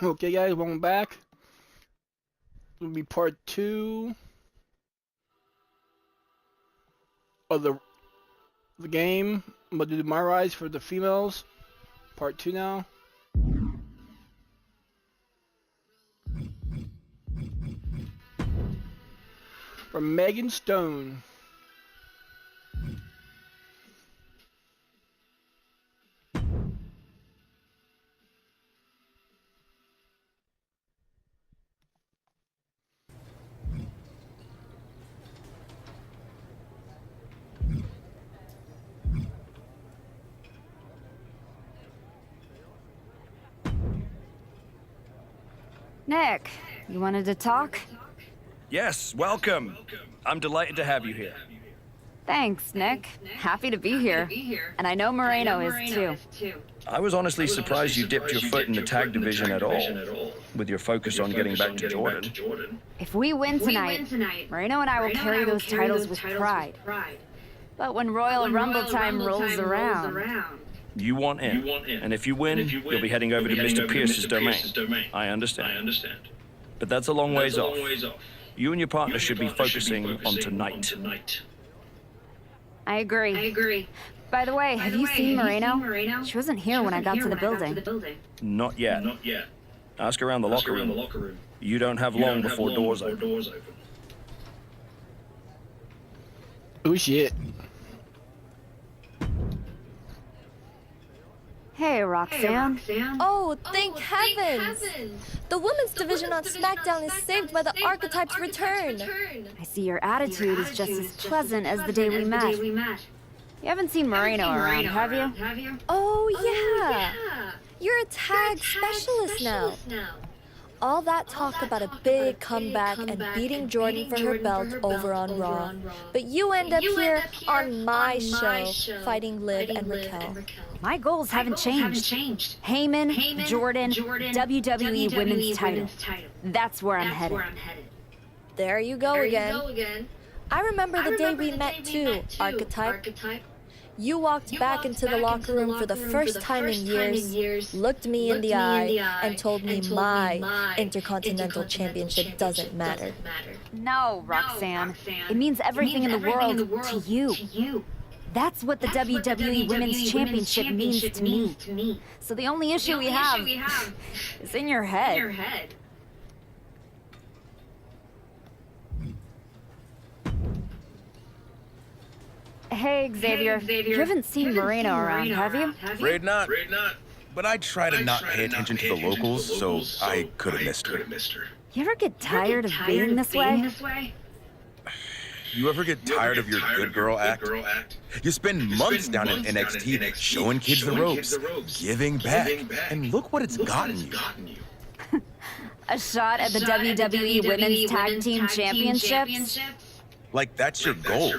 Okay, guys, welcome back. This will be part 2 of the game. I'm gonna do MyRise for the females. Part 2 now. From Megan Stone. Nick, you wanted to talk? Yes, welcome. I'm delighted to have you here. Thanks, Nick. Happy to be here. And I know Moreno is too. I was honestly surprised you dipped your foot in the tag division at all, with your focus on getting back to Jordan. If we win tonight, Moreno and I will carry those titles with pride. But when Royal Rumble time rolls around... You want in, and if you win, you'll be heading over to Mr. Pierce's domain. I understand. But that's a long ways off. You and your partner should be focusing on tonight. I agree. By the way, have you seen Moreno? She wasn't here when I got to the building. Not yet. Ask around the locker room. You don't have long before doors open. Oh shit. Hey, Roxanne. Oh, thank heavens! The women's division on SmackDown is saved by the Archetype's return. I see your attitude is just as pleasant as the day we met. You haven't seen Moreno around, have you? Oh, yeah. You're a tag specialist now. All that talk about a big comeback and beating Jordan for her belt over on Raw. But you end up here on my show, fighting Liv and Raquel. My goals haven't changed. Heyman, Jordan, WWE Women's title. That's where I'm headed. There you go again. I remember the day we met too, Archetype. You walked back into the locker room for the first time in years, looked me in the eye, and told me my Intercontinental Championship doesn't matter. No, Roxanne. It means everything in the world to you. That's what the WWE Women's Championship means to me. So the only issue we have is in your head. Hey, Xavier. You haven't seen Moreno around, have you? Afraid not. But I try to not pay attention to the locals, so I could have missed her. You ever get tired of being this way? You ever get tired of your good girl act? You spend months down in NXT showing kids the ropes, giving back, and look what it's gotten you. A shot at the WWE Women's Tag Team Championships? Like that's your goal.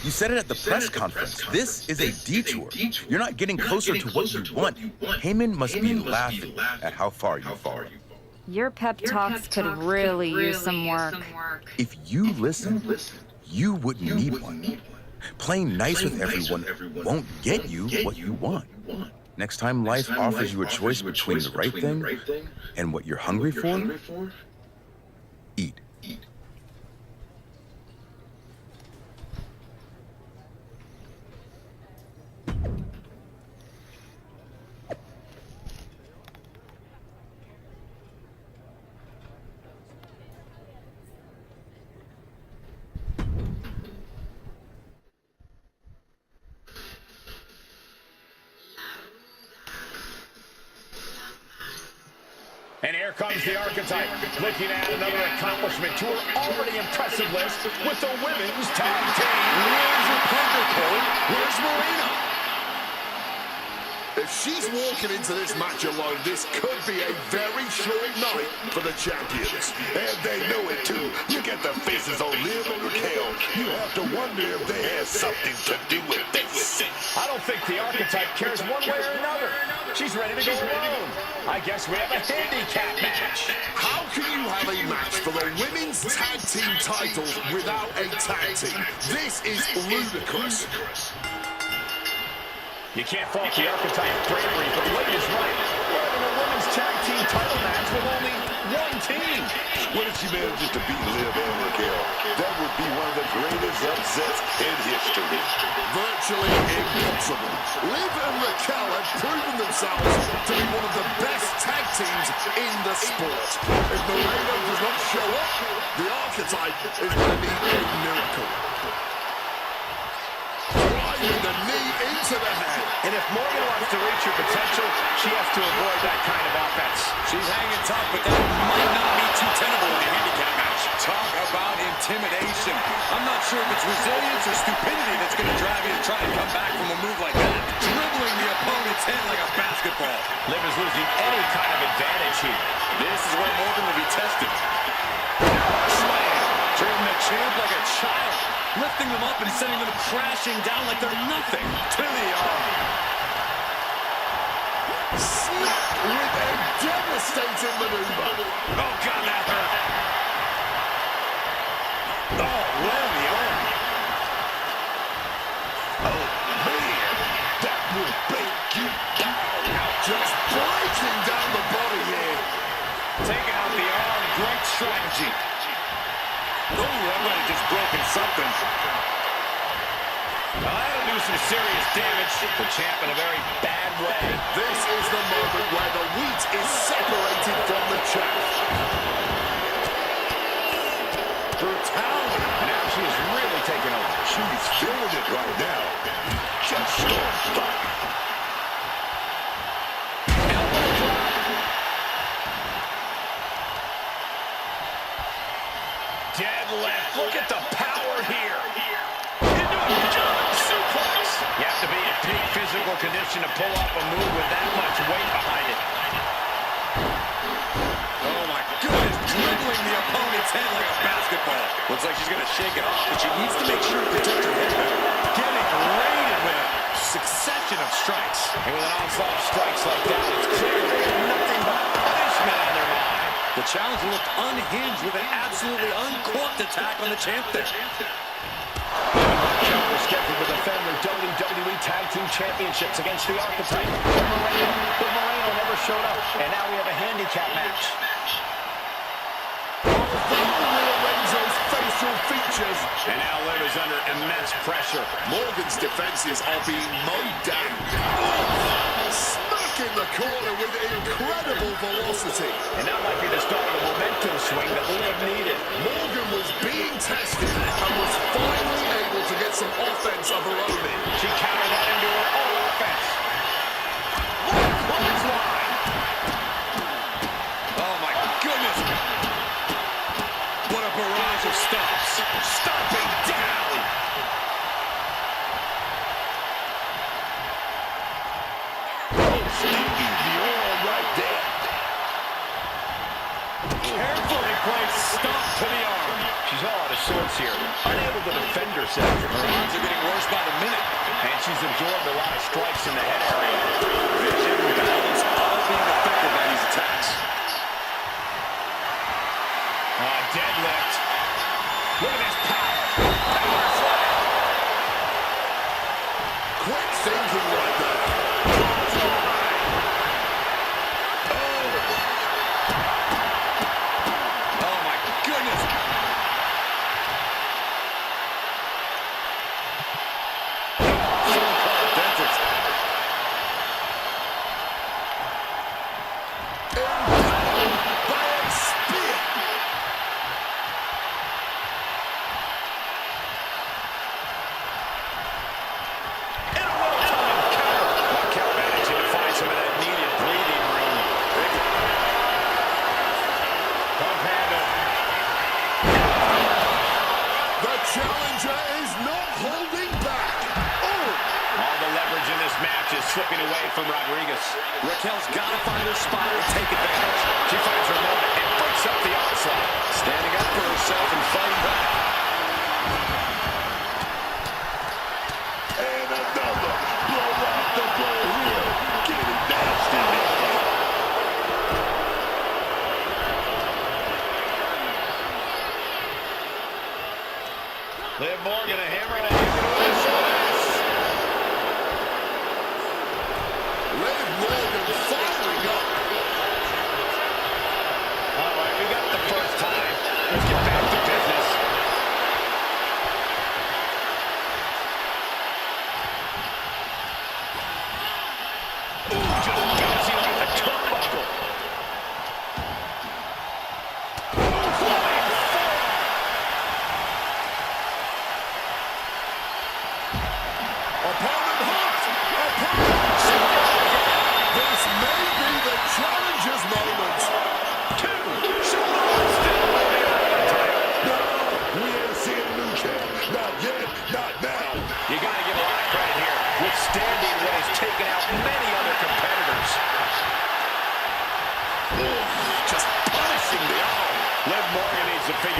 You said it at the press conference. This is a detour. You're not getting closer to what you want. Heyman must be laughing at how far you fall. Your pep talks could really use some work. If you listen, you wouldn't need one. Playing nice with everyone won't get you what you want. Next time life offers you a choice between the right thing and what you're hungry for, eat. And here comes the Archetype, looking at another accomplishment to her already impressive list with the women's tag team. Where's the Thunderbolt? Where's Moreno? If she's walking into this match alone, this could be a very short night for the champions. And they know it too. You get the faces on Liv and Raquel. You have to wonder if they have something to do with this. I don't think the Archetype cares one way or another. She's ready to go alone. I guess we have a handicap match. How can you have a match for the women's tag team titles without a tag team? This is ludicrous. You can't fault the Archetype bravery, but Liv is right. We're having a women's tag team title match with What if she manages to beat Liv and Raquel? That would be one of the greatest upsets in history. Virtually impossible. Liv and Raquel have proven themselves to be one of the best tag teams in the sport. If Moreno does not show up, the Archetype is going to need a miracle. Driving the knee into the head. And if Morgan wants to reach her potential, she has to avoid that kind of offense. She's hanging tough, but that might not be too tenable in a handicap match. Talk about intimidation. I'm not sure if it's resilience or stupidity that's going to drive you to try and come back from a move like that. Dribbling the opponent's head like a basketball. Liv is losing any kind of advantage here. This is where Morgan will be tested. Slam. Treating the champ like a child. Lifting them up and sending them crashing down like they're nothing. To the arm. Snap with a devastating maneuver. Oh, God, that hurt. Oh, right on the arm. Oh, man, that will break you down. Just breaking down the body here. Taking out the arm. Great strategy. Oh, that might have just broken something. Well, that'll do some serious damage. The champ in a very bad way. This is the moment where the wheat is separated from the chaff. Brutality. Now she's really taking over. She's feeling it right now. Just start back. Elbow drop. Deadlift. Look at the power here. Into a German suplex. You have to be in peak physical condition to pull off a move with that much weight behind it. Oh, my goodness. Dribbling the opponent's head like a basketball. Looks like she's going to shake it off, but she needs to make sure to protect her head better. Getting raided with a succession of strikes. And with an onslaught of strikes like that, it's clear they have nothing but punishment on their mind. The challenger looked unhinged with an absolutely uncorked attack on the champ there. Raquel was scheduled to defend their WWE Tag Team Championships against the Archetype. But Moreno never showed up, and now we have a handicap match. Lorenzo's facial features. And now Liv is under immense pressure. Morgan's defenses are being mowed down. Smack in the corner with incredible velocity. And that might be the start of the momentum swing that Liv needed. Morgan was being tested and was finally able to get some offense of her own in. She countered that into her own offense. What a clothesline! Oh, my goodness. What a barrage of stomps. Stomping down. Stevie, the arm right there. Carefully placed stomp to the arm. She's all out of sorts here, unable to defend herself. Her odds are getting worse by the minute. And she's absorbed a lot of strikes in the head area. Vision, balance, all being affected by these attacks. Deadlift. Look at this power. Power slam. Quick thinking right there. Oh, my goodness. Someone call a dentist. Impaled by a spear. And a well-timed counter. Raquel managing to find some of that needed breathing room. Pump handle. The challenger is not holding back. Oh! All the leverage in this match is slipping away from Rodriguez. Raquel's got to find her spot and take advantage. She finds her moment and breaks up the onslaught. Standing up for herself and fighting back. And another blow after blow here. Getting nasty now. Liv Morgan a hammer and a hammer with a shoulders. Liv Morgan firing up.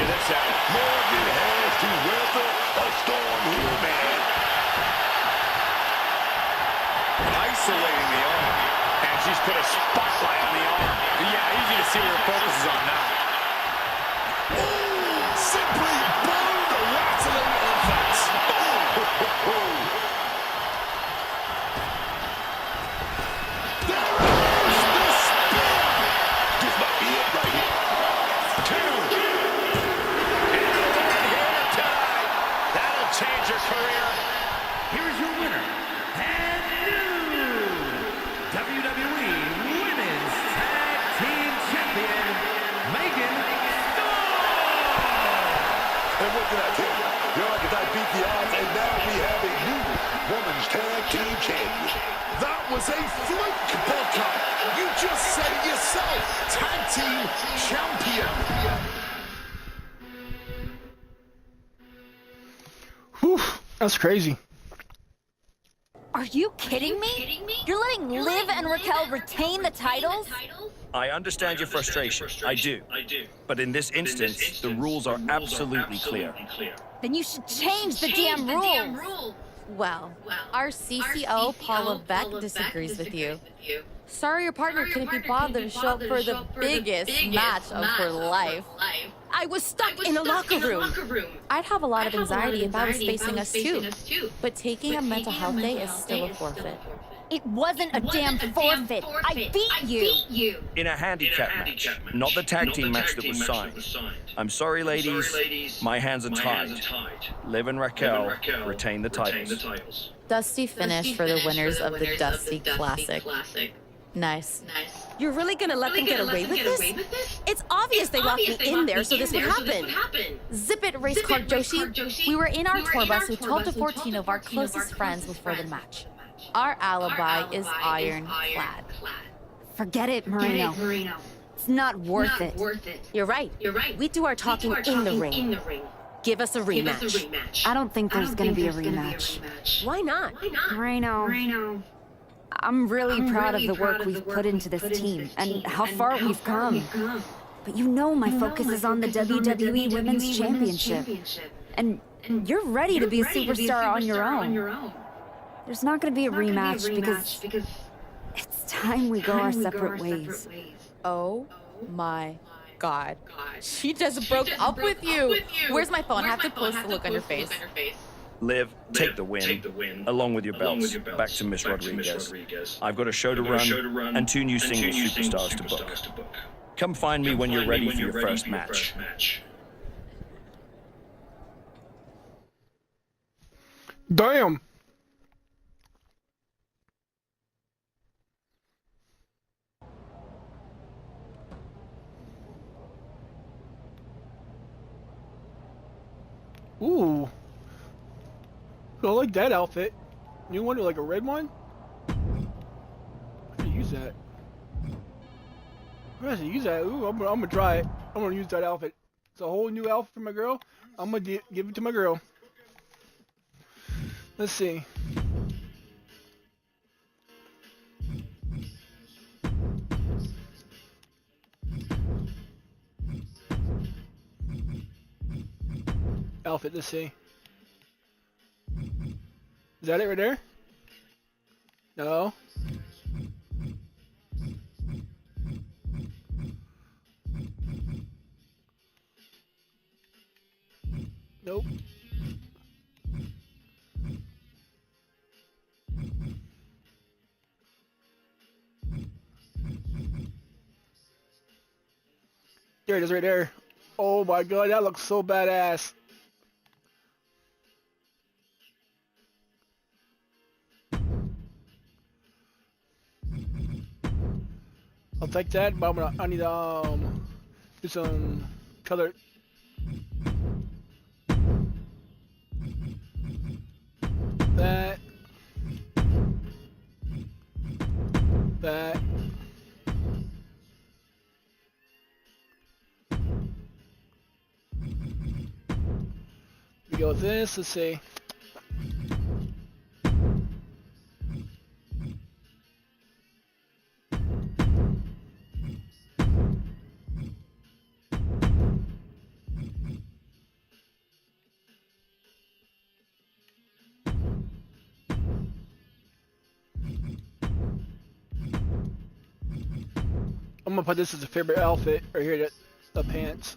figure this out. Morgan has to weather a storm here, man. Isolating the arm. And she's put a spotlight on the arm. Yeah, easy to see where her focus is on now. Simply burned the rattling offense. There is the spear. This might be it right here. Two. And one here to tie. That'll change her career. Here's your winner, and new WWE Women's Tag Team Champion, Megan And what can I tell you? The Archetype beat the odds, and now we have a new Women's Tag Team Champion. That was a fluke, Booker. You just said it yourself. Tag Team Champion. Whew, that's crazy. Are you kidding me? You're letting Liv and Raquel retain the titles? I understand your frustration. I do. But in this instance, the rules are absolutely clear. Then you should change the damn rules. Well, our CCO, Paula Beck, disagrees with you. Sorry your partner couldn't be bothered to show up for the biggest match of her life. I was stuck in a locker room. I'd have a lot of anxiety if I was facing us too. But taking a mental health day is still a forfeit. It wasn't a damn forfeit. I beat you. In a handicap match, not the tag team match that was signed. I'm sorry, ladies. My hands are tied. Liv and Raquel retain the titles. Dusty finish for the winners of the Dusty Classic. Nice. You're really gonna let them get away with this? It's obvious they locked me in there so this would happen. Zip it, race car Joshi. We were in our tour bus with 12 to 14 of our closest friends before the match. Our alibi is ironclad. Forget it, Moreno. It's not worth it. You're right. We do our talking in the ring. Give us a rematch. I don't think there's gonna be a rematch. Why not? Moreno, I'm really proud of the work we've put into this team and how far we've come. But you know my focus is on the WWE Women's Championship. And you're ready to be a superstar on your own. There's not going to be a rematch because it's time we go our separate ways. Oh my God. She just broke up with you. Where's my phone? I have to post the look on your face. Liv, take the win, along with your belts, back to Miss Rodriguez. I've got a show to run and 2 new single superstars to book. Come find me when you're ready for your first match. Damn. Ooh. I like that outfit. New one or like a red one? I can use that. I'm gonna use that. Ooh, I'm gonna try it. I'm gonna use that outfit. It's a whole new outfit for my girl. I'm gonna give it to my girl. Let's see. Outfit, let's see. Is that it right there? No. Nope. There it is right there. Oh my god, that looks so badass. I'll take that, but I need do some color. That. We go with this, let's see. I'm gonna put this as a favorite outfit right here. The pants.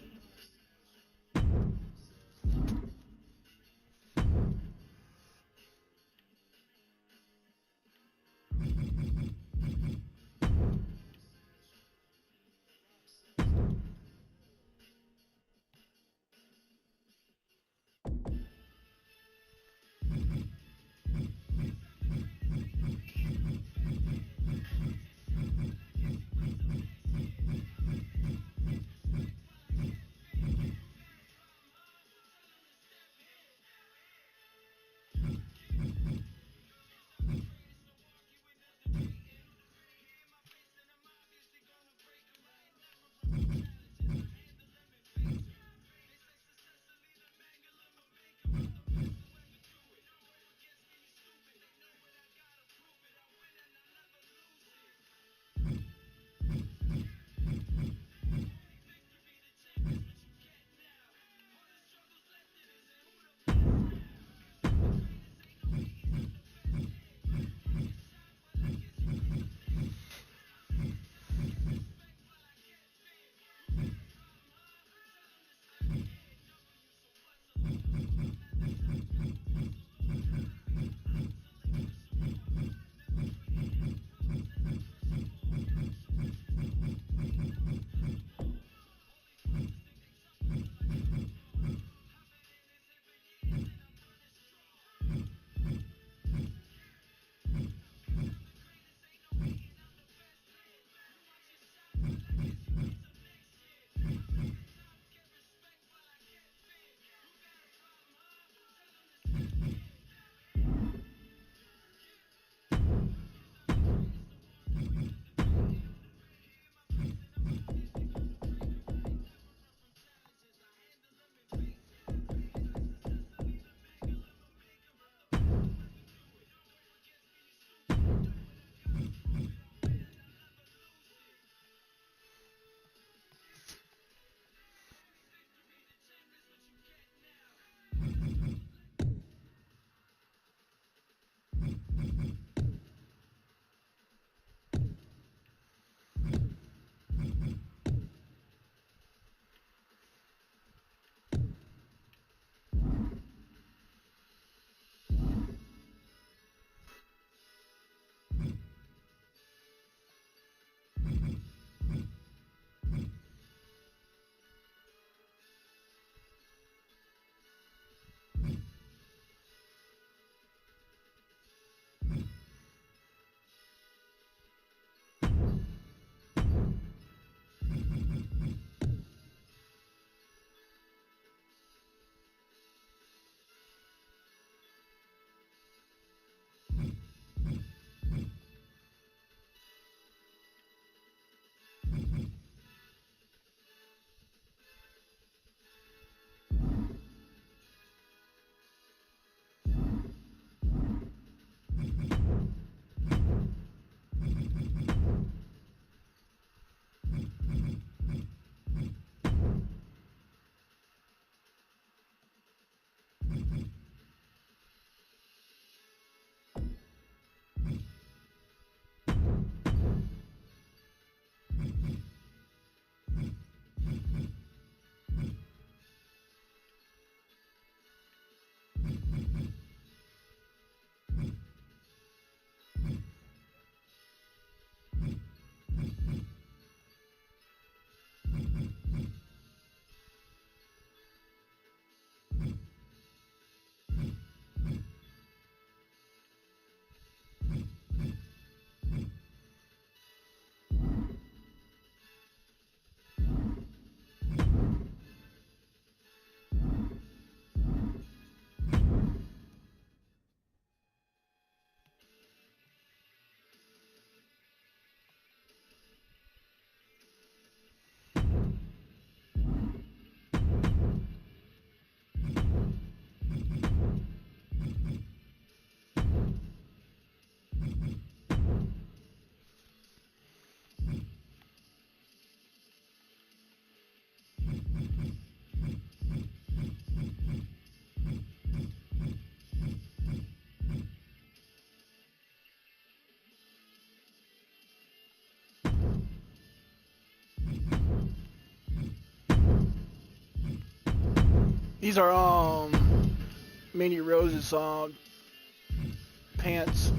These are Mandy Rose's pants.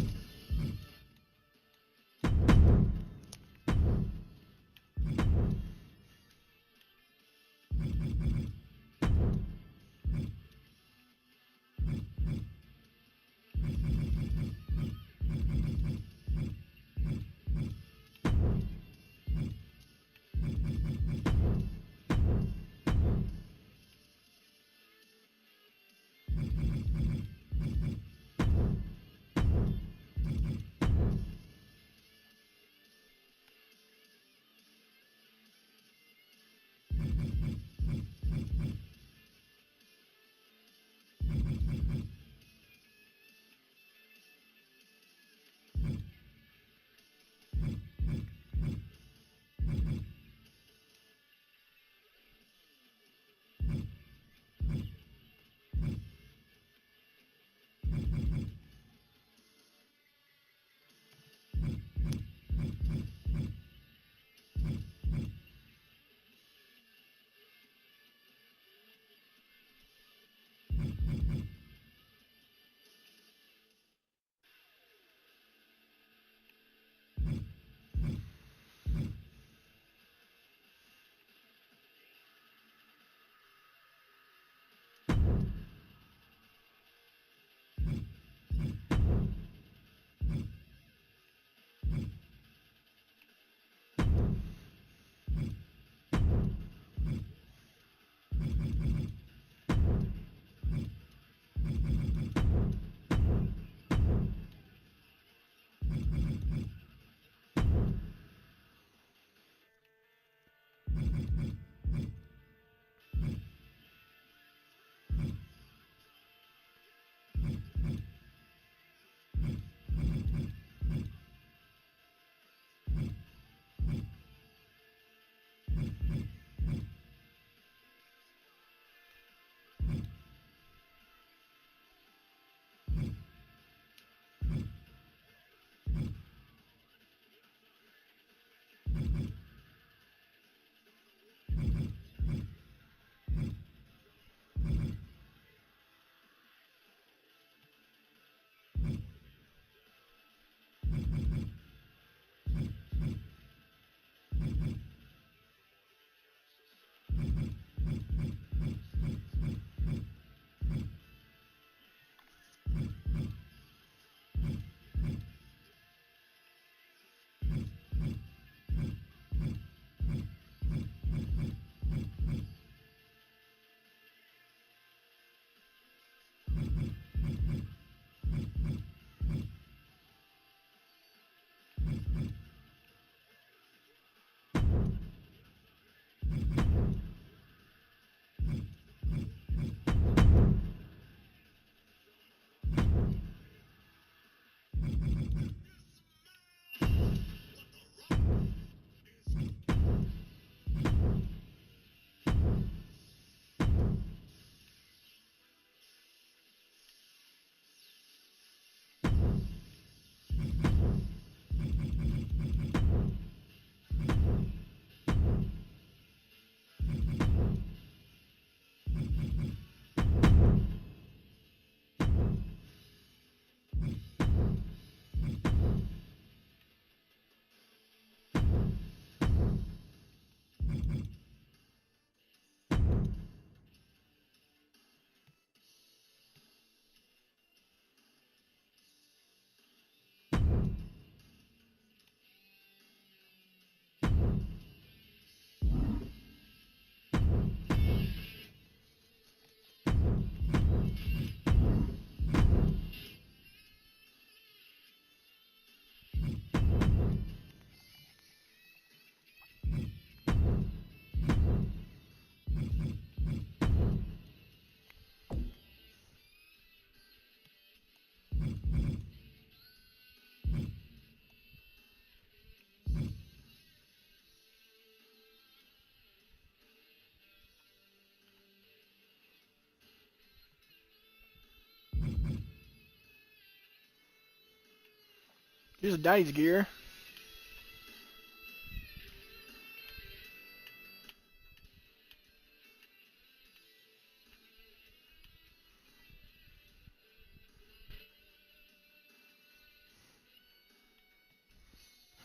Here's a Daddy's gear.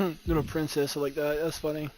Little princess like that. That's funny.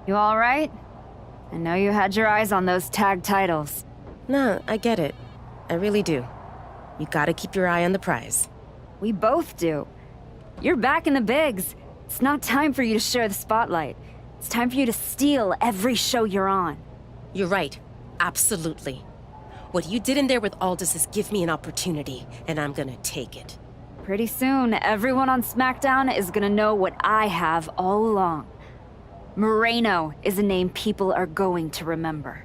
You all right? I know you had your eyes on those tag titles. No, I get it. I really do. You gotta keep your eye on the prize. We both do. You're back in the bigs. It's not time for you to share the spotlight. It's time for you to steal every show you're on. You're right. Absolutely. What you did in there with Aldous is give me an opportunity, and I'm gonna take it. Pretty soon, everyone on SmackDown is gonna know what I have all along. Moreno is a name people are going to remember.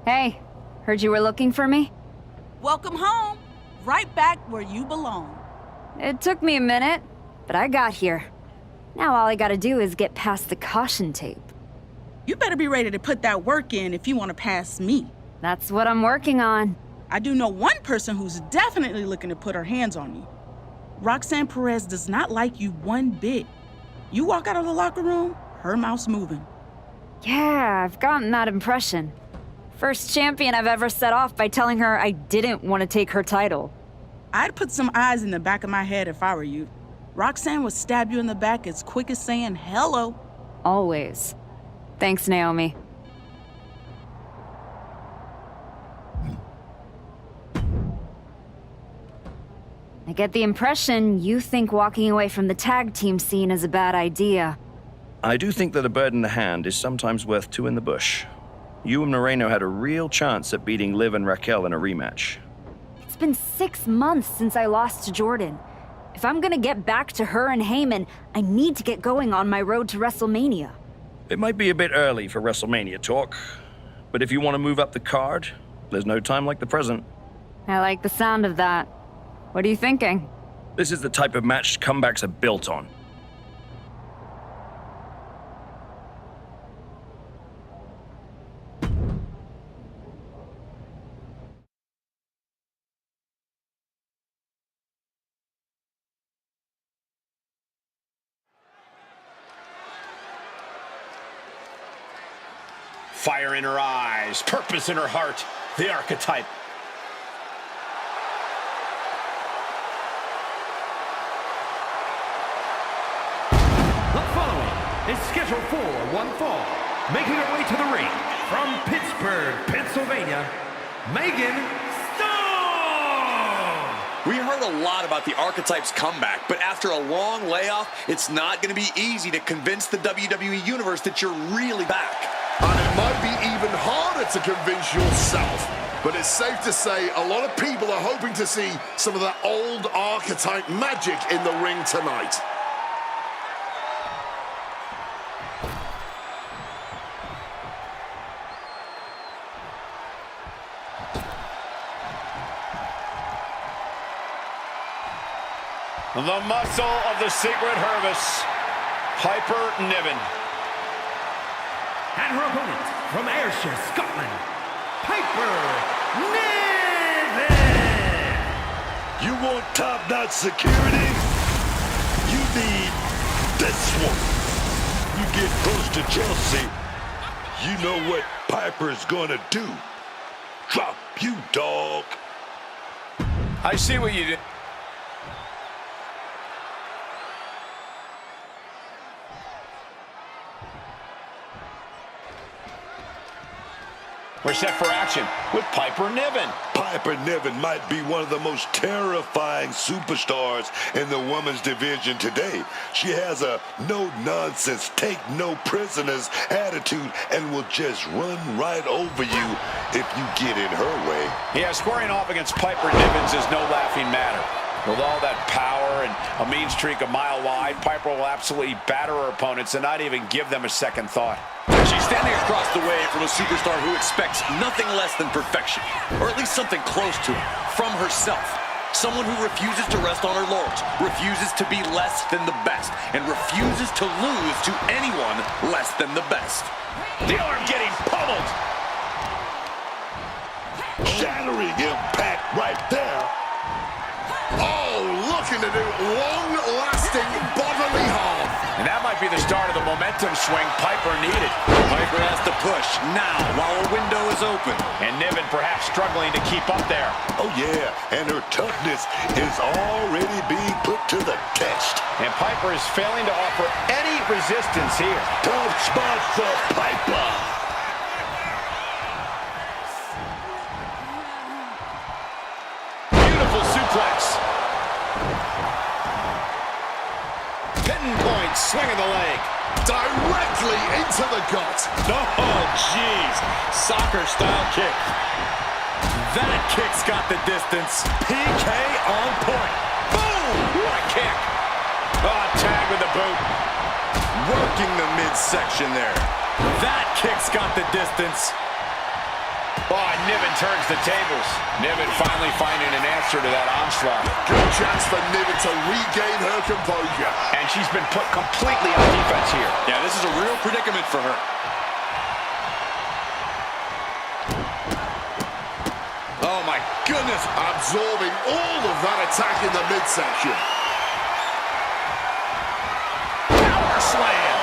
Hey, heard you were looking for me? Welcome home. Right back where you belong. It took me a minute, but I got here. Now all I gotta do is get past the caution tape. You better be ready to put that work in if you want to pass me. That's what I'm working on. I do know one person who's definitely looking to put her hands on you. Roxanne Perez does not like you one bit. You walk out of the locker room, her mouth's moving. Yeah, I've gotten that impression. First champion I've ever set off by telling her I didn't want to take her title. I'd put some eyes in the back of my head if I were you. Roxanne would stab you in the back as quick as saying hello. Always. Thanks, Naomi. I get the impression you think walking away from the tag team scene is a bad idea. I do think that a bird in the hand is sometimes worth two in the bush. You and Moreno had a real chance at beating Liv and Raquel in a rematch. It's been 6 months since I lost to Jordan. If I'm gonna get back to her and Heyman, I need to get going on my road to WrestleMania. It might be a bit early for WrestleMania talk, but if you want to move up the card, there's no time like the present. I like the sound of that. What are you thinking? This is the type of match comebacks are built on. Fire in her eyes, purpose in her heart, the archetype. The following is scheduled for one fall. Making her way to the ring from Pittsburgh, Pennsylvania, Megan Stone! We heard a lot about the Archetype's comeback, but after a long layoff, it's not going to be easy to convince the WWE Universe that you're really back. And it might be even harder to convince yourself. But it's safe to say a lot of people are hoping to see some of that old Archetype magic in the ring tonight. The muscle of the secret Hervis, Hyper Niven. And her opponent from Ayrshire, Scotland, Piper Niven! You want top-notch security? You need this one. You get close to Chelsea, you know what Piper's gonna do. Drop you, dog. I see what you did. We're set for action with Piper Niven. Piper Niven might be one of the most terrifying superstars in the women's division today. She has a no-nonsense, take-no-prisoners attitude and will just run right over you if you get in her way. Yeah, squaring off against Piper Nivens is no laughing matter. With all that power and a mean streak a mile wide, Piper will absolutely batter her opponents and not even give them a second thought. She's standing across the way from a superstar who expects nothing less than perfection, or at least something close to it, from herself. Someone who refuses to rest on her laurels, refuses to be less than the best, and refuses to lose to anyone less than the best. The arm getting pummeled. Shattering impact right there. Oh, looking to do long-lasting bodily harm. And that might be the start of the momentum swing Piper needed. Piper has to push now while a window is open. And Niven perhaps struggling to keep up there. Oh, yeah, and her toughness is already being put to the test. And Piper is failing to offer any resistance here. Tough spot for Piper. Beautiful suplex. Pinpoint swing of the leg. Directly into the gut. Oh, jeez. Soccer-style kick. That kick's got the distance. PK on point. Boom! What a kick. Oh, tag with the boot. Working the midsection there. That kick's got the distance. Oh, Niven turns the tables. Niven finally finding an answer to that onslaught. Good chance for Niven to regain her composure. And she's been put completely on defense here. Yeah, this is a real predicament for her. Oh my goodness, absorbing all of that attack in the midsection. Power slam.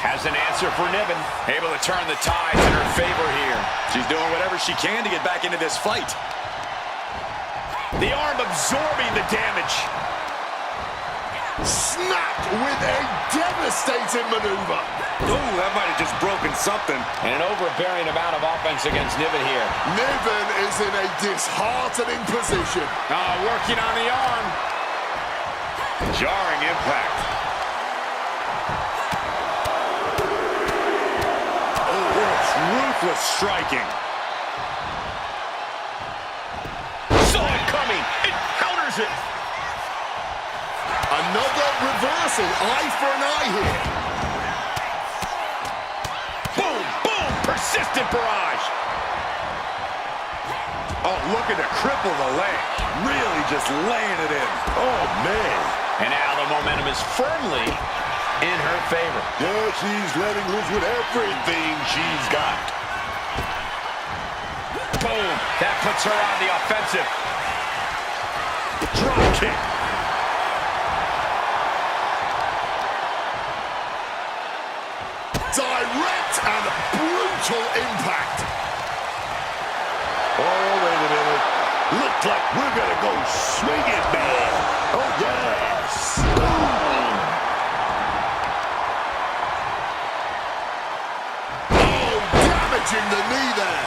Has an answer for Niven. Able to turn the tides in her favor here. She's doing whatever she can to get back into this fight. The arm absorbing the damage. Snapped with a devastating maneuver. Oh, that might have just broken something. And an overbearing amount of offense against Niven here. Niven is in a disheartening position. Working on the arm. Jarring impact. Ruthless striking. Saw it coming. It counters it. Another reversal. Eye for an eye here. Boom, boom. Persistent barrage. Oh, looking to cripple the leg. Really just laying it in. Oh, man. And now the momentum is firmly in her favor. Yeah, she's letting loose with everything she's got. Boom. That puts her on the offensive. Drop kick. Direct and brutal impact. Oh, wait a minute. Looks like we're going to go swinging, man. Oh, yes. Boom. Damaging the knee there.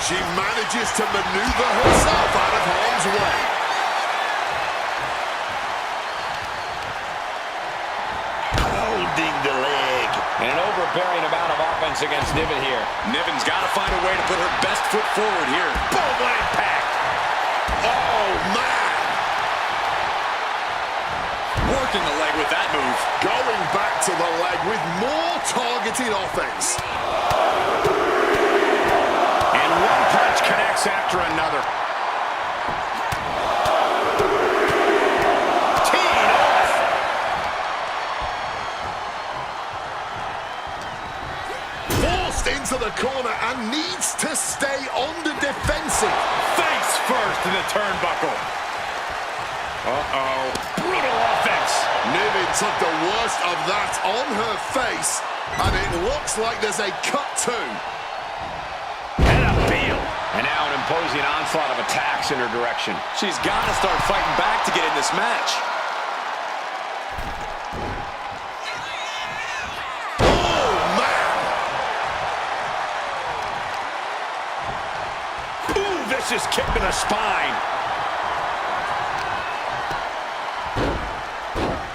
She manages to maneuver herself out of harm's way. Holding the leg. And an overbearing amount of offense against Niven here. Niven's got to find a way to put her best foot forward here. Boom, what impact. Oh, man. Working the leg with that move. Going back to the leg with more targeted offense. And one punch connects after another. to the turnbuckle. Uh-oh. Brutal offense. Niven took the worst of that on her face, and it looks like there's a cut too. And a heel. And now an imposing onslaught of attacks in her direction. She's got to start fighting back to get in this match. Oh, man! Ooh, vicious kick to the spine.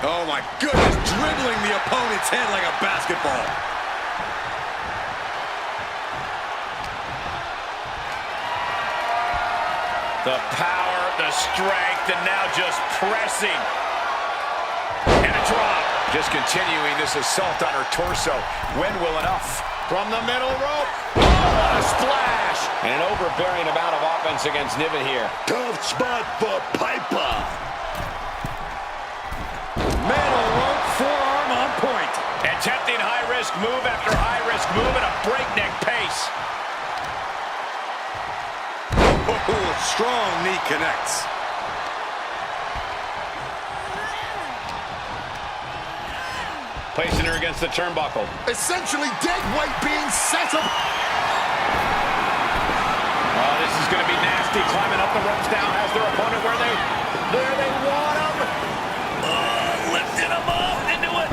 Oh my goodness, dribbling the opponent's head like a basketball. The power, the strength, and now just pressing. And a drop. Just continuing this assault on her torso. When will enough? From the middle rope. Oh, what a splash. And an overbearing amount of offense against Niven here. Tough spot for Piper. Middle rope, forearm on point. Attempting high-risk move after high-risk move at a breakneck pace. Oh, strong knee connects. Placing her against the turnbuckle. Essentially dead weight being set up. Oh, this is going to be nasty. Climbing up the ropes now. Has their opponent where they want him. Lifting him up into it.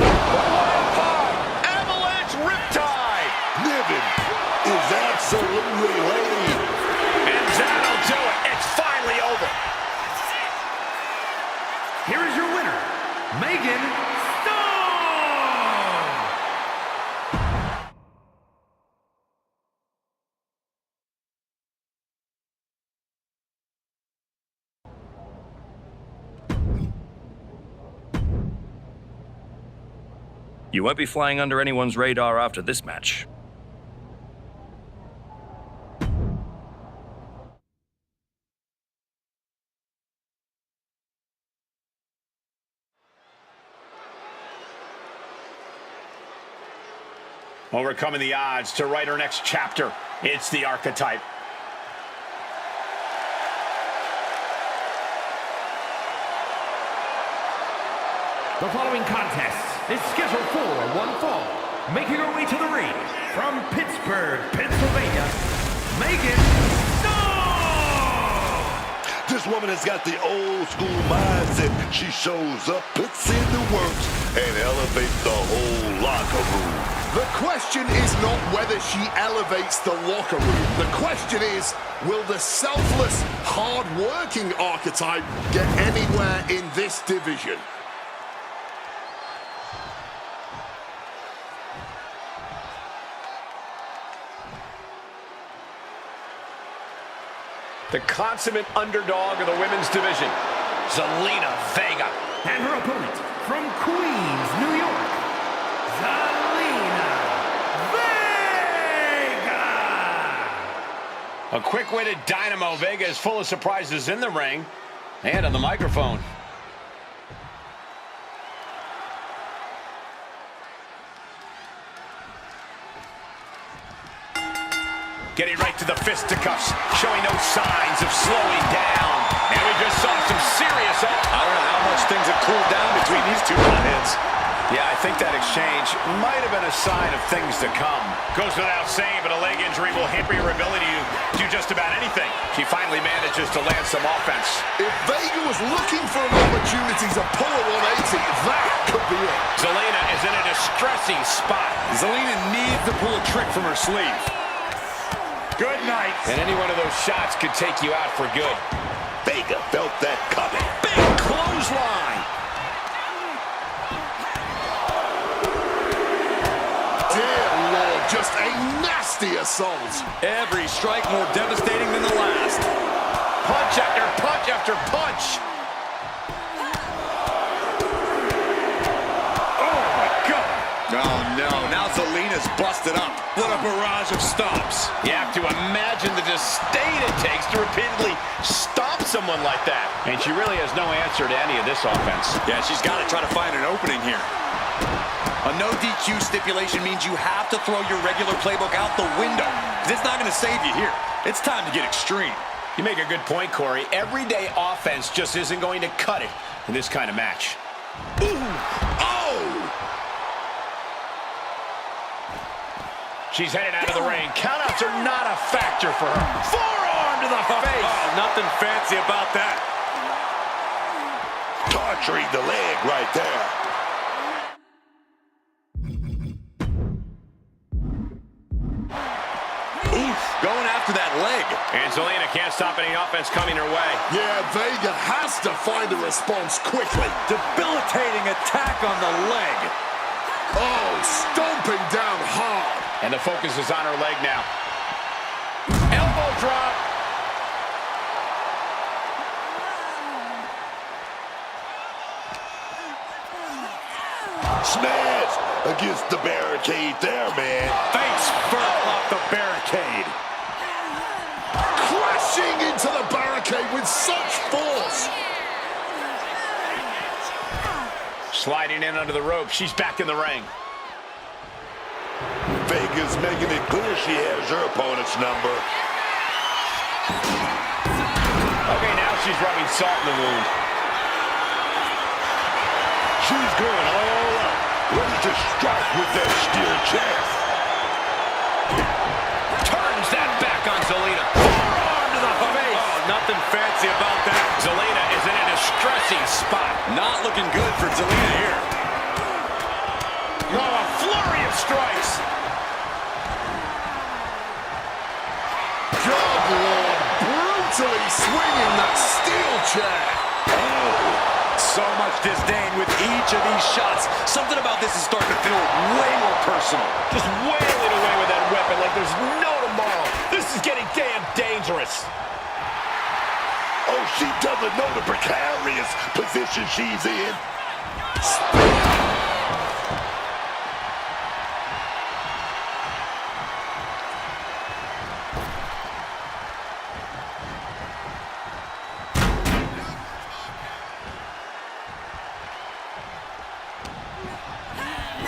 Avalanche riptide. Niven is absolutely laid. And that'll do it. It's finally over. Here is your winner, Megan Stone! You won't be flying under anyone's radar after this match. Overcoming the odds to write her next chapter. It's the Archetype. The following contest is scheduled for one fall. Making her way to the ring from Pittsburgh, Pennsylvania, Megan Stone! This woman has got the old school mindset. She shows up, puts in the works, and elevates the whole locker room. The question is not whether she elevates the locker room. The question is, will the selfless, hard-working Archetype get anywhere in this division? The consummate underdog of the women's division, Zelina Vega. And her opponent from Queens, New York, Zelina Vega! A quick-witted dynamo. Vega is full of surprises in the ring and on the microphone. Getting right to the fisticuffs, showing no signs of slowing down. And we just saw some serious... I don't know how much things have cooled down between these two heads. Yeah, I think that exchange might have been a sign of things to come. Goes without saying, but a leg injury will hamper your ability to do just about anything. She finally manages to land some offense. If Vega was looking for an opportunity to pull a 180, that could be it. Zelina is in a distressing spot. Zelina needs to pull a trick from her sleeve. Good night. And any one of those shots could take you out for good. Vega felt that coming. Big clothesline. Dear Lord, just a nasty assault. Every strike more devastating than the last. Punch after punch after punch. Oh, my God. Oh, no. Now Zelina's busted up. What a barrage of stomps. You have to imagine the disdain it takes to repeatedly stomp someone like that. And she really has no answer to any of this offense. Yeah, she's got to try to find an opening here. A no DQ stipulation means you have to throw your regular playbook out the window. It's not going to save you here. It's time to get extreme. You make a good point, Corey. Everyday offense just isn't going to cut it in this kind of match. Ooh! Oh! She's headed out of the ring. Countouts are not a factor for her. Forearm to the face. Oh, nothing fancy about that. Torturing the leg right there. Oof, going after that leg. And Zelina can't stop any offense coming her way. Yeah, Vega has to find a response quickly. Debilitating attack on the leg. Oh, stomping down hard. And the focus is on her leg now. Elbow drop. Smash against the barricade there, man. Face first off the barricade. Crashing into the barricade with such force. Sliding in under the rope. She's back in the ring. Vega's making it clear she has her opponent's number. Okay, now she's rubbing salt in the wound. She's going all out, ready to strike with that steel chest. Turns that back on Zelina. Forearm to the face. Oh, nothing fancy about that. Zelina is in a distressing spot. Not looking good for Zelina here. Oh, a flurry of strikes. God, Lord, brutally swinging that steel chair. Oh, so much disdain with each of these shots. Something about this is starting to feel way more personal. Just wailing away with that weapon like there's no tomorrow. This is getting damn dangerous. Oh, she doesn't know the precarious position she's in.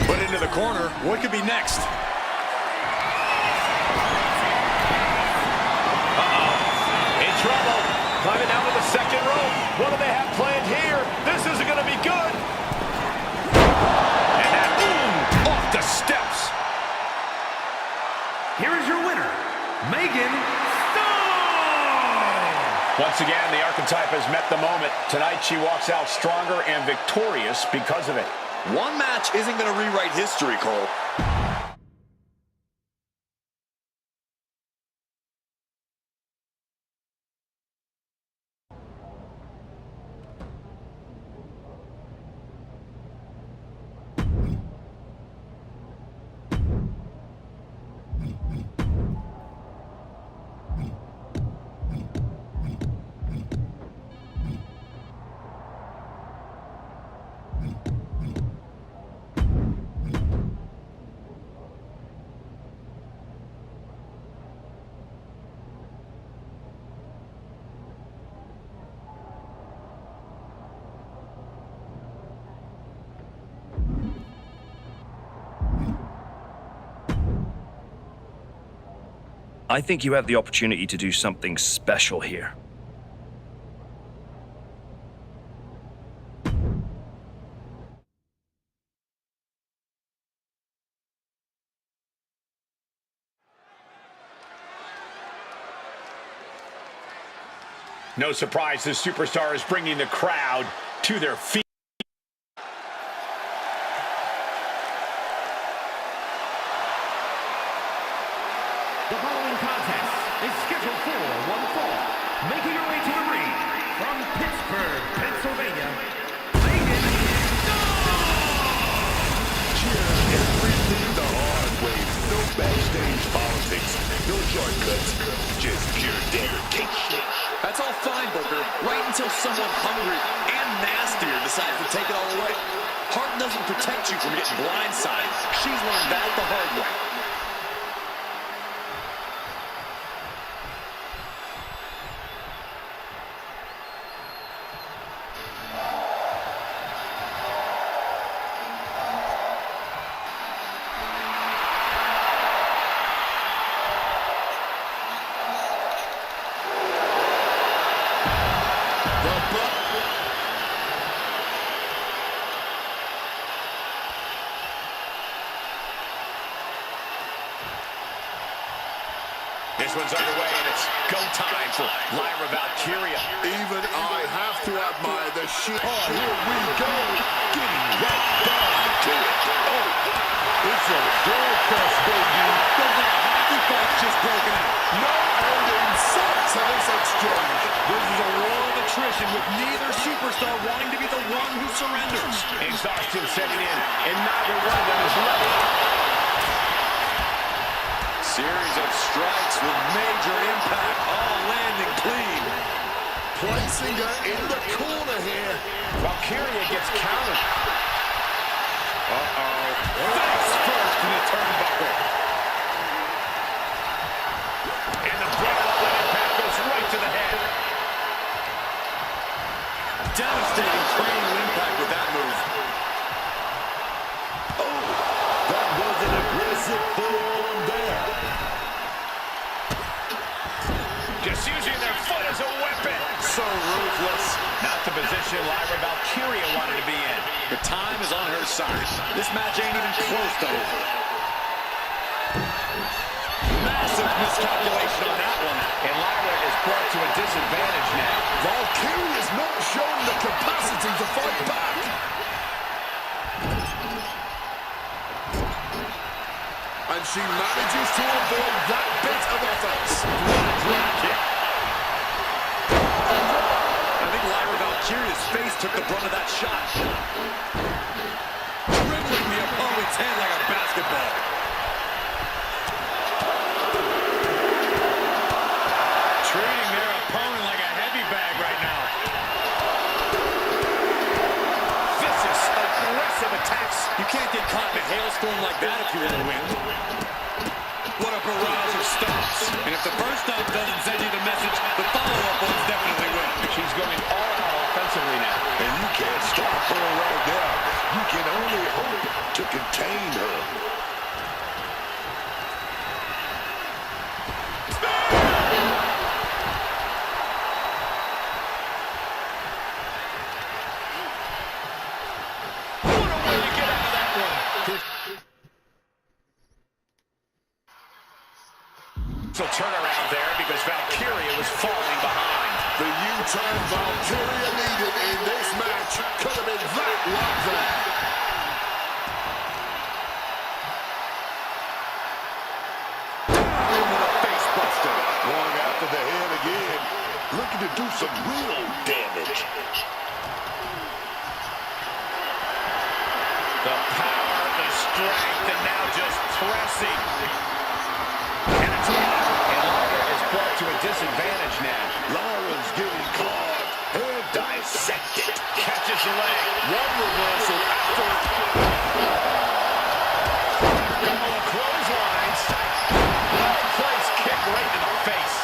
Put into the corner. What could be next? In trouble. Climbing down to the second rope. What do they have planned here? This isn't going to be good. And that, off the steps. Here is your winner, Megan Stone! Once again, the archetype has met the moment. Tonight, she walks out stronger and victorious because of it. One match isn't going to rewrite history, Cole. I think you have the opportunity to do something special here. No surprise, this superstar is bringing the crowd to their feet. The following contest is scheduled for one fall. Making her way to the ring from Pittsburgh, Pennsylvania, Megan Everything the hard way. No backstage politics, no shortcuts, just pure dedication. That's all fine, Booker, right until someone hungry and nastier decides to take it all away. Heart doesn't protect you from getting blindsided. She's learned that the hard way. one's underway, and it's go time for Lyra Valkyria. Even I have to admire the shit. Oh, here we go. Getting right down to it. Oh, it's a goal fest, baby. Looks like a hockey fight's just broken out. No end in sight to this exchange. This is a war of attrition with neither superstar wanting to be the one who surrenders. Exhaustion setting in, and neither one of them is ready. Series of strikes with major impact, all landing clean. Placing her in the corner here. Valkyria gets countered. Uh-oh. Face first in the turnbuckle. And the brutal impact goes right to the head. Devastating cranial impact with that move. Oh, that was an aggressive form there. Just using their foot as a weapon. So ruthless. Not the position Lyra Valkyria wanted to be in. The time is on her side. This match ain't even close to over. Massive miscalculation on that one. And Lyra is brought to a disadvantage now. Valkyria's not showing the capacity to fight back. And she manages to avoid that bit of offense. Drop kick. I think Lyra Valkyria's face took the brunt of that shot. Dribbling the opponent's head like a basketball. Treating their opponent like a heavy bag right now. Vicious, aggressive attacks. You can't get caught in a hailstorm like that if you're in the wind. What a barrage of stops. And if the first stop doesn't send you the message, the follow-up ones definitely will. She's going all out offensively now. And you can't stop her right now. You can only hope to contain her. What a way to get out of that one. So turnaround there because Valkyria was falling behind. The U-turn Valkyria needed in this match could have been that lovely. Down with a face buster. Going after the head again. Looking to do some real damage. The power, the strength, and now just pressing. And it's locked. And Lyra is brought to a disadvantage now. Lyra's getting caught and dissected. Catches the leg. One reversal after. Couple of clotheslines. Well-placed kick right in the face.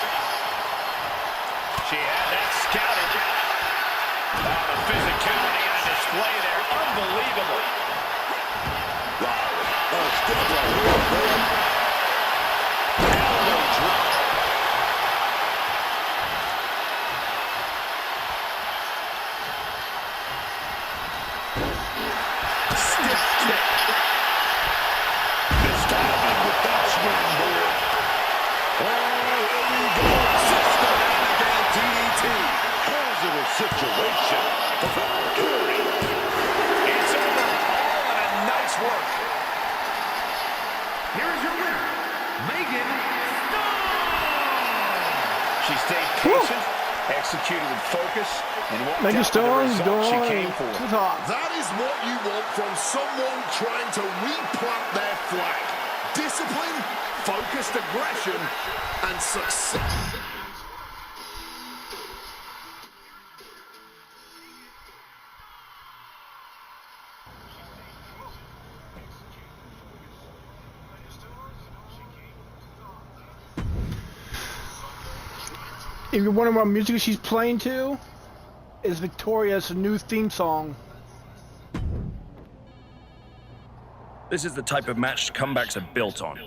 She had that scouted. Oh, the physicality on display there. Unbelievable. Lyra, step right here, man. Elbow drop. Stiff kick. This time with that swing, boy. Oh, here we go. Systematic again, DDT. Positive situation for Valkyria. It's over. All in a nice work. Here is your winner, Megan She stayed patient, executed with focus, and walked Megan out with the Stone's result she going came for. to the top. That is what you want from someone trying to replant their flag. Discipline, focused aggression, and success. If you're wondering what music she's playing to, is Victoria's new theme song. This is the type of match comebacks are built on.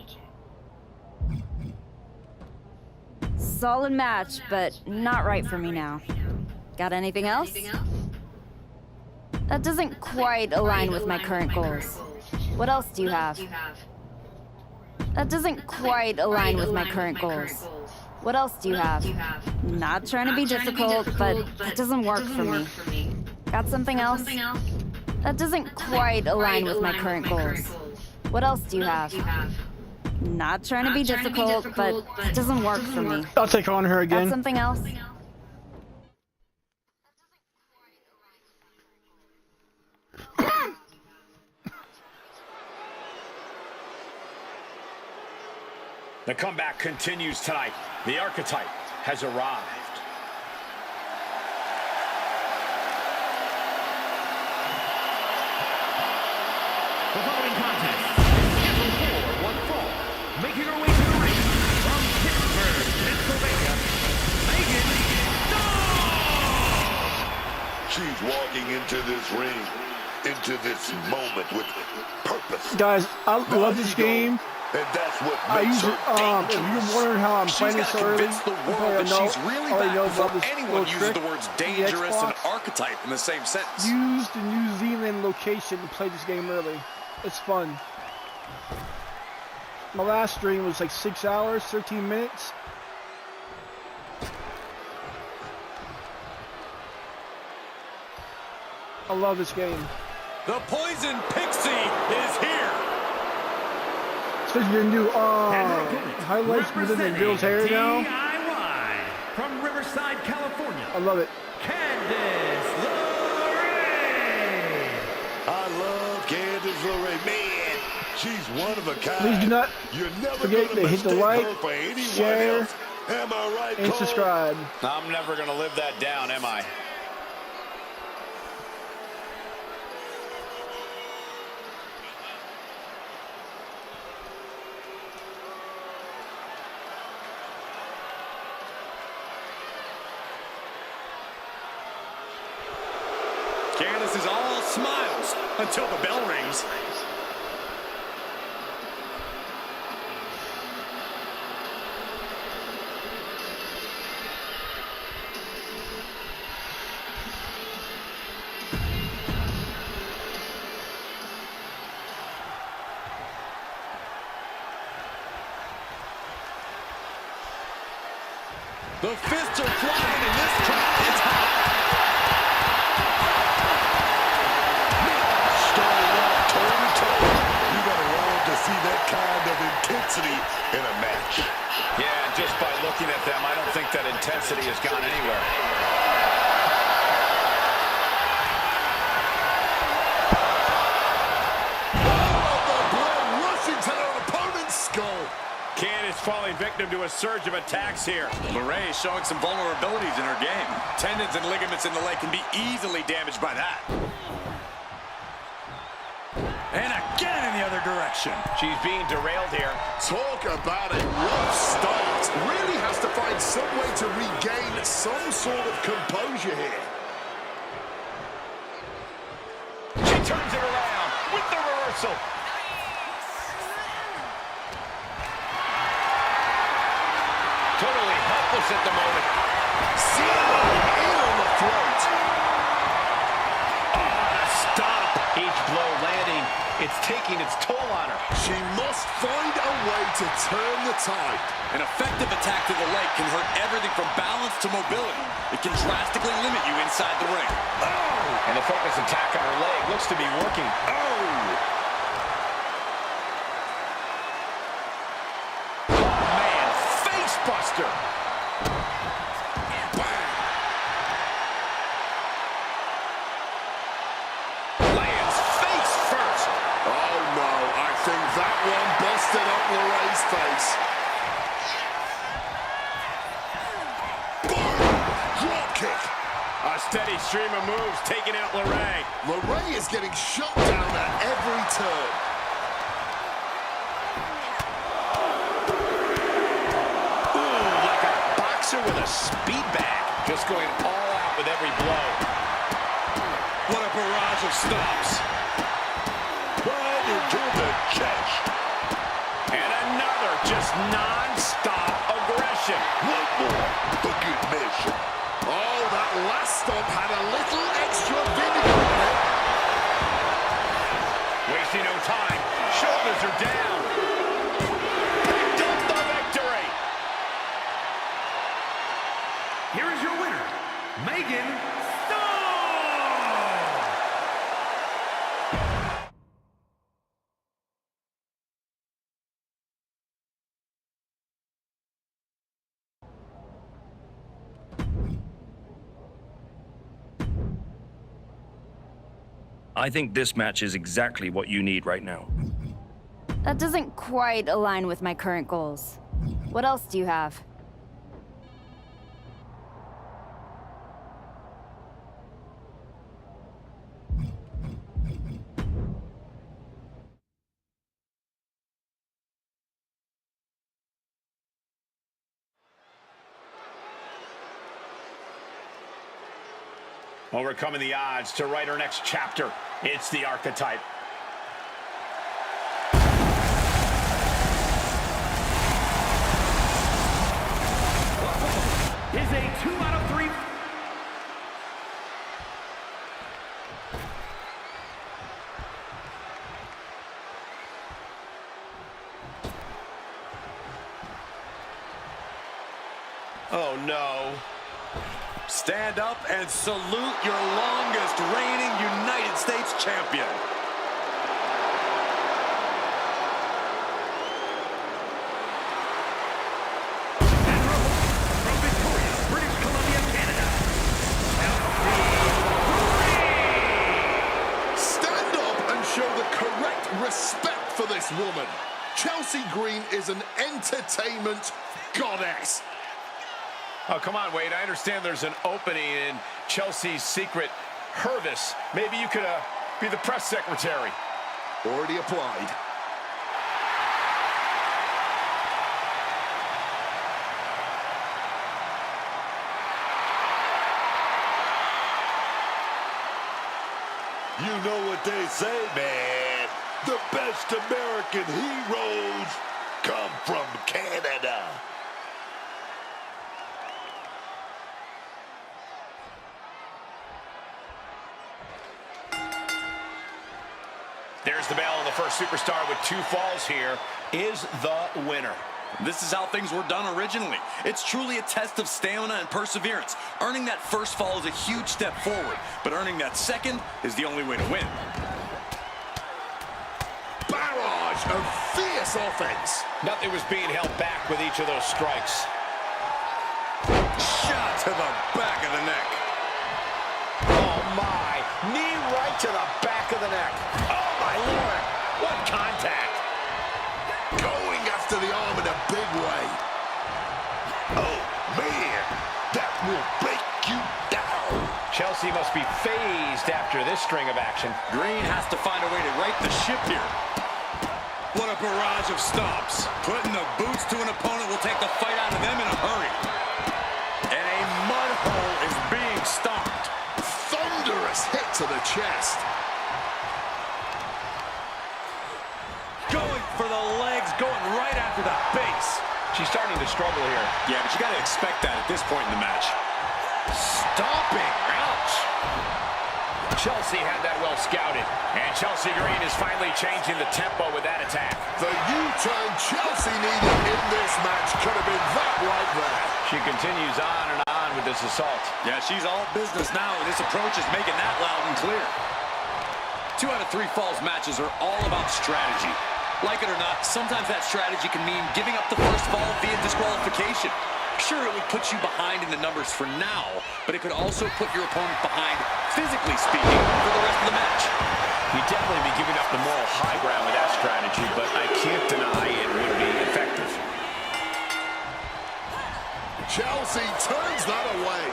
Solid match, but not right for me now. Got anything else? That doesn't quite align with my current goals. What else do you have? That doesn't quite align with my current goals. What else do you have? Not trying to be difficult, but that doesn't work for me. Got something else? That doesn't quite align with my current goals. What else do you have? Not trying to be difficult, but that doesn't work for me. I'll take on her again. Got something else? The comeback continues tonight. The archetype has arrived. The following contest is scheduled for one fall. Making her way to the ring from Pittsburgh, Pennsylvania, Megan Thee She's walking into this ring, into this moment with purpose. Guys, I love this game. And that's what I makes usually, her if you're wondering how I'm playing this so early, Convince the you world probably that know, she's really already back know before about this anyone little uses trick. the words The dangerous and Xbox archetype in the same sentence. used the New Zealand location to play this game early. It's fun. My last stream was like 6 hours, 13 minutes. I love this game. The Poison Pixie is here. So you're gonna do highlights within the girl's hair now. DIY from Riverside, California. I love it. Candice LeRae. I love Candice LeRae. Man, she's one of a kind. Please do not You're never forget gonna to hit the mistake like, her for anyone share, else. Am I right, and Cole? subscribe. I'm never going to live that down, am I? Candice is all smiles until the bell rings. The fists are flying and this crowd is hot. Starting off toe-to-toe. You gotta love to see that kind of intensity in a match. Yeah, just by looking at them, I don't think that intensity has gone anywhere. The blood rushing to their opponent's skull. Candice falling victim to a surge of attacks here. LeRae is showing some vulnerabilities in her game. Tendons and ligaments in the leg can be easily damaged by that. And again in the other direction. She's being derailed here. Talk about a rough start. Really has to find some way to regain some sort of composure here. She turns it around with the reversal. Totally helpless at the moment. Sealing in on the throat. Stop. Each blow landing. It's taking its toll on her. She must find a way to turn the tide. An effective attack to the leg can hurt everything from balance to mobility. It can drastically limit you inside the ring. Oh! And the focus attack on her leg looks to be working. Oh! Man, face buster. Lands face first. Oh no, I think that one busted up LeRae's face. Boom! Drop kick. A steady stream of moves taking out LeRae. LeRae is getting shut down at every turn. Ooh, like a boxer with a speed bag. Just going all out with every blow. What a barrage of stops. Right into the chest. And another just non-stop aggression. One more for good measure. Oh, that last stomp had a little extra vinegar in it. Wasting no time. Shoulders are down. Picked up the victory. Megan Stone! I think this match is exactly what you need right now. That doesn't quite align with my current goals. What else do you have? Overcoming the odds to write our next chapter. It's the Archetype. Is a 2 out of 3. Oh, no. Stand up and salute your longest reigning United States champion. From Victoria, British Columbia, Canada. Stand up and show the correct respect for this woman. Chelsea Green is an entertainment goddess. Oh, come on, Wade. I understand there's an opening in Chelsea's secret Hervis. Maybe you could be the press secretary. Already applied. You know what they say, man. The best American heroes come from Canada. There's the bell, and the first superstar with 2 falls here is the winner. This is how things were done originally. It's truly a test of stamina and perseverance. Earning that first fall is a huge step forward, but earning that second is the only way to win. Barrage of fierce offense. Nothing was being held back with each of those strikes. Shot to the back of the neck. Oh, my. Knee right to the back of the neck. Oh, my Lord. What contact. Going after the arm in a big way. Oh, man. That will break you down. Chelsea must be phased after this string of action. Green has to find a way to right the ship here. What a barrage of stomps. Putting the boots to an opponent will take the fight out of them in a hurry. And a mud hole is being stomped. Thunderous hit to the chest. Going for the legs, going right after the base. She's starting to struggle here. Yeah, but you got to expect that at this point in the match. Stomping. Ouch. Chelsea had that well scouted. And Chelsea Green is finally changing the tempo with that attack. The U-turn Chelsea needed in this match could have been that right there. She continues on and on with this assault. Yeah, she's all business now, and this approach is making that loud and clear. 2 out of 3 falls matches are all about strategy. Like it or not, sometimes that strategy can mean giving up the first fall via disqualification. Sure, it would put you behind in the numbers for now, but it could also put your opponent behind, physically speaking, for the rest of the match. You'd definitely be giving up the moral high ground with that strategy, but I can't deny it would be effective. Chelsea turns that away.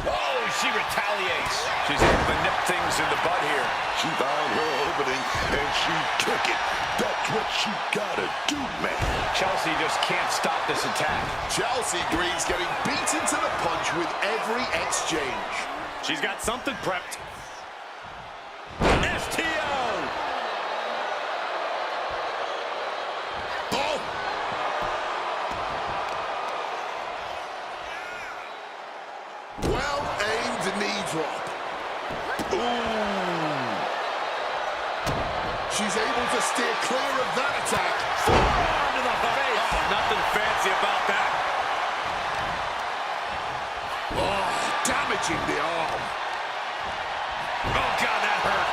Oh, she retaliates. She's able to nip things in the bud here. She found her opening, and she took it. That's what she gotta do, man. Chelsea just can't stop this attack. Chelsea Green's getting beaten to the punch with every exchange. She's got something prepped. STO! Oh! Well-aimed knee drop. Ooh. She's able to steer clear of that attack. Forearm to the face. Oh, nothing fancy about that. catching the arm. Oh, God, that hurt.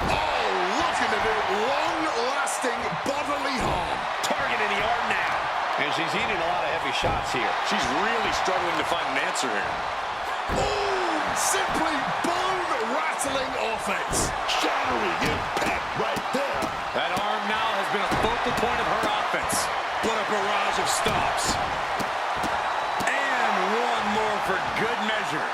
Oh, looking at it, long-lasting bodily harm. Targeting the arm now. And she's eating a lot of heavy shots here. She's really struggling to find an answer here. Oh, simply bone-rattling offense. Shattering impact right there. That arm now has been a focal point of her offense. What a barrage of stops. And one more for good measure.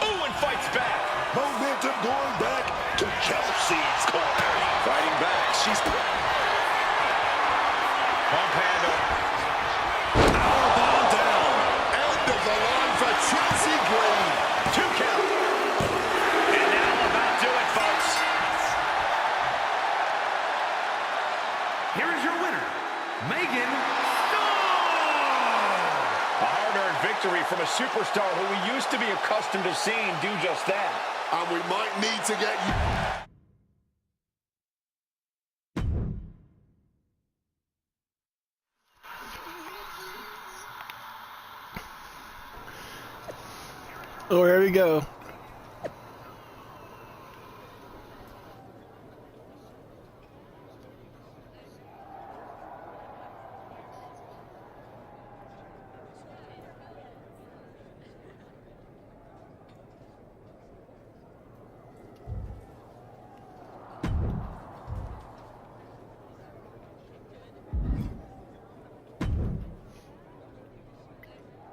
Oh, and fights back. Momentum going back to Chelsea's corner. Fighting back. She's... Pump handle. Elbow down. End of the line for Chelsea Green. 2 count. And that'll about do it, folks. Here is your winner, Megan. A hard-earned victory from a superstar who we used to be accustomed to seeing do just that. And we might need to get you... Oh, here we go.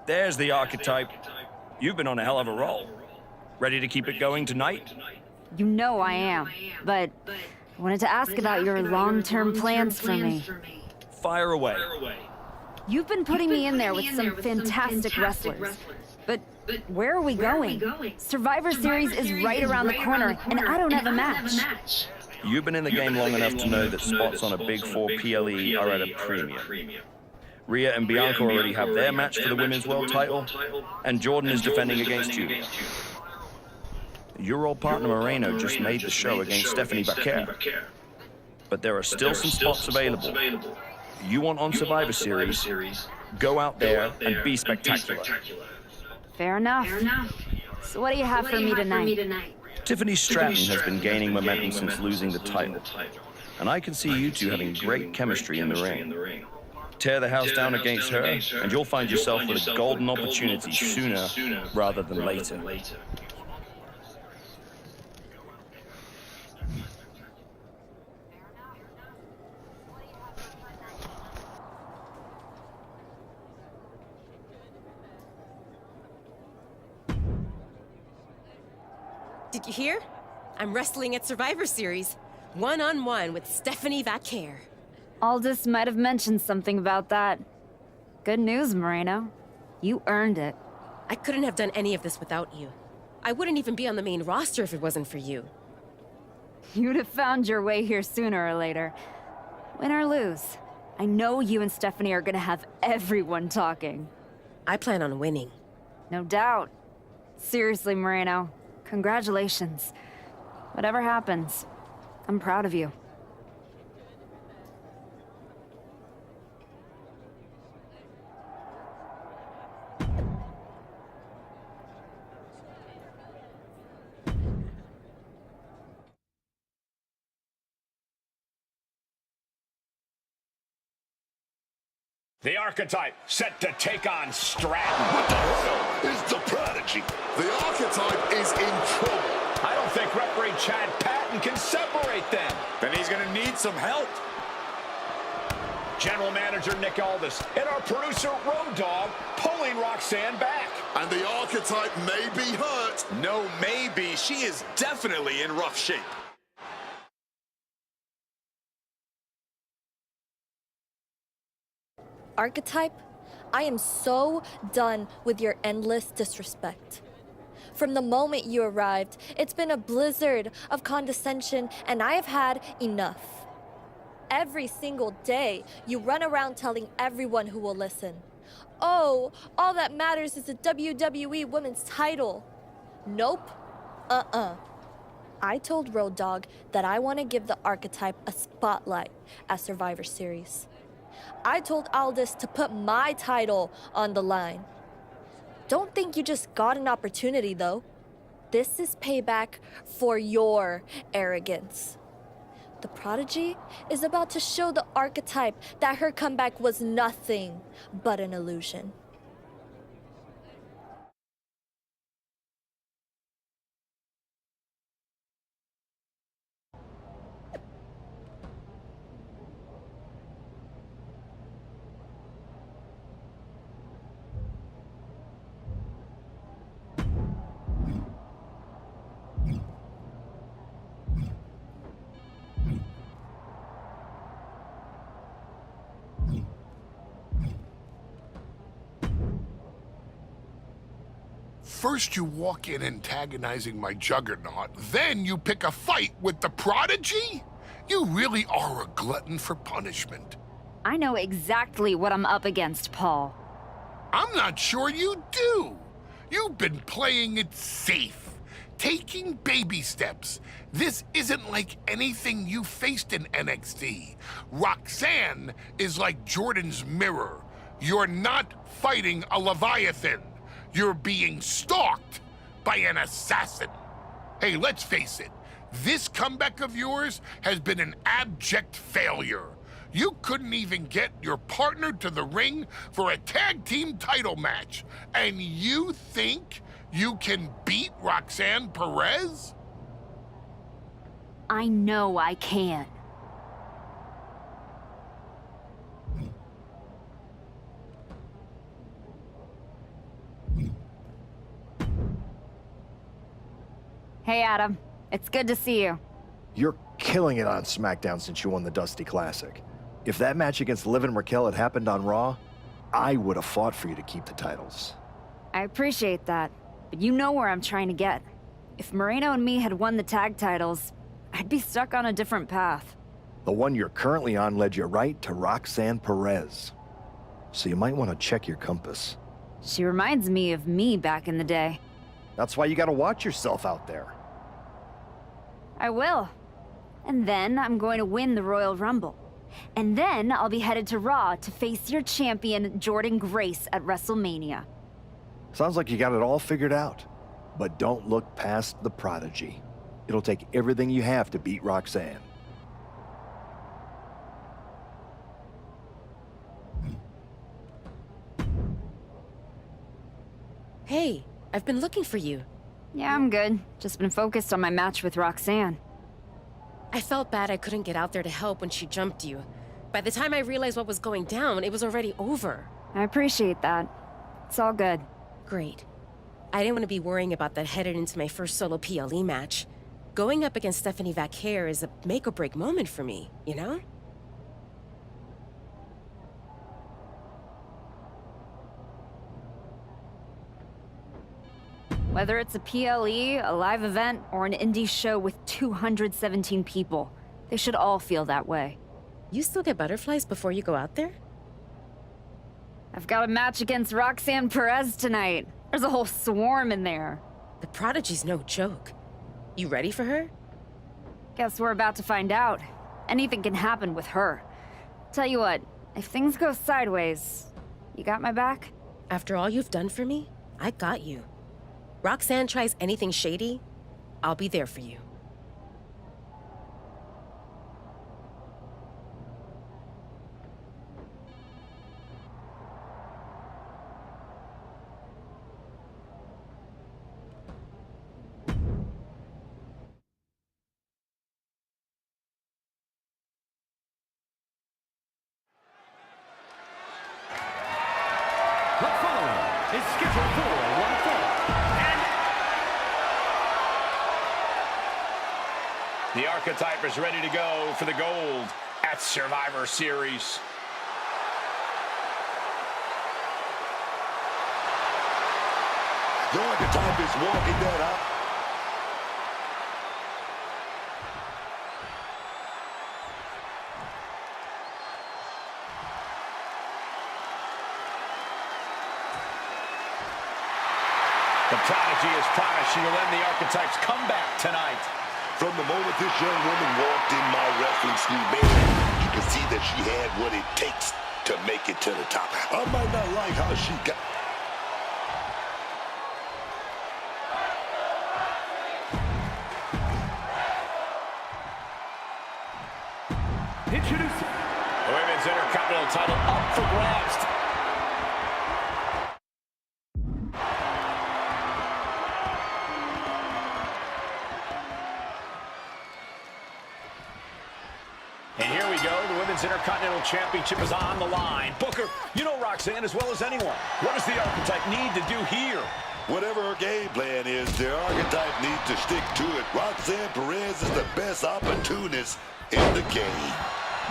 There's the archetype. You've been on a hell of a roll. Ready to keep it going tonight? You know I am, but I wanted to ask about your long-term plans for me. Fire away. You've been putting me in there with some fantastic wrestlers, but where are we going? Survivor Series is right around the corner, and I don't have a match. You've been in the game long enough to know that spots on a Big 4 PLE are at a premium. Rhea and Bianca already have their match for the Women's World title, and Jordan is defending against Julia. Your old partner Moreno just made the show against Stephanie Baquer. But there are still some spots available. You want on Survivor Series, go out there and be spectacular. Fair enough. So what do you have for me tonight? Tiffany Stratton has been gaining momentum since losing the title, and I can see you two having great chemistry in the ring. Tear the house down against her, and you'll find yourself with a golden opportunity sooner rather than later. Did you hear? I'm wrestling at Survivor Series, one-on-one with Stephanie Vaquer. Aldous might have mentioned something about that. Good news, Moreno. You earned it. I couldn't have done any of this without you. I wouldn't even be on the main roster if it wasn't for you. You'd have found your way here sooner or later. Win or lose, I know you and Stephanie are gonna have everyone talking. I plan on winning. No doubt. Seriously, Moreno, congratulations. Whatever happens, I'm proud of you. The archetype set to take on Stratton. What the hell is the prodigy? The archetype is in trouble. I don't think referee Chad Patton can separate them. Then he's going to need some help. General Manager Nick Aldis and our producer Road Dogg pulling Roxanne back. And the archetype may be hurt. No, maybe. She is definitely in rough shape. Archetype, I am so done with your endless disrespect. From the moment you arrived, it's been a blizzard of condescension, and I have had enough. Every single day, you run around telling everyone who will listen, "Oh, all that matters is the WWE Women's title." Nope. I told Road Dogg that I want to give the archetype a spotlight at Survivor Series. I told Aldis to put my title on the line. Don't think you just got an opportunity, though. This is payback for your arrogance. The Prodigy is about to show the Archetype that her comeback was nothing but an illusion. First you walk in antagonizing my juggernaut, then you pick a fight with the Prodigy? You really are a glutton for punishment. I know exactly what I'm up against, Paul. I'm not sure you do. You've been playing it safe, taking baby steps. This isn't like anything you faced in NXT. Roxanne is like Jordan's mirror. You're not fighting a Leviathan. You're being stalked by an assassin. Hey, let's face it. This comeback of yours has been an abject failure. You couldn't even get your partner to the ring for a tag team title match. And you think you can beat Roxanne Perez? I know I can. Hey, Adam. It's good to see you. You're killing it on SmackDown since you won the Dusty Classic. If that match against Liv and Raquel had happened on Raw, I would have fought for you to keep the titles. I appreciate that, but you know where I'm trying to get. If Moreno and me had won the tag titles, I'd be stuck on a different path. The one you're currently on led you right to Roxanne Perez. So you might want to check your compass. She reminds me of me back in the day. That's why you gotta watch yourself out there. I will. And then I'm going to win the Royal Rumble. And then I'll be headed to Raw to face your champion, Jordan Grace, at WrestleMania. Sounds like you got it all figured out. But don't look past the Prodigy. It'll take everything you have to beat Roxanne. Hey, I've been looking for you. Yeah, I'm good. Just been focused on my match with Roxanne. I felt bad I couldn't get out there to help when she jumped you. By the time I realized what was going down, it was already over. I appreciate that. It's all good. Great. I didn't want to be worrying about that headed into my first solo PLE match. Going up against Stephanie Vaquer is a make-or-break moment for me, you know? Whether it's a PLE, a live event, or an indie show with 217 people, they should all feel that way. You still get butterflies before you go out there? I've got a match against Roxanne Perez tonight. There's a whole swarm in there. The Prodigy's no joke. You ready for her? Guess we're about to find out. Anything can happen with her. Tell you what, if things go sideways, you got my back? After all you've done for me, I got you. Roxanne tries anything shady, I'll be there for you. The following is scheduled for one fall. The Archetype is ready to go for the gold at Survivor Series. The Archetype is walking that out. The Prodigy has promised she will end the Archetype's comeback tonight. From the moment this young woman walked in my wrestling school, man, you could see that she had what it takes to make it to the top. I might not like how she got... Introducing The Women's Intercontinental title up for grabs. And here we go. The Women's Intercontinental Championship is on the line. Booker, you know Roxanne as well as anyone. What does the Archetype need to do here? Whatever her game plan is, the Archetype needs to stick to it. Roxanne Perez is the best opportunist in the game.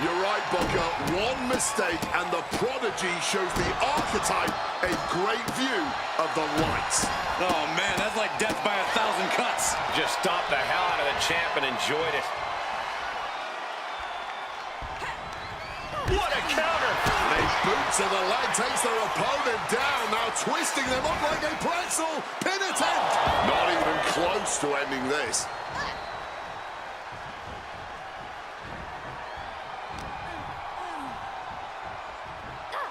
You're right, Booker. One mistake and the Prodigy shows the Archetype a great view of the lights. Oh, man, that's like death by 1,000 cuts. Just stomped the hell out of the champ and enjoyed it. What a counter! A boot to the leg takes their opponent down, now twisting them up like a pretzel. Pin attempt! Not even close to ending this.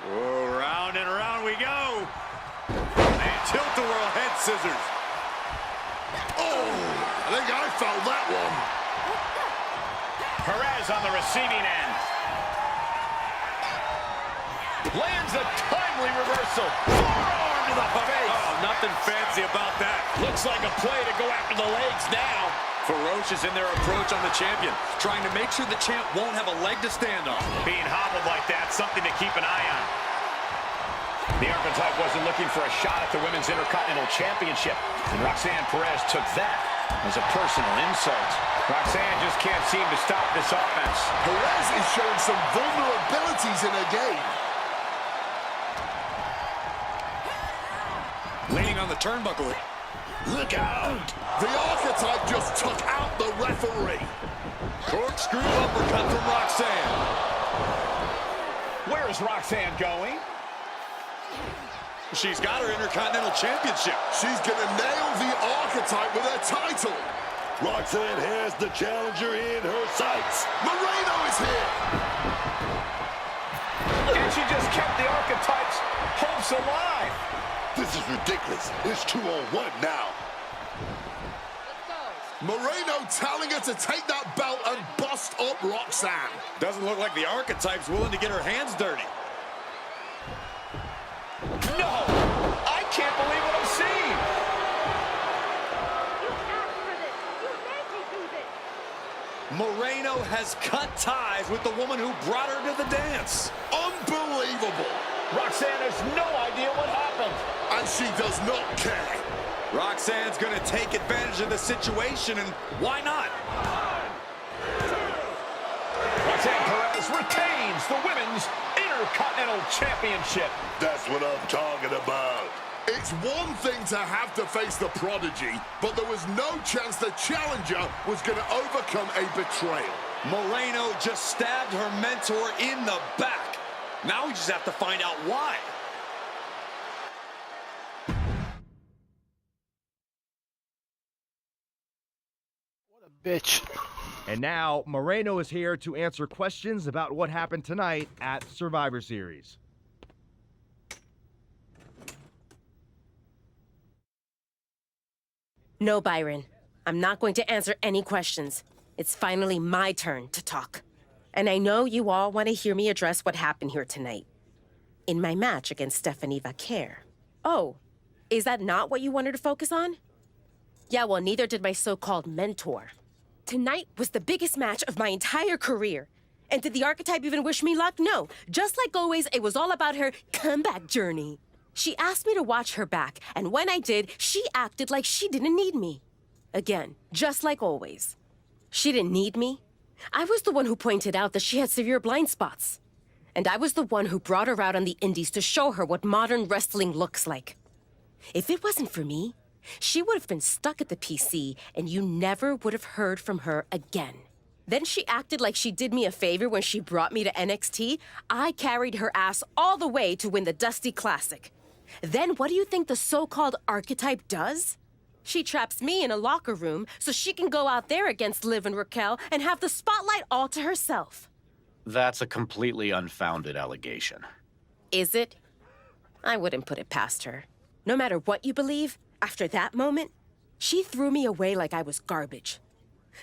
Oh, round and round we go. And tilt-a-whirl head scissors. Oh, I think I felt that one. Perez on the receiving end. Lands a timely reversal. Forearm to the face. Oh, nothing fancy about that. Looks like a play to go after the legs now. Ferocious in their approach on the champion, trying to make sure the champ won't have a leg to stand on. Being hobbled like that, something to keep an eye on. The Archetype wasn't looking for a shot at the Women's Intercontinental Championship, and Roxanne Perez took that as a personal insult. Roxanne just can't seem to stop this offense. Perez is showing some vulnerabilities in her game. Leaning on the turnbuckle. Look out! The Archetype just took out the referee. Corkscrew uppercut from Roxanne. Where is Roxanne going? She's got her Intercontinental Championship. She's gonna nail the Archetype with her title. Roxanne has the challenger in her sights. Moreno is here. And she just kept the Archetype's hopes alive. This is ridiculous. It's 2-on-1 now. Moreno telling her to take that belt and bust up Roxanne. Doesn't look like the Archetype's willing to get her hands dirty. No! I can't believe what I'm seeing! Moreno has cut ties with the woman who brought her to the dance. Unbelievable. Roxanne has no idea what happened. And she does not care. Roxanne's going to take advantage of the situation, and why not? Roxanne Perez retains the Women's Intercontinental Championship. That's what I'm talking about. It's one thing to have to face the Prodigy, but there was no chance the challenger was going to overcome a betrayal. Moreno just stabbed her mentor in the back. Now we just have to find out why. What a bitch. And now, Moreno is here to answer questions about what happened tonight at Survivor Series. No, Byron. I'm not going to answer any questions. It's finally my turn to talk. And I know you all want to hear me address what happened here tonight. In my match against Stephanie Vaquer. Oh, is that not what you wanted to focus on? Yeah, well, neither did my so-called mentor. Tonight was the biggest match of my entire career. And did the Archetype even wish me luck? No. Just like always, it was all about her comeback journey. She asked me to watch her back, and when I did, she acted like she didn't need me. Again, just like always. She didn't need me. I was the one who pointed out that she had severe blind spots. And I was the one who brought her out on the indies to show her what modern wrestling looks like. If it wasn't for me, she would have been stuck at the PC, and you never would have heard from her again. Then she acted like she did me a favor when she brought me to NXT. I carried her ass all the way to win the Dusty Classic. Then what do you think the so-called Archetype does? She traps me in a locker room so she can go out there against Liv and Raquel and have the spotlight all to herself. That's a completely unfounded allegation. Is it? I wouldn't put it past her. No matter what you believe, after that moment, she threw me away like I was garbage.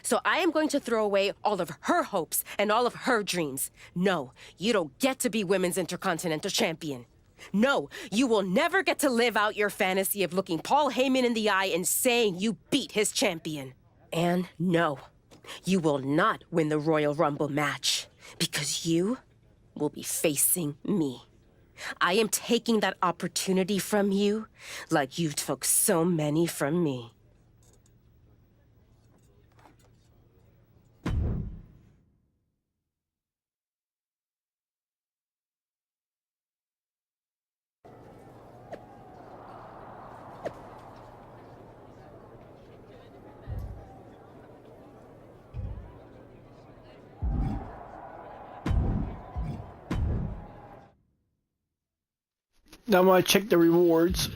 So I am going to throw away all of her hopes and all of her dreams. No, you don't get to be Women's Intercontinental Champion. No, you will never get to live out your fantasy of looking Paul Heyman in the eye and saying you beat his champion. And no, you will not win the Royal Rumble match because you will be facing me. I am taking that opportunity from you like you took so many from me. Now I'm gonna check the rewards.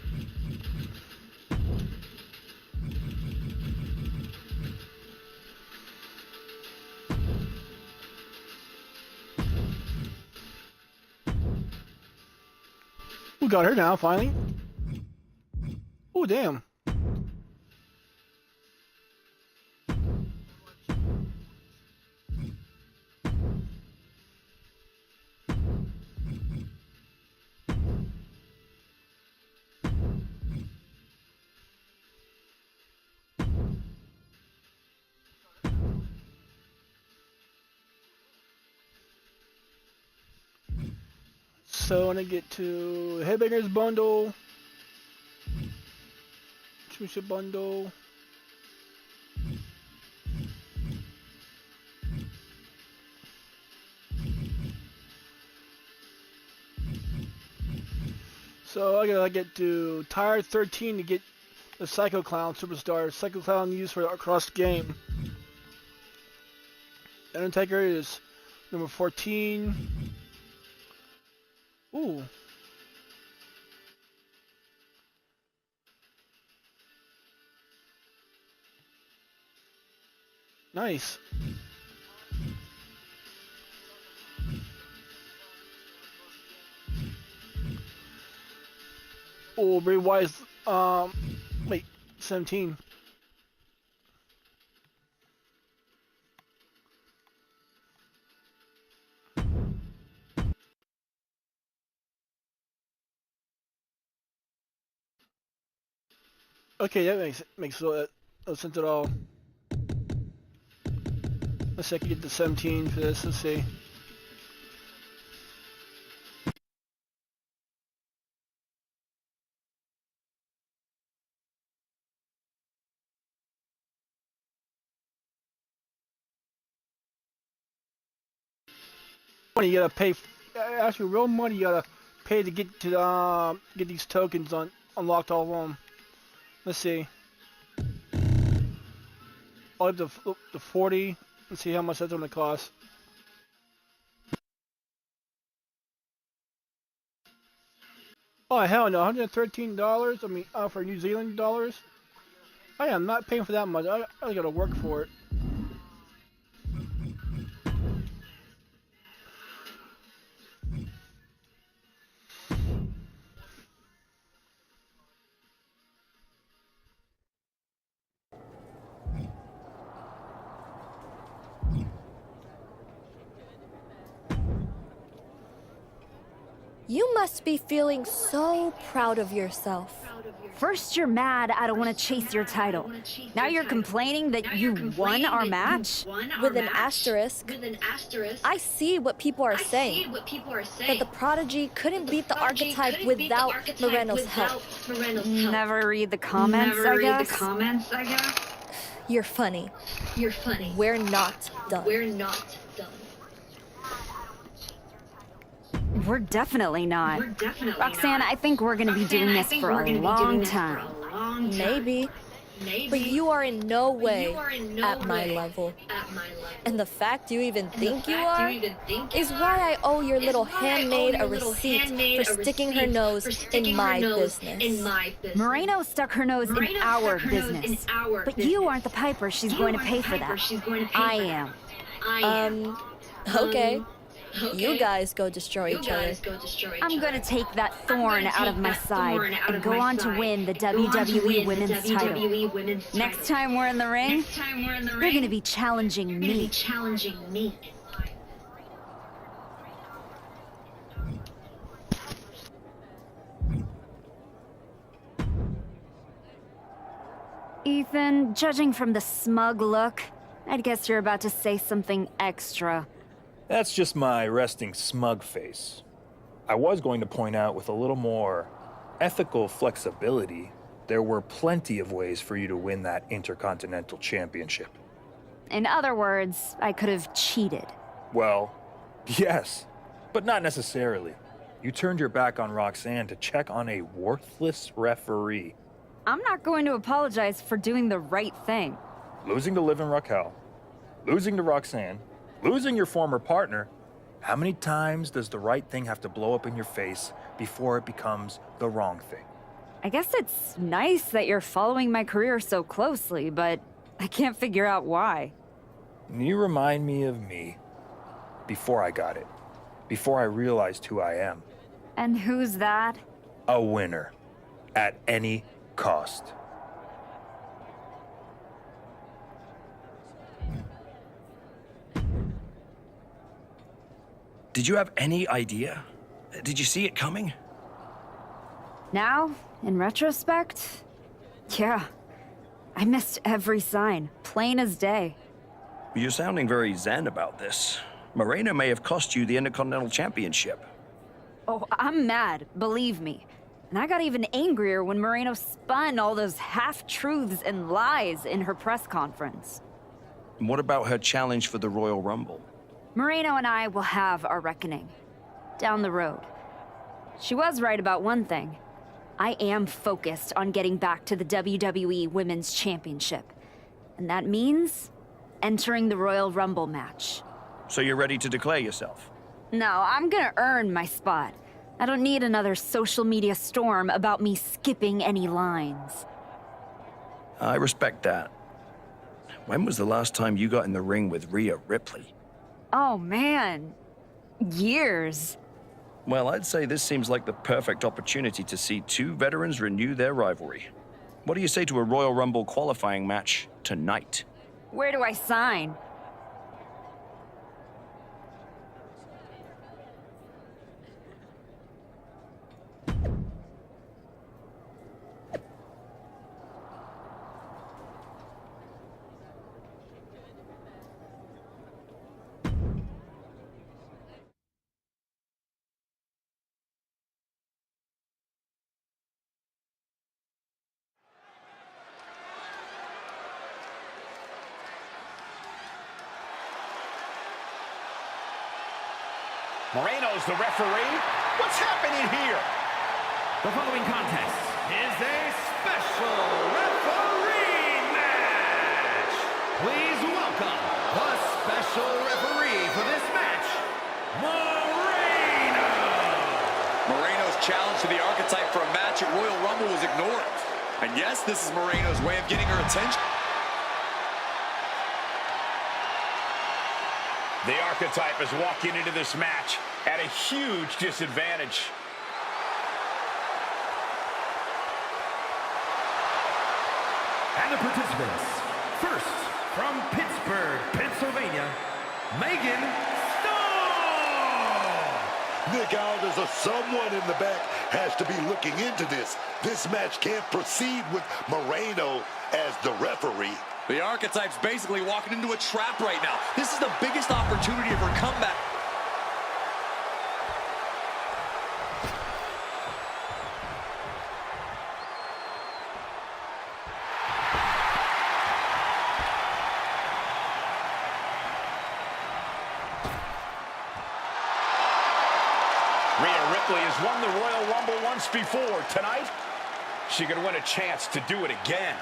We got her now, finally. Oh, damn. So when I get to Headbangers Bundle, Championship Bundle, so I gotta get to Tire 13 to get the Psycho Clown Superstar. Psycho Clown used for across the game. Undertaker is number 14. Ooh. Nice. Oh, Bray Wyatt's, wait, 17. Okay, that makes no sense at all. Let's see, I can get the 17 for this. Let's see. Money you gotta pay. Actually, real money you gotta pay to get these tokens unlocked, all of them. Let's see. I'll have the 40. Let's see how much that's gonna cost. Oh hell no, $113. I mean, for New Zealand dollars. I am not paying for that much. I gotta work for it. You must be feeling so proud of yourself. First you're mad I don't want to chase your title. Now you're complaining that you won our match? With an asterisk. I see what people are saying. That the Prodigy couldn't beat the Archetype without Moreno's help. Never read the comments, I guess. You're funny. We're not done. We're definitely not. Roxanne, I think we're gonna be doing this for a long time. Maybe. But you are in no way at my level. And the fact you even think you are is why I owe your little handmaid a receipt for sticking her nose in my business. Moreno stuck her nose in our business. But you aren't the piper she's going to pay for that. I am. Okay. You guys go destroy each other. I'm gonna take that thorn out of my side and go on to win the WWE Women's title. Next time we're in the ring, you're gonna be challenging me. Ethan, judging from the smug look, I'd guess you're about to say something extra. That's just my resting smug face. I was going to point out with a little more ethical flexibility, there were plenty of ways for you to win that Intercontinental Championship. In other words, I could have cheated. Well, yes, but not necessarily. You turned your back on Roxanne to check on a worthless referee. I'm not going to apologize for doing the right thing. Losing to Liv and Raquel, losing to Roxanne, losing your former partner. How many times does the right thing have to blow up in your face before it becomes the wrong thing? I guess it's nice that you're following my career so closely, but I can't figure out why. You remind me of me before I got it, before I realized who I am. And who's that? A winner, at any cost. Did you have any idea? Did you see it coming? Now, in retrospect, yeah, I missed every sign, plain as day. You're sounding very zen about this. Moreno may have cost you the Intercontinental Championship. Oh, I'm mad, believe me. And I got even angrier when Moreno spun all those half-truths and lies in her press conference. And what about her challenge for the Royal Rumble? Moreno and I will have our reckoning. Down the road. She was right about one thing. I am focused on getting back to the WWE Women's Championship. And that means entering the Royal Rumble match. So you're ready to declare yourself? No, I'm gonna earn my spot. I don't need another social media storm about me skipping any lines. I respect that. When was the last time you got in the ring with Rhea Ripley? Oh man, years. Well, I'd say this seems like the perfect opportunity to see two veterans renew their rivalry. What do you say to a Royal Rumble qualifying match tonight? Where do I sign? Moreno's the referee. What's happening here? The following contest is a special referee match. Please welcome the special referee for this match, Moreno. Moreno's challenge to the archetype for a match at Royal Rumble was ignored. And yes, this is Moreno's way of getting her attention. The archetype is walking into this match at a huge disadvantage. And the participants, first from Pittsburgh, Pennsylvania, Megan Stone! Nick Aldis or someone in the back has to be looking into this. This match can't proceed with Moreno as the referee. The archetype's basically walking into a trap right now. This is the biggest opportunity of her comeback. Rhea Ripley has won the Royal Rumble once before. Tonight, she could win a chance to do it again.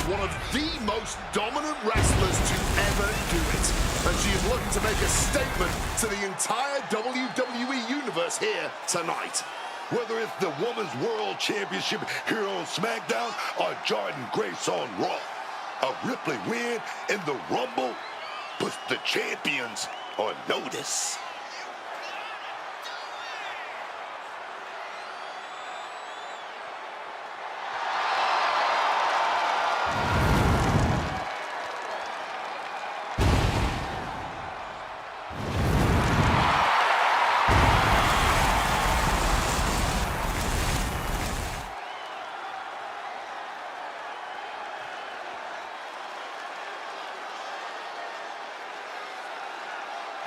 One of the most dominant wrestlers to ever do it. And she is looking to make to the entire WWE Universe here tonight. Whether it's the Women's World Championship here on SmackDown or Jordan Grace on Raw, a Ripley win in the Rumble puts the champions on notice.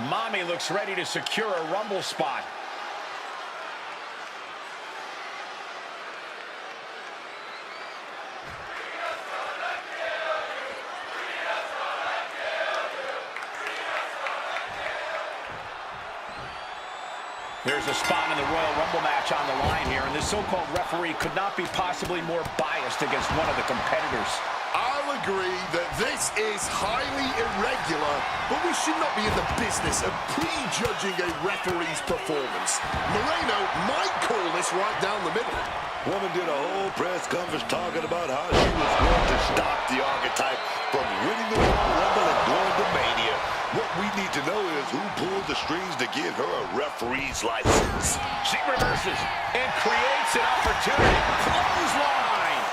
Mommy looks ready to secure a Rumble spot. There's a spot in the Royal Rumble match on the line here, and this so-called referee could not be possibly more biased against one of the competitors. I'll agree that this is highly irregular, but we should not be in the business of prejudging a referee's performance. Moreno might call this right down the middle. Woman did a whole press conference talking about how she was going to stop the Archetype from winning the Royal Rumble and going to Mania. What we need to know is who pulled the strings to get her a referee's license. She reverses and creates an opportunity. Clothesline.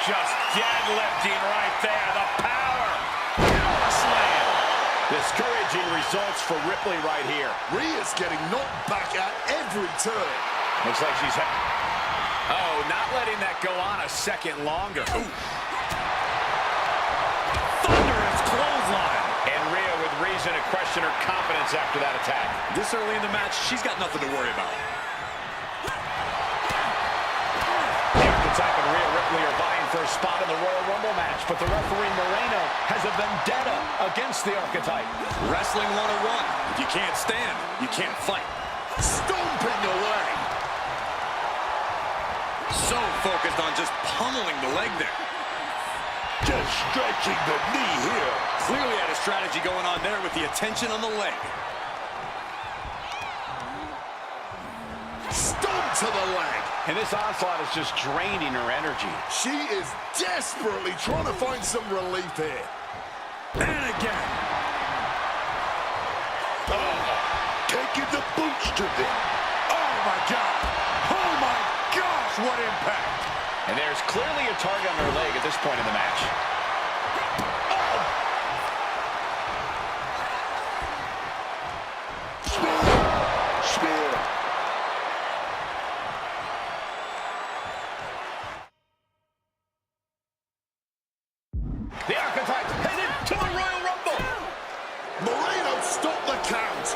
Just deadlifting right there. The power. Power slam. Discouraging results for Ripley right here. Rhea's getting knocked back at every turn. Looks like she's... Oh, not letting that go on a second longer. Ooh. Thunderous clothesline. And Rhea with reason to question her confidence after that attack. This early in the match, she's got nothing to worry about. The Archetype and Rhea Ripley are vying for a spot in the Royal Rumble match, but the referee Moreno has a vendetta against the Archetype. Wrestling 101. If you can't stand, you can't fight. Stomping away. So focused on just pummeling the leg there. Just stretching the knee here. Clearly had a strategy going on there with the attention on the leg. Stomp to the leg. And this onslaught is just draining her energy. She is desperately trying to find some relief here. And again. Oh, taking the boots to them. Oh, my God. Oh, my gosh, what impact. And there's clearly a target on her leg at this point in the match. Oh. Spear. The Archetype headed to the Royal Rumble. Moreno stopped the count.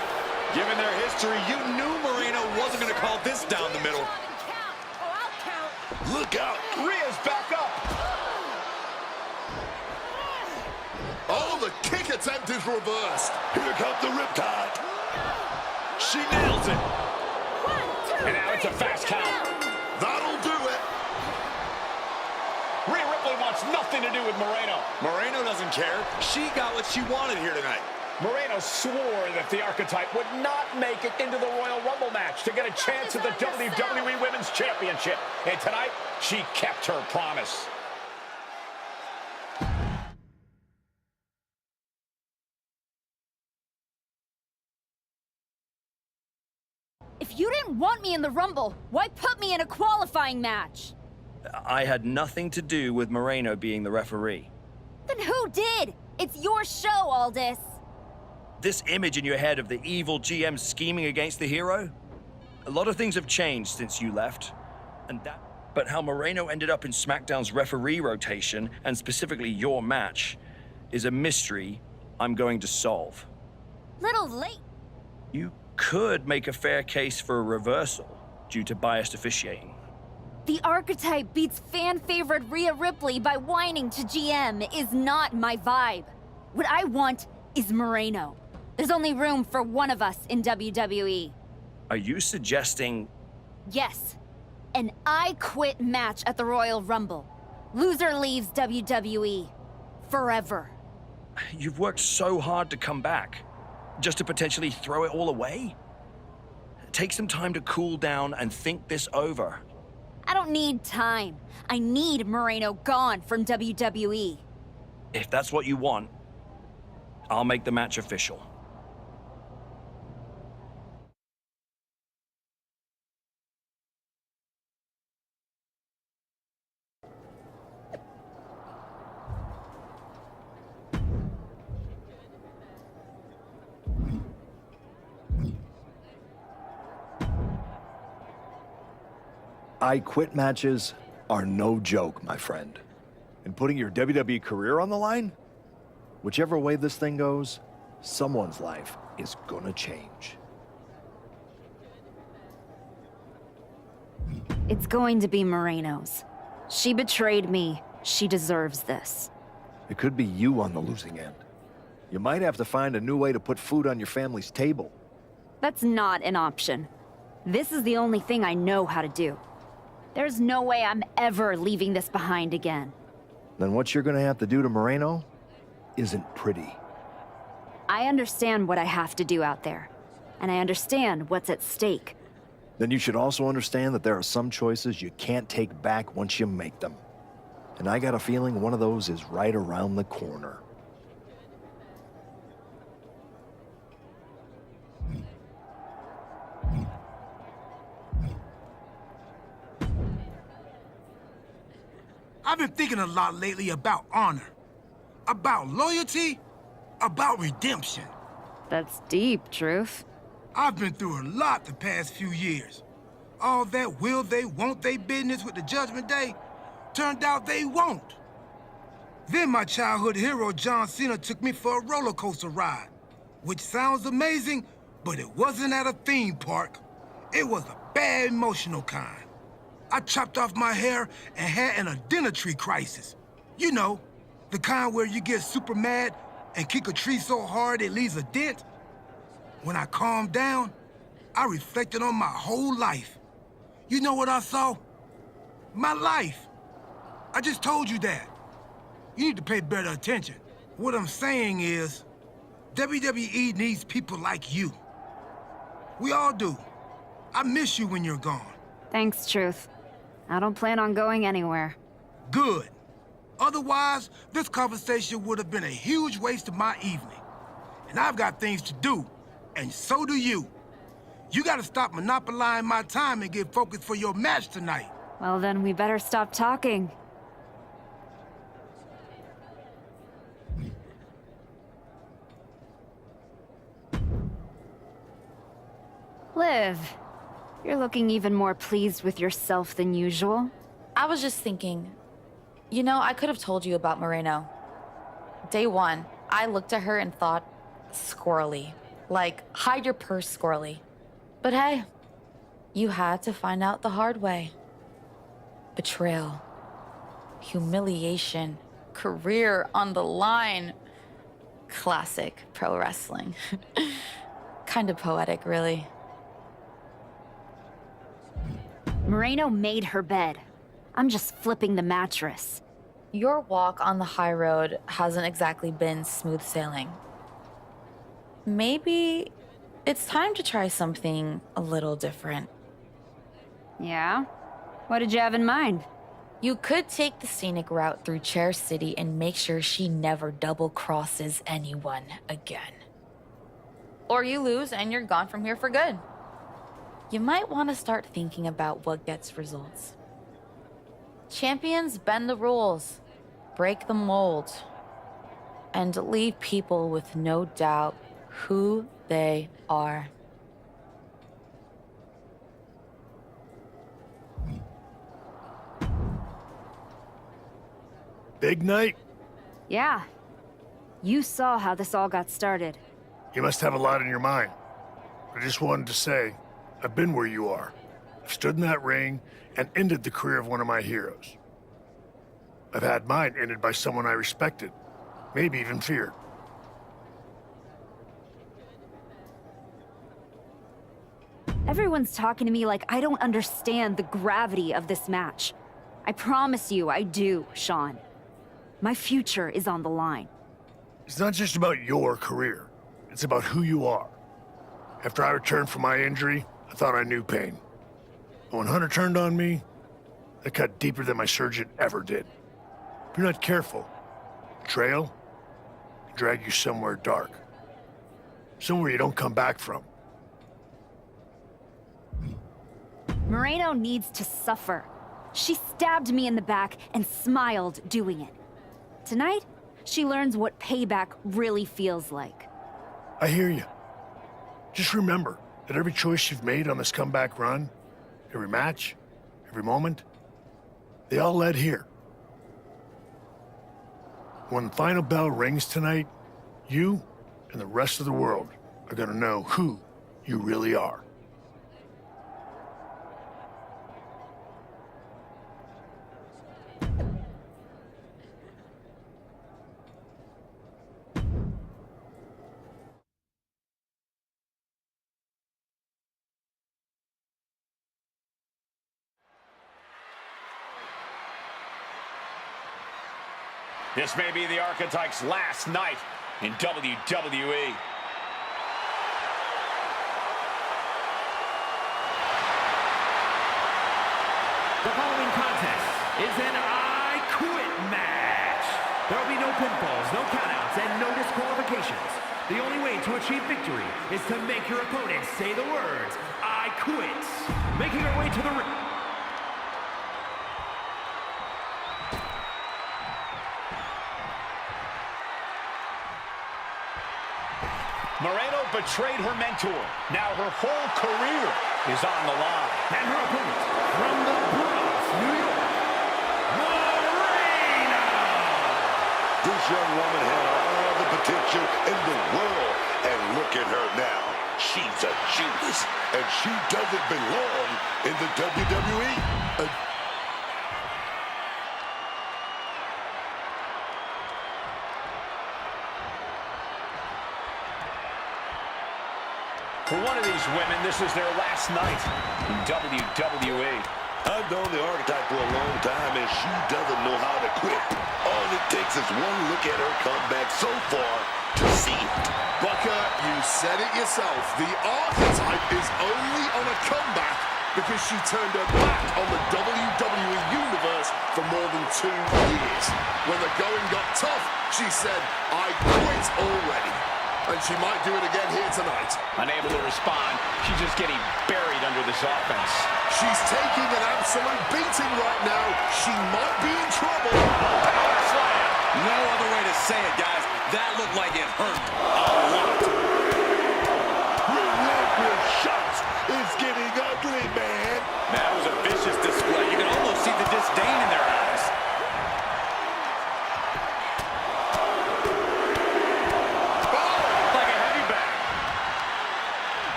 Given their history, you knew Moreno wasn't going to call this down the middle. Look out. Rhea's back up. Oh, the kick attempt is reversed. Here comes the Riptide. She nails it. And now it's a fast count. That'll do it. Rhea Ripley wants nothing to do with Moreno. Moreno doesn't care. She got what she wanted here tonight. Moreno swore that the Archetype would not make it into the Royal Rumble match to get a chance at the WWE Women's Championship. And tonight, she kept her promise. If you didn't want me in the Rumble, why put me in a qualifying match? I had nothing to do with Moreno being the referee. Then who did? It's your show, Aldis. This image in your head of the evil GM scheming against the hero? A lot of things have changed since you left. But how Moreno ended up in SmackDown's referee rotation, and specifically your match, is a mystery I'm going to solve. Little late. You could make a fair case for a reversal due to biased officiating. The Archetype beats fan-favorite Rhea Ripley by whining to GM is not my vibe. What I want is Moreno. There's only room for one of us in WWE. Are you suggesting... Yes. An I Quit match at the Royal Rumble. Loser leaves WWE. Forever. You've worked so hard to come back. just to potentially throw it all away? Take some time to cool down and think this over. I don't need time. I need Moreno gone from WWE. If that's what you want, I'll make the match official. I quit matches are no joke, my friend. And putting your WWE career on the line? Whichever way this thing goes, someone's life is gonna change. It's going to be Moreno's. She betrayed me. She deserves this. It could be you on the losing end. You might have to find a new way to put food on your family's table. That's not an option. This is the only thing I know how to do. There's no way I'm ever leaving this behind again. Then what you're gonna have to do to Moreno isn't pretty. I understand what I have to do out there, and I understand what's at stake. Then you should also understand that there are some choices you can't take back once you make them. And I got a feeling one of those is right around the corner. I've been thinking a lot lately about honor, about loyalty, about redemption. That's deep, Truth. I've been through a lot the past few years. All that will they, won't they business with the Judgment Day turned out they won't. Then my childhood hero John Cena took me for a roller coaster ride, which sounds amazing, but it wasn't at a theme park. It was a bad emotional kind. I chopped off my hair and had an identity crisis. You know, the kind where you get super mad and kick a tree so hard it leaves a dent. When I calmed down, I reflected on my whole life. You know what I saw? My life. I just told you that. You need to pay better attention. What I'm saying is, WWE needs people like you. We all do. I miss you when you're gone. Thanks, Truth. I don't plan on going anywhere. Good. Otherwise, this conversation would have been a huge waste of my evening. And I've got things to do, and so do you. You gotta stop monopolizing my time and get focused for your match tonight. Well, then we better stop talking. Liv, you're looking even more pleased with yourself than usual. I was just thinking, you know, I could have told you about Moreno. Day one, I looked at her and thought, squirrely. Like, hide your purse, squirrely. But hey, you had to find out the hard way. Betrayal, humiliation, career on the line. Classic pro wrestling. Kind of poetic, really. Moreno made her bed. I'm just flipping the mattress. Your walk on the high road hasn't exactly been smooth sailing. Maybe it's time to try something a little different. Yeah? What did you have in mind? You could take the scenic route through Chair City and make sure she never double-crosses anyone again. Or you lose and you're gone from here for good. You might want to start thinking about what gets results. Champions bend the rules, break the mold, and leave people with no doubt who they are. Big night? Yeah. You saw how this all got started. You must have a lot in your mind. I just wanted to say, I've been where you are. I've stood in that ring and ended the career of one of my heroes. I've had mine ended by someone I respected, maybe even feared. Everyone's talking to me like I don't understand the gravity of this match. I promise you I do, Sean. My future is on the line. It's not just about your career. It's about who you are. After I returned from my injury, I thought I knew pain. But when Hunter turned on me, that cut deeper than my surgeon ever did. If you're not careful, the trail can drag you somewhere dark. Somewhere you don't come back from. Moreno needs to suffer. She stabbed me in the back and smiled doing it. Tonight, she learns what payback really feels like. I hear you. Just remember that every choice you've made on this comeback run, every match, every moment, they all led here. When the final bell rings tonight, you and the rest of the world are gonna know who you really are. This may be the Archetype's last night in WWE. The following contest is an I Quit match. There will be no pinfalls, no countouts, and no disqualifications. The only way to achieve victory is to make your opponent say the words, I quit. Making her way to the ring. Moreno betrayed her mentor. Now her whole career is on the line. And her opponent from the Bronx, New York, Moreno! This young woman had all the potential in the world, and look at her now. She's a Judas, and she doesn't belong in the WWE. For one of these women, this is their last night in WWE. I've known the Archetype for a long time, and she doesn't know how to quit. All it takes is one look at her comeback so far to see it. Booker, you said it yourself. The Archetype is only on a comeback because she turned her back on the WWE Universe for more than 2 years. When the going got tough, she said, I quit already. And she might do it again here tonight. Unable to respond, she's just getting buried under this offense. She's taking an absolute beating right now. She might be in trouble. Power slam. No other way to say it, guys. That looked like it hurt a lot. Relentless shots. It's getting ugly, man. That was a vicious display. You can almost see the disdain in their eyes.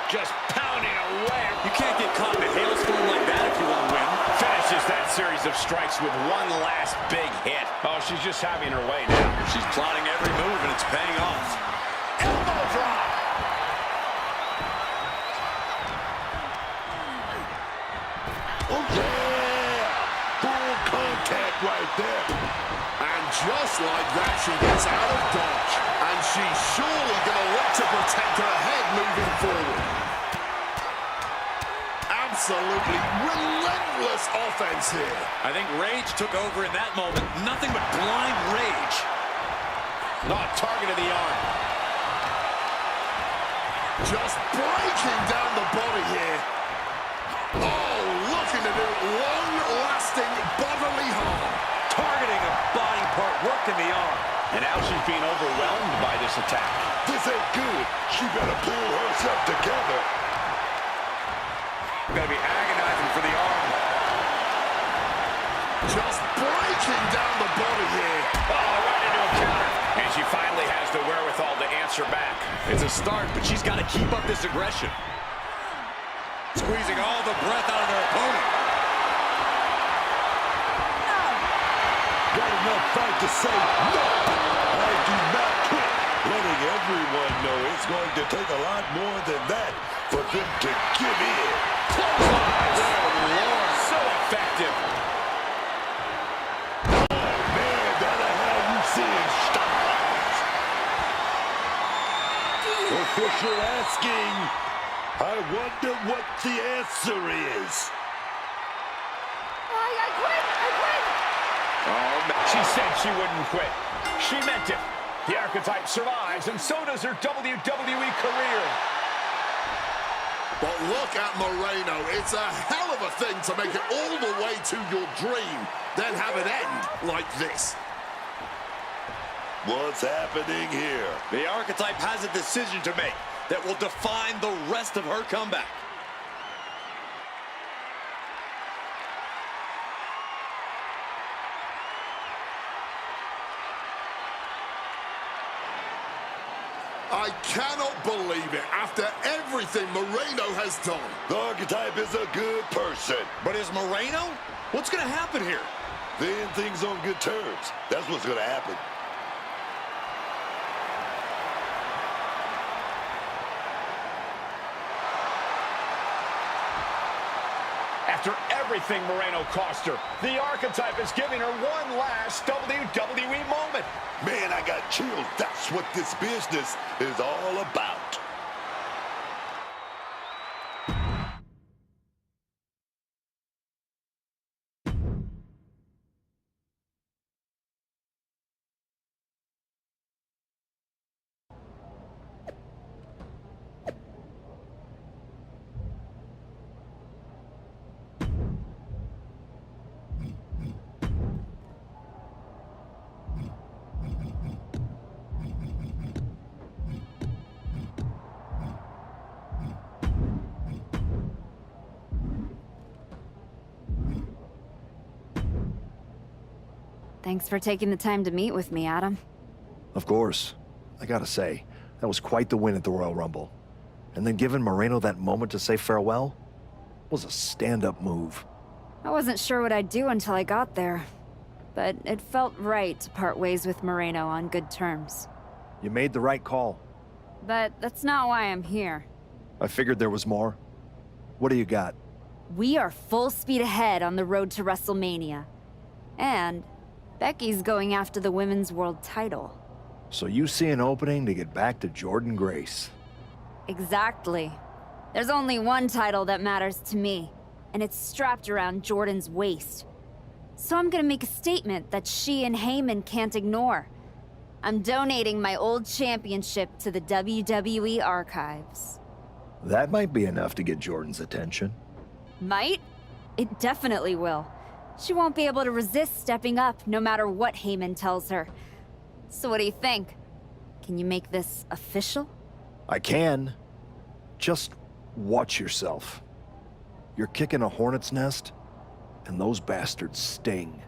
Just pounding away. You can't get caught in a hailstorm like that if you want to win. Finishes that series of strikes with one last big hit. Oh, she's just having her way now. She's plotting every move, and it's paying off. Elbow drop. Oh, yeah! Full contact right there. And just like that, she gets out of dodge. And she's surely going to look to protect her head moving forward. Absolutely relentless offense here. I think rage took over in that moment. Nothing but blind rage. Not target of the arm. Just breaking down the body here. Oh, looking to do long-lasting bodily harm. Targeting a body part, working the arm. And now she's being overwhelmed by this attack. This ain't good. She better pull herself together. Gonna be agonizing for the arm. Just breaking down the body here. Oh, right into a counter. And she finally has the wherewithal to answer back. It's a start, but she's got to keep up this aggression. Squeezing all the breath out of their opponent. Got enough fight to say no. I do not quit. Letting everyone know it's going to take a lot more than that for them to give in. Clotheslines. Oh, Lord, so effective. Oh, man. you're asking. I wonder what the answer is. I quit! Oh, she said she wouldn't quit. She meant it. The archetype survives, and so does her WWE career. But look at Moreno. It's a hell of a thing to make it all the way to your dream, then have it end like this. What's happening here? The archetype has a decision to make that will define the rest of her comeback. I cannot believe it after everything Moreno has done. The archetype is a good person. But is Moreno? What's going to happen here? Then things on good terms. That's what's going to happen. After everything Moreno cost her, the archetype is giving her one last WWE moment. Man, I got chills. That's what this business is all about. Thanks for taking the time to meet with me, Adam. Of course. I gotta say, that was quite the win at the Royal Rumble. And then giving Moreno that moment to say farewell was a stand-up move. I wasn't sure what I'd do until I got there, but it felt right to part ways with Moreno on good terms. You made the right call. But that's not why I'm here. I figured there was more. What do you got? We are full speed ahead on the road to WrestleMania. And Becky's going after the Women's World title. So you see an opening to get back to Jordynne Grace. Exactly. There's only one title that matters to me, and it's strapped around Jordynne's waist. So I'm gonna make a statement that she and Heyman can't ignore. I'm donating my old championship to the WWE archives. That might be enough to get Jordynne's attention. Might? It definitely will. She won't be able to resist stepping up no matter what Heyman tells her. So what do you think? Can you make this official? I can. Just watch yourself. You're kicking a hornet's nest, and those bastards sting.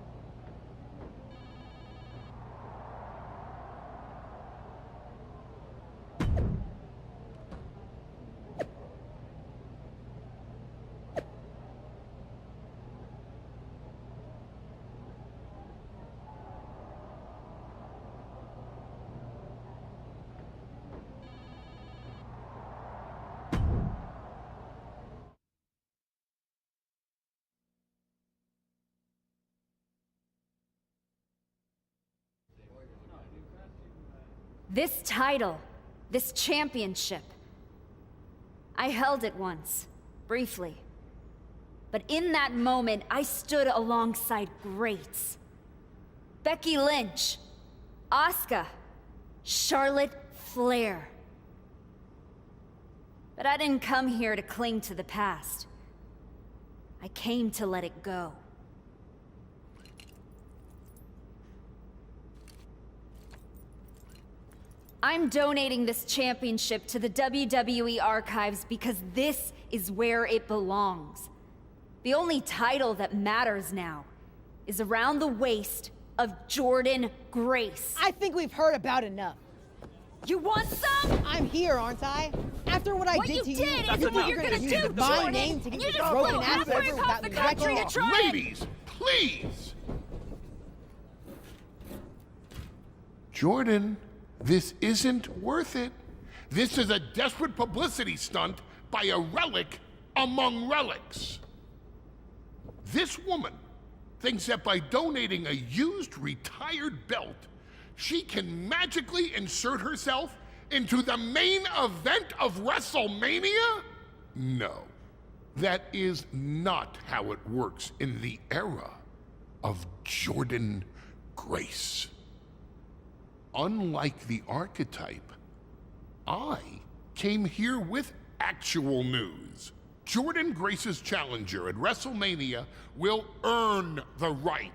This title, this championship. I held it once, briefly. But in that moment, I stood alongside greats. Becky Lynch, Asuka, Charlotte Flair. But I didn't come here to cling to the past. I came to let it go. I'm donating this championship to the WWE archives because this is where it belongs. The only title that matters now is around the waist of Jordynne Grace. I think we've heard about enough. You want some? I'm here, aren't I? After what I did to you, isn't what you're gonna do, use my Jordynne. name to And get you your just broken flew ass halfway over across without the me country wrecking to all. try and- Ladies, please! Jordynne, this isn't worth it. This is a desperate publicity stunt by a relic among relics. This woman thinks that by donating a used, retired belt, she can magically insert herself into the main event of WrestleMania? No. That is not how it works in the era of Jordynne Grace. Unlike the archetype, I came here with actual news. Jordynne Grace's challenger at WrestleMania will earn the right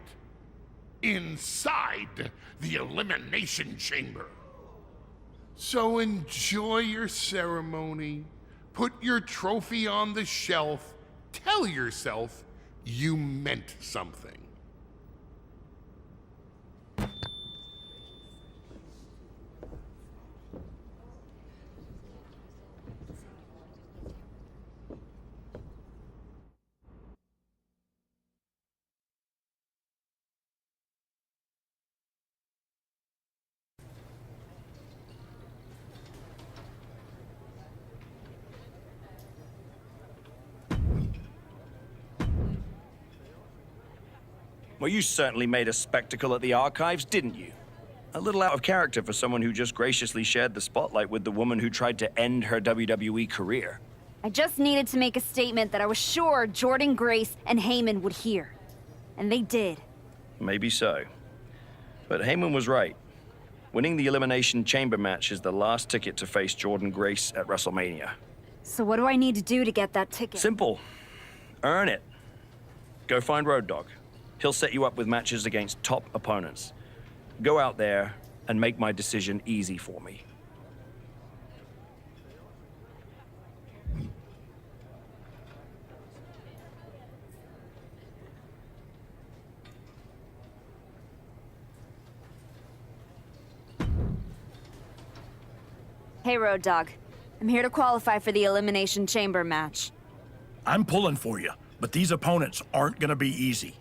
inside the Elimination Chamber. So enjoy your ceremony, put your trophy on the shelf, tell yourself you meant something. Well, you certainly made a spectacle at the archives, didn't you? A little out of character for someone who just graciously shared the spotlight with the woman who tried to end her WWE career. I just needed to make a statement that I was sure Jordynne Grace and Heyman would hear. And they did. Maybe so. But Heyman was right. Winning the Elimination Chamber match is the last ticket to face Jordynne Grace at WrestleMania. So what do I need to do to get that ticket? Simple. Earn it. Go find Road Dogg. He'll set you up with matches against top opponents. Go out there and make my decision easy for me. Hey, Road Dogg. I'm here to qualify for the Elimination Chamber match. I'm pulling for you, but these opponents aren't gonna be easy.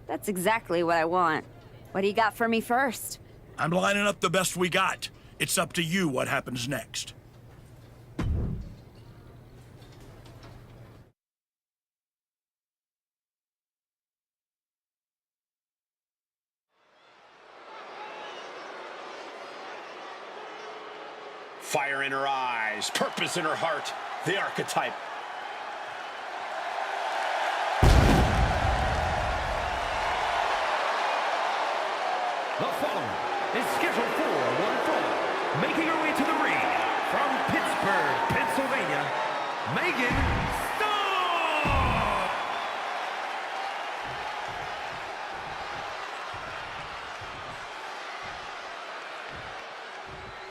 That's exactly what I want. What do you got for me first? I'm lining up the best we got. It's up to you what happens next. Fire in her eyes, purpose in her heart, the archetype. The following is scheduled for one fall. Making her way to the ring from Pittsburgh, Pennsylvania, Megan Starr!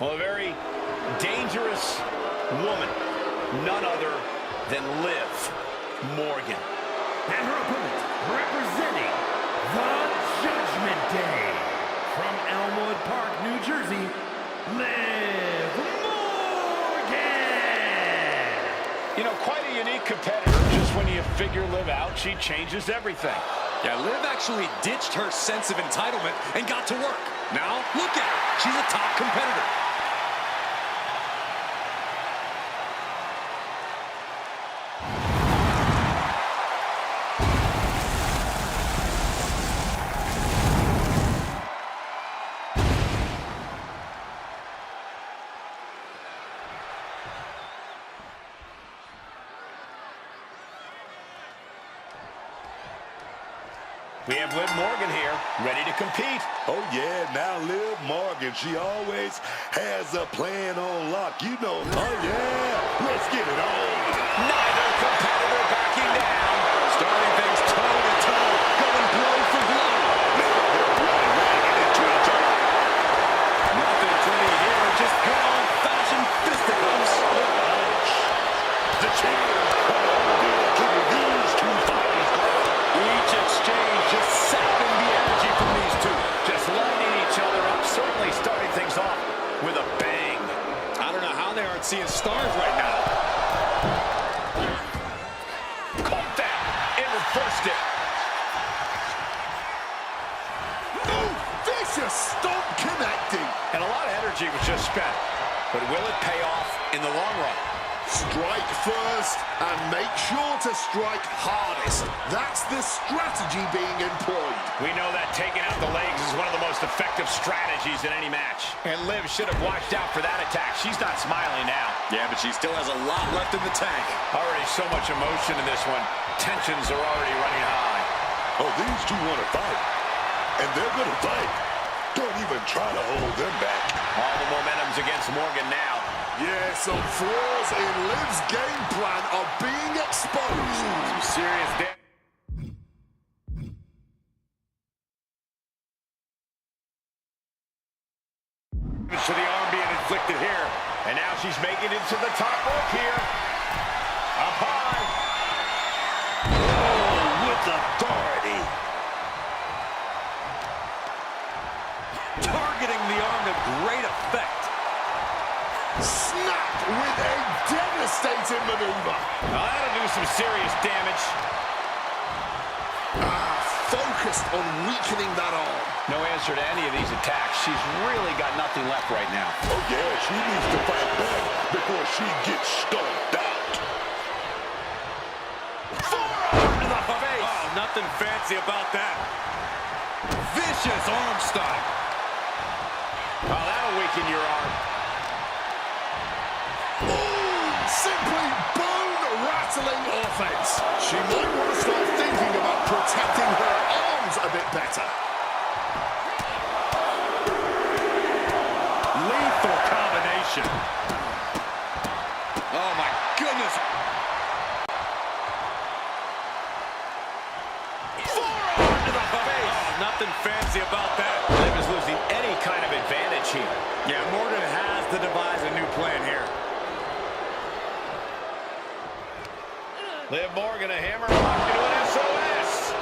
Well, a very dangerous woman, none other than Liv Morgan. And her opponent, representing the Judgment Day, from Elmwood Park, New Jersey, Liv Morgan! You know, quite a unique competitor. Just when you figure Liv out, she changes everything. Yeah, Liv actually ditched her sense of entitlement and got to work. Now, look at her. She's a top competitor. We have Liv Morgan here, ready to compete. Oh, yeah, now Liv Morgan, she always has a plan on lock. You know, oh, yeah, let's get it on. Neither competitor backing down. Starting things toe-to-toe, going blow for blow. Now they're really running into each other. Nothing pretty here, just good old-fashioned fisticuffs. The champions come on to these two fighters. Each exchange just sapping the energy from these two. Just lighting each other up, certainly starting things off with a bang. I don't know how they aren't seeing stars right now. Caught that and reversed it. Oh, vicious stomp connecting. And a lot of energy was just spent. But will it pay off in the long run? Strike first and make sure to strike hardest. That's the strategy being employed. We know that taking out the legs is one of the most effective strategies in any match. And Liv should have watched out for that attack. She's not smiling now. Yeah, but she still has a lot left in the tank. Already so much emotion in this one. Tensions are already running high. Oh, these two want to fight. And they're going to fight. Don't even try to hold them back. All the momentum's against Morgan now. Yeah, some flaws in Liv's game plan are being exposed. Some serious damage. To the arm being inflicted here. And now she's making it to the top rope here. Up high. Oh, with authority. Targeting the arm to great effect. Snap with a devastating maneuver. Now that'll do some serious damage. Focused on weakening that arm. No answer to any of these attacks. She's really got nothing left right now. Oh, yeah, she needs to fight back before she gets stomped out. Forearm to the face. Oh, nothing fancy about that. Vicious arm stock. Oh, that'll weaken your arm. Simply bone-rattling offense. She might want to start thinking about protecting her arms a bit better. Lethal combination. Oh, my goodness. Forearm to the face. Oh, nothing fancy about that. Liv is losing any kind of advantage here. Yeah, Morgan has to devise a new plan here. Liv Morgan, a hammer lock into an SOS.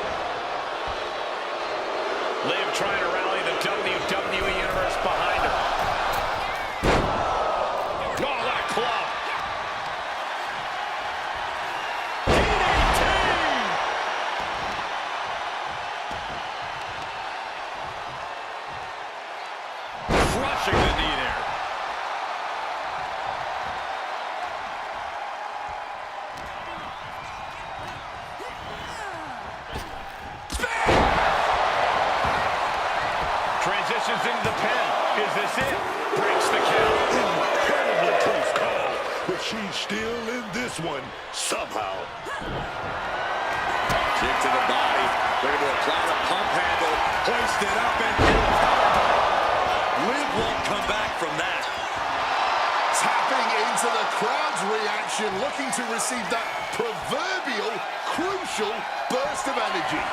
Liv trying to rally the WWE Universe behind her. Oh, what a club. DDT! Crushing the knee there. Transitions into the pin. Is this it? Breaks the count. Incredibly close call, but she's still in this one somehow. Kick to the body. Looking to apply the pump handle. Hoist it up and Liv won't come back from that. Tapping into the crowd's reaction, looking to receive that proverbial, crucial burst of energy.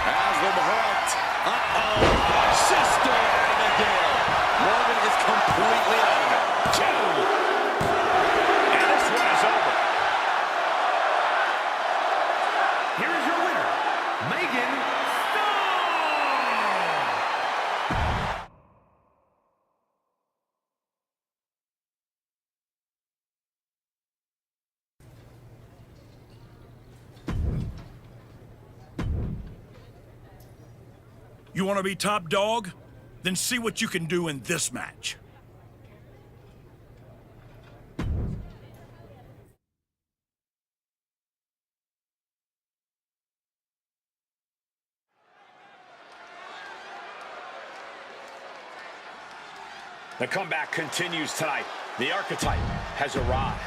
Has them hooked. Uh-oh. Sister Abigail. Morgan is completely out of it. Two. And this one is over. Here is your winner, Megan Starr. You want to be top dog? Then see what you can do in this match. The comeback continues tonight. The archetype has arrived.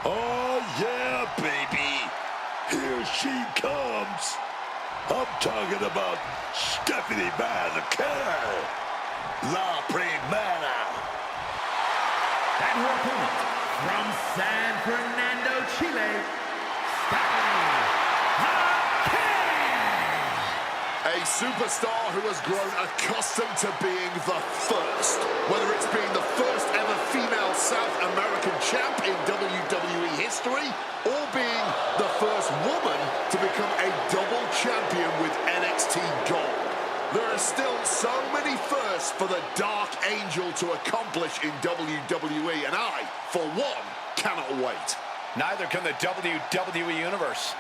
Oh, yeah, baby. Here she comes. I'm talking about Stephanie McMahon, La Primera. And her opponent, from San Fernando, Chile, Stephanie A superstar who has grown accustomed to being the first. Whether it's being the first ever female South American champ in WWE history, or being the first woman to become a double champion with NXT Gold. There are still so many firsts for the Dark Angel to accomplish in WWE, and I, for one, cannot wait. Neither can the WWE Universe.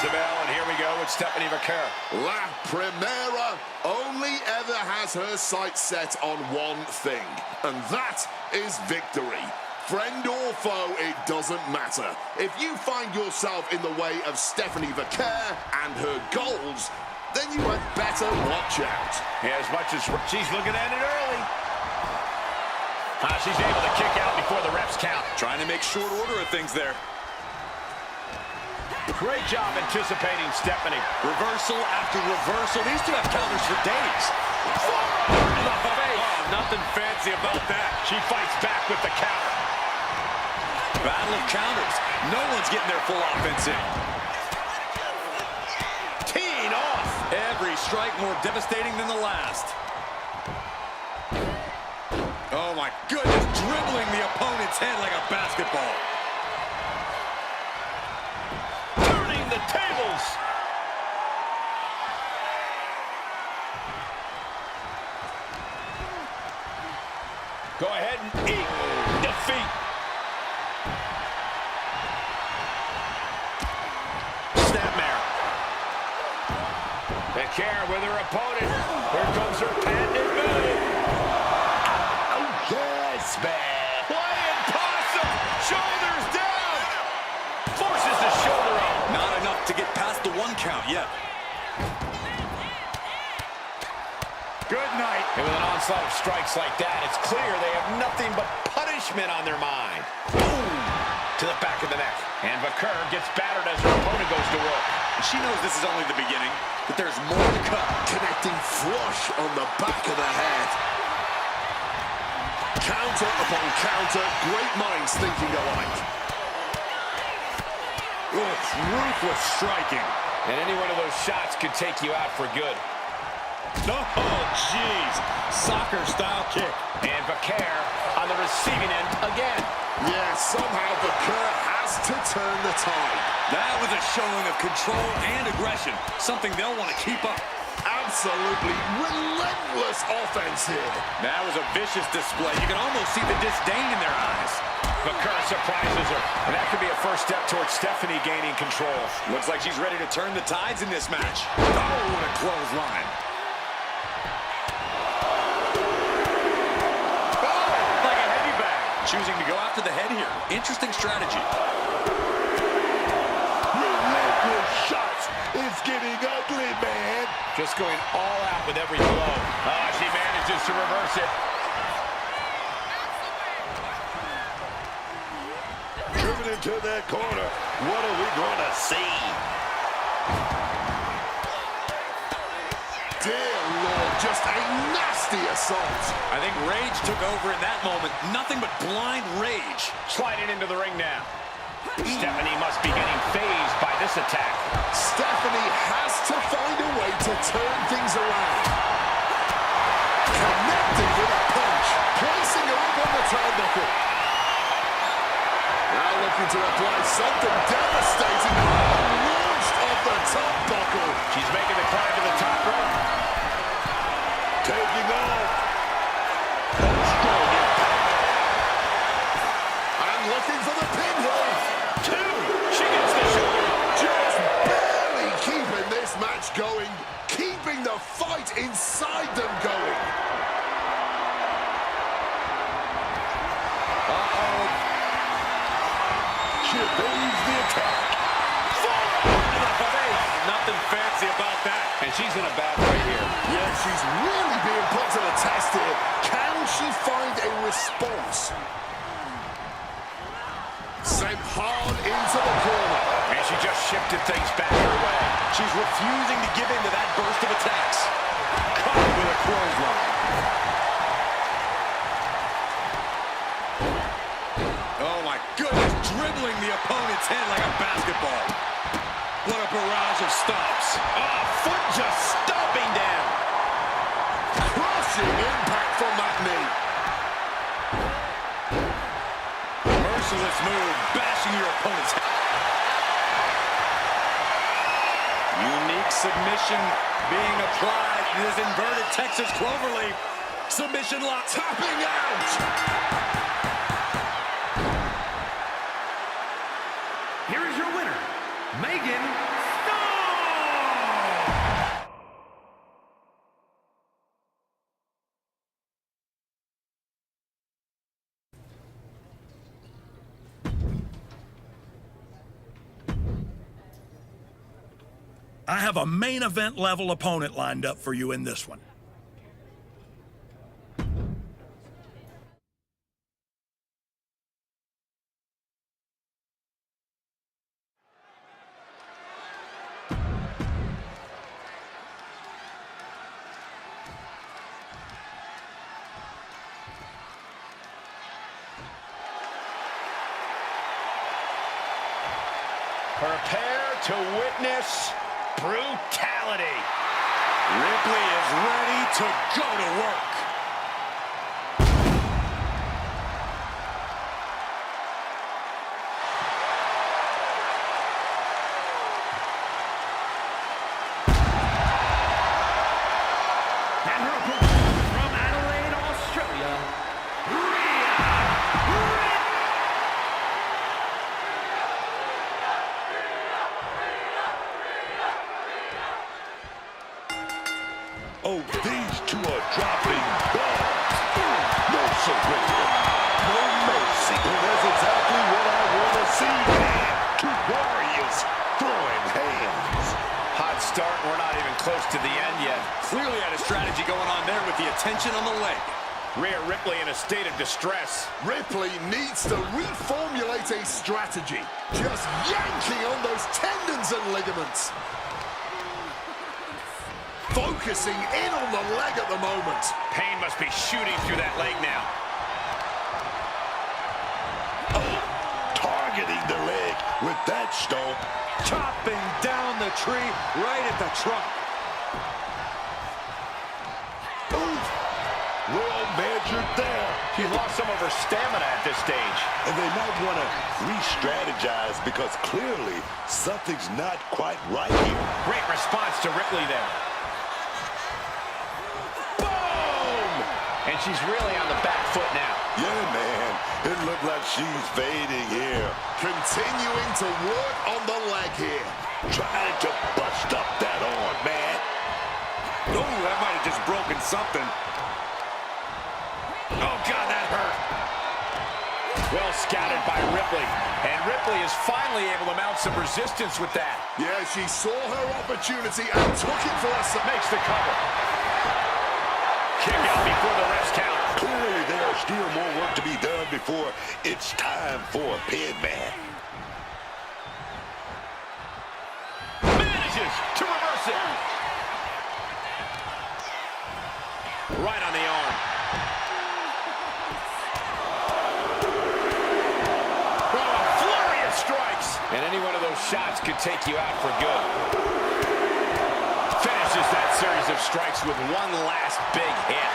the bell, and here we go with Stephanie Vaquer. La Primera only ever has her sights set on one thing, and that is victory. Friend or foe, it doesn't matter. If you find yourself in the way of Stephanie Vaquer and her goals, then you had better watch out. Yeah, as much as she's looking at it early. She's able to kick out before the refs count. Trying to make short order of things there. Great job anticipating Stephanie. Reversal after reversal. These two have counters for days. Nothing fancy about that. She fights back with the counter. Battle of counters. No one's getting their full offense in. Teeing off. Every strike more devastating than the last. Oh my goodness, dribbling the opponent's head like a basketball. Turning the tables. Go ahead and eat defeat. Snapmare. Vaquer with her opponent. Here comes her patented move. Yes, man. Playing possum. Shoulders down. Forces the shoulder up. Not enough to get past the 1 count yet. Good night. And with an onslaught of strikes like that, it's clear they have nothing but punishment on their mind. Boom! To the back of the neck. And Vaquer gets battered as her opponent goes to work. She knows this is only the beginning, but there's more to come. Connecting flush on the back of the head. Counter upon counter, great minds thinking alike. Oh, it's ruthless striking. And any one of those shots could take you out for good. Oh, jeez. Soccer-style kick. And Vaquer on the receiving end again. Yeah, somehow Vaquer has to turn the tide. That was a showing of control and aggression, something they'll want to keep up. Absolutely relentless offense here. That was a vicious display. You can almost see the disdain in their eyes. Vaquer surprises her, and that could be a first step towards Stephanie gaining control. Looks like she's ready to turn the tides in this match. Oh, what a clothesline. Oh, like a heavy bag. Choosing to go after the head here. Interesting strategy. Relentless shots. It's getting ugly, man. Just going all out with every blow. She manages to reverse it. Driven into that corner. What are we going to see? Dear Lord, just a nasty assault. I think rage took over in that moment. Nothing but blind rage. Sliding into the ring now. Stephanie must be getting phased by this attack. Stephanie has to find a way to turn things around. Connecting with a punch, placing her up on the turnbuckle. Now looking to apply something devastating. Launched off the top buckle. She's making the climb to the top rope. Taking off. Strong impact. And looking for the pinhole. She gets the shoulder up. Just barely keeping this match going. Keeping the fight inside them going. Uh-oh. She evades the attack. Nothing fancy about that. And she's in a bad way here. Yeah, she's really being put to the test here. Can she find a response? Sent hard into the corner. And she just shifted things back her way. She's refusing to give in to that burst of attacks. Caught with a clothesline. Oh my goodness, dribbling the opponent's head like a basketball. What a barrage of stomps. Oh, foot just stomping down. Crushing impact from that knee. Merciless move, bashing your opponent's head. Unique submission being applied. This inverted Texas cloverleaf. Submission lock. Tapping out. Here is your winner, Megan Star. I have a main event level opponent lined up for you in this one. Prepare to witness brutality. Ripley is ready to go to work. And her opponent from Adelaide, Australia, Oh, these two are dropping bombs. No surrender. No mercy. And that's exactly what I want to see, man. Two warriors throwing hands. Hot start. We're not even close to the end yet. Clearly had a strategy going on there with the attention on the leg. Rhea Ripley in a state of distress. Ripley needs to reformulate a strategy. Just yanking on those tendons and ligaments. Focusing in on the leg at the moment. Pain must be shooting through that leg now. Oh, targeting the leg with that stomp. Chopping down the tree right at the trunk. Well measured there. She's lost some of her stamina at this stage. And they might want to re-strategize because clearly something's not quite right here. Great response to Ripley there. Boom! And she's really on the back foot now. Yeah, man. It looked like she's fading here. Continuing to work on the leg here. Trying to bust up that arm, man. Oh, that might have just broken something. Oh, God, that hurt. Well scouted by Ripley. And Ripley is finally able to mount some resistance with that. Yeah, she saw her opportunity and took it for us. Makes the cover. Kick out before the ref's count. Clearly, there's still more work to be done before it's time for a pin, man. Manages to reverse it. Right on the arm. Oh, a flurry of strikes. And any one of those shots could take you out for good. Finishes that series of strikes with one last big hit.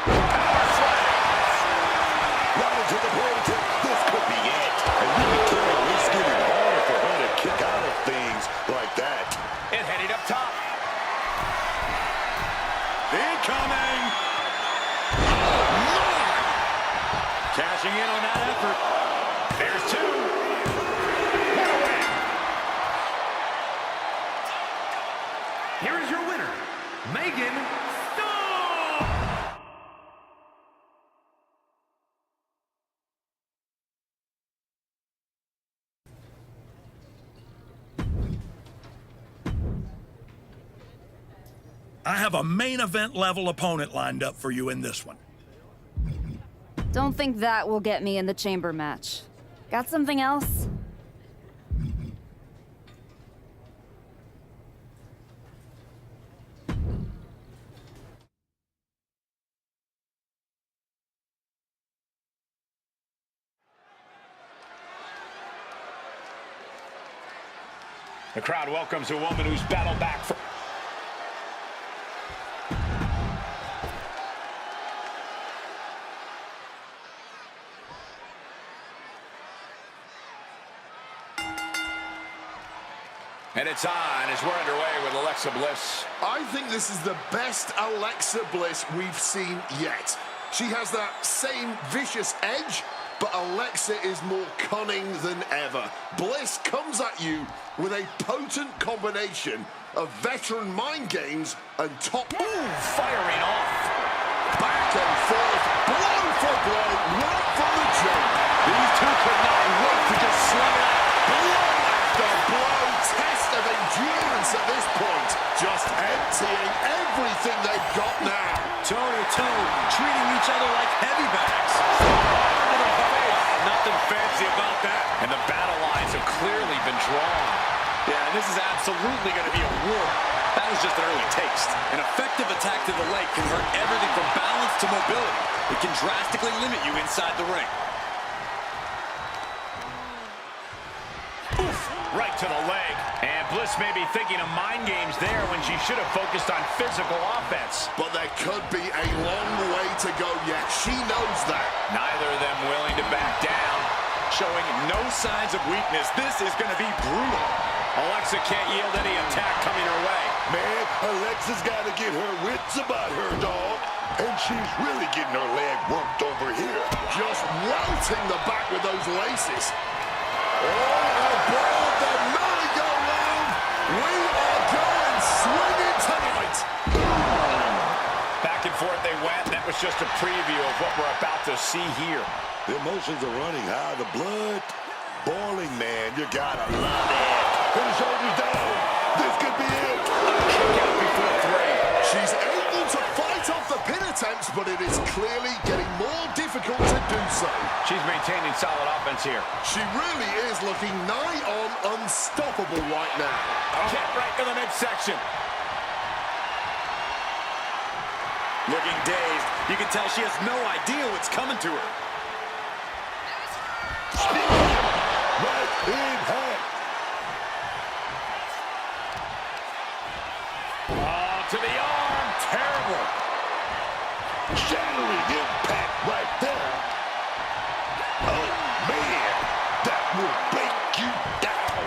Power slam. Right into the ponytail. This could be it. And you can tell it's getting harder for her to kick out of things like that. And heading up top. Incoming! Cashing in on that effort. There's two. What a win. here is your winner, Megan Stone! I have a main event level opponent lined up for you in this one. Don't think that will get me in the chamber match. Got something else? The crowd welcomes a woman who's battled back for... And it's on as we're underway with Alexa Bliss. I think this is the best Alexa Bliss we've seen yet. She has that same vicious edge, but Alexa is more cunning than ever. Bliss comes at you with a potent combination of veteran mind games and top... Ooh, firing off. Back and forth, blow for blow, right from the jump. These two could not wait to just slam it out. crazy about that. And the battle lines have clearly been drawn. Yeah, and this is absolutely going to be a war. That was just an early taste. An effective attack to the leg can hurt everything from balance to mobility. It can drastically limit you inside the ring. Oof, right to the leg. And Bliss may be thinking of mind games there when she should have focused on physical offense. But there could be a long way to go yet. She knows that. Neither of them willing to back down. Showing no signs of weakness. This is going to be brutal. Alexa can't yield any attack coming her way. Man, Alexa's got to get her wits about her, dog. And she's really getting her leg worked over here. Just welting the back with those laces. Oh, aboard the merry-go-round. We are going swinging tonight. Back and forth they went. That was just a preview of what we're about to see here. The emotions are running high. The blood boiling, man. You gotta love it. Put the shoulders down. This could be it. Kick out before 3. She's able to fight off the pin attempts, but it is clearly getting more difficult to do so. She's maintaining solid offense here. She really is looking nigh on unstoppable right now. Kick right to the midsection. Looking dazed. You can tell she has no idea what's coming to her. Right in hand. Oh, to the arm. Terrible. Shattering impact right there. Oh, man. That will break you down.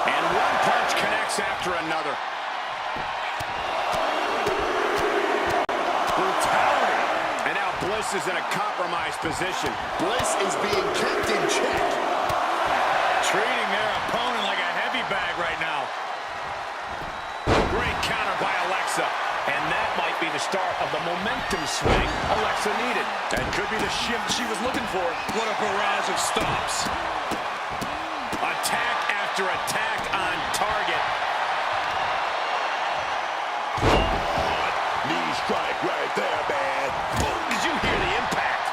And one punch connects after another. Brutality. And now Bliss is in a compromised position. Bliss is being kept in check. Treating their opponent like a heavy bag right now. Great counter by Alexa. And that might be the start of the momentum swing Alexa needed. That could be the shift she was looking for. What a barrage of stops. Attack after attack on target. Knee strike right there, man. Did you hear the impact?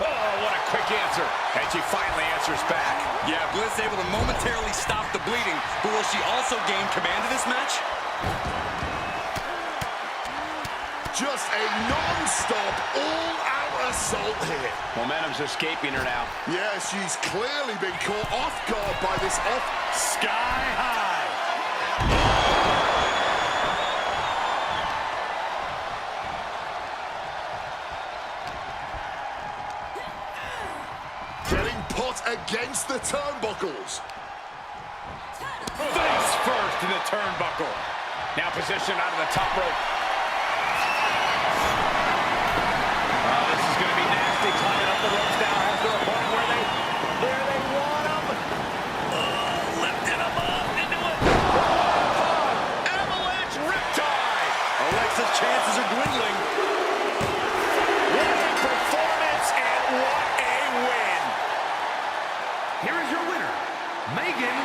Oh, what a quick answer. And she finally answers back. Yeah, Bliss able to momentarily stop the bleeding, but will she also gain command of this match? Just a non-stop, all-out assault here. Momentum's escaping her now. Yeah, she's clearly been caught off guard by this Sky high. getting put against the turnbuckles. Face first in the turnbuckle. Now positioned out of the top rope. Oh, this is going to be nasty. Climbing up the ropes now. Has their opponent where they want them. Lifting them up into it. Avalanche riptide. Alexa's chances are dwindling. What a performance and what a win. Here is your winner, Megan.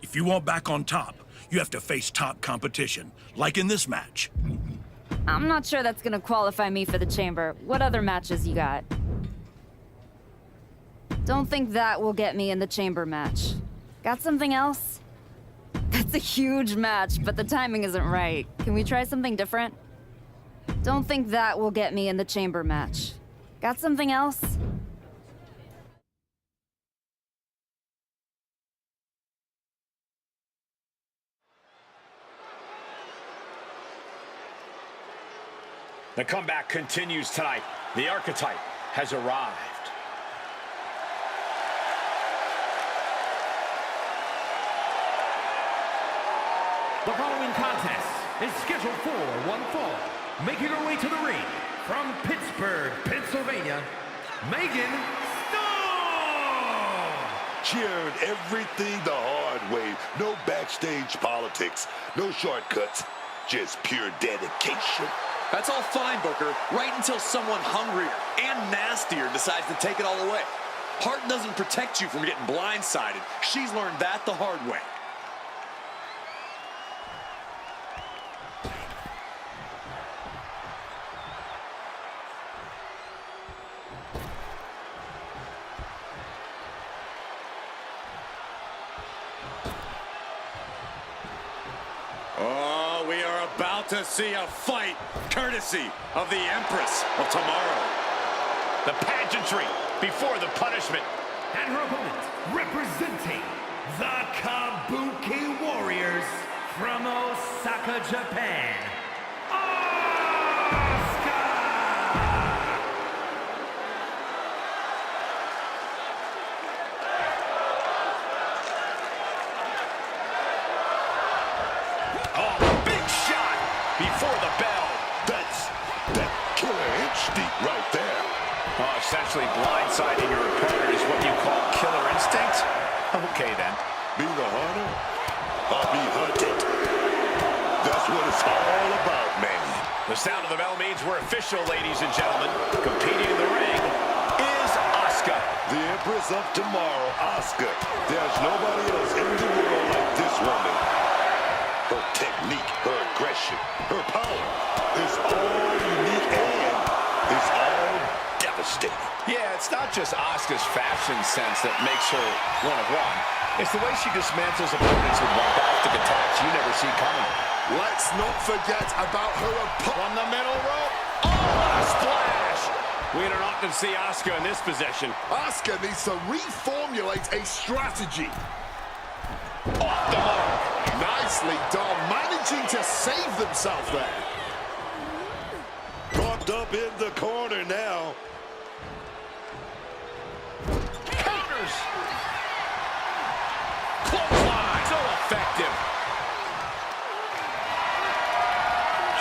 If you want back on top, you have to face top competition, like in this match. I'm not sure that's gonna qualify me for the chamber. What other matches you got? Don't think that will get me in the chamber match. Got something else? That's a huge match, but the timing isn't right. Can we try something different? Don't think that will get me in the chamber match. Got something else? The comeback continues tonight. The archetype has arrived. The following contest is scheduled for one fall. Making her way to the ring from Pittsburgh, Pennsylvania, Megan Stone! She earned everything the hard way. No backstage politics, no shortcuts. just pure dedication. That's all fine, Booker, right until someone hungrier and nastier decides to take it all away. Heart doesn't protect you from getting blindsided. She's learned that the hard way. Oh, we are about to see a fight courtesy of the Empress of Tomorrow. The pageantry before the punishment. And her opponent, representing the Kabuki Warriors from Osaka, Japan, before the bell. That's that killer inch deep right there. Oh, essentially blindsiding your opponent is what you call killer instinct? Okay, then. Be the hunter or be hunted. That's what it's all about, man. The sound of the bell means we're official, ladies and gentlemen. Competing in the ring is Asuka. The Empress of Tomorrow, Asuka. There's nobody else in the world like this woman. Her technique, her aggression, her power is all unique and is all devastating. Yeah, it's not just Asuka's fashion sense that makes her one of one. It's the way she dismantles opponents with bombastic attacks you never see coming. Let's not forget about her opponent. From the middle rope. Oh, what a splash! We don't often see Asuka in this position. Asuka needs to reformulate a strategy. Off the mark. Nicely done, managing to save themselves there. Propped up in the corner now. Counters. Clothesline. So effective.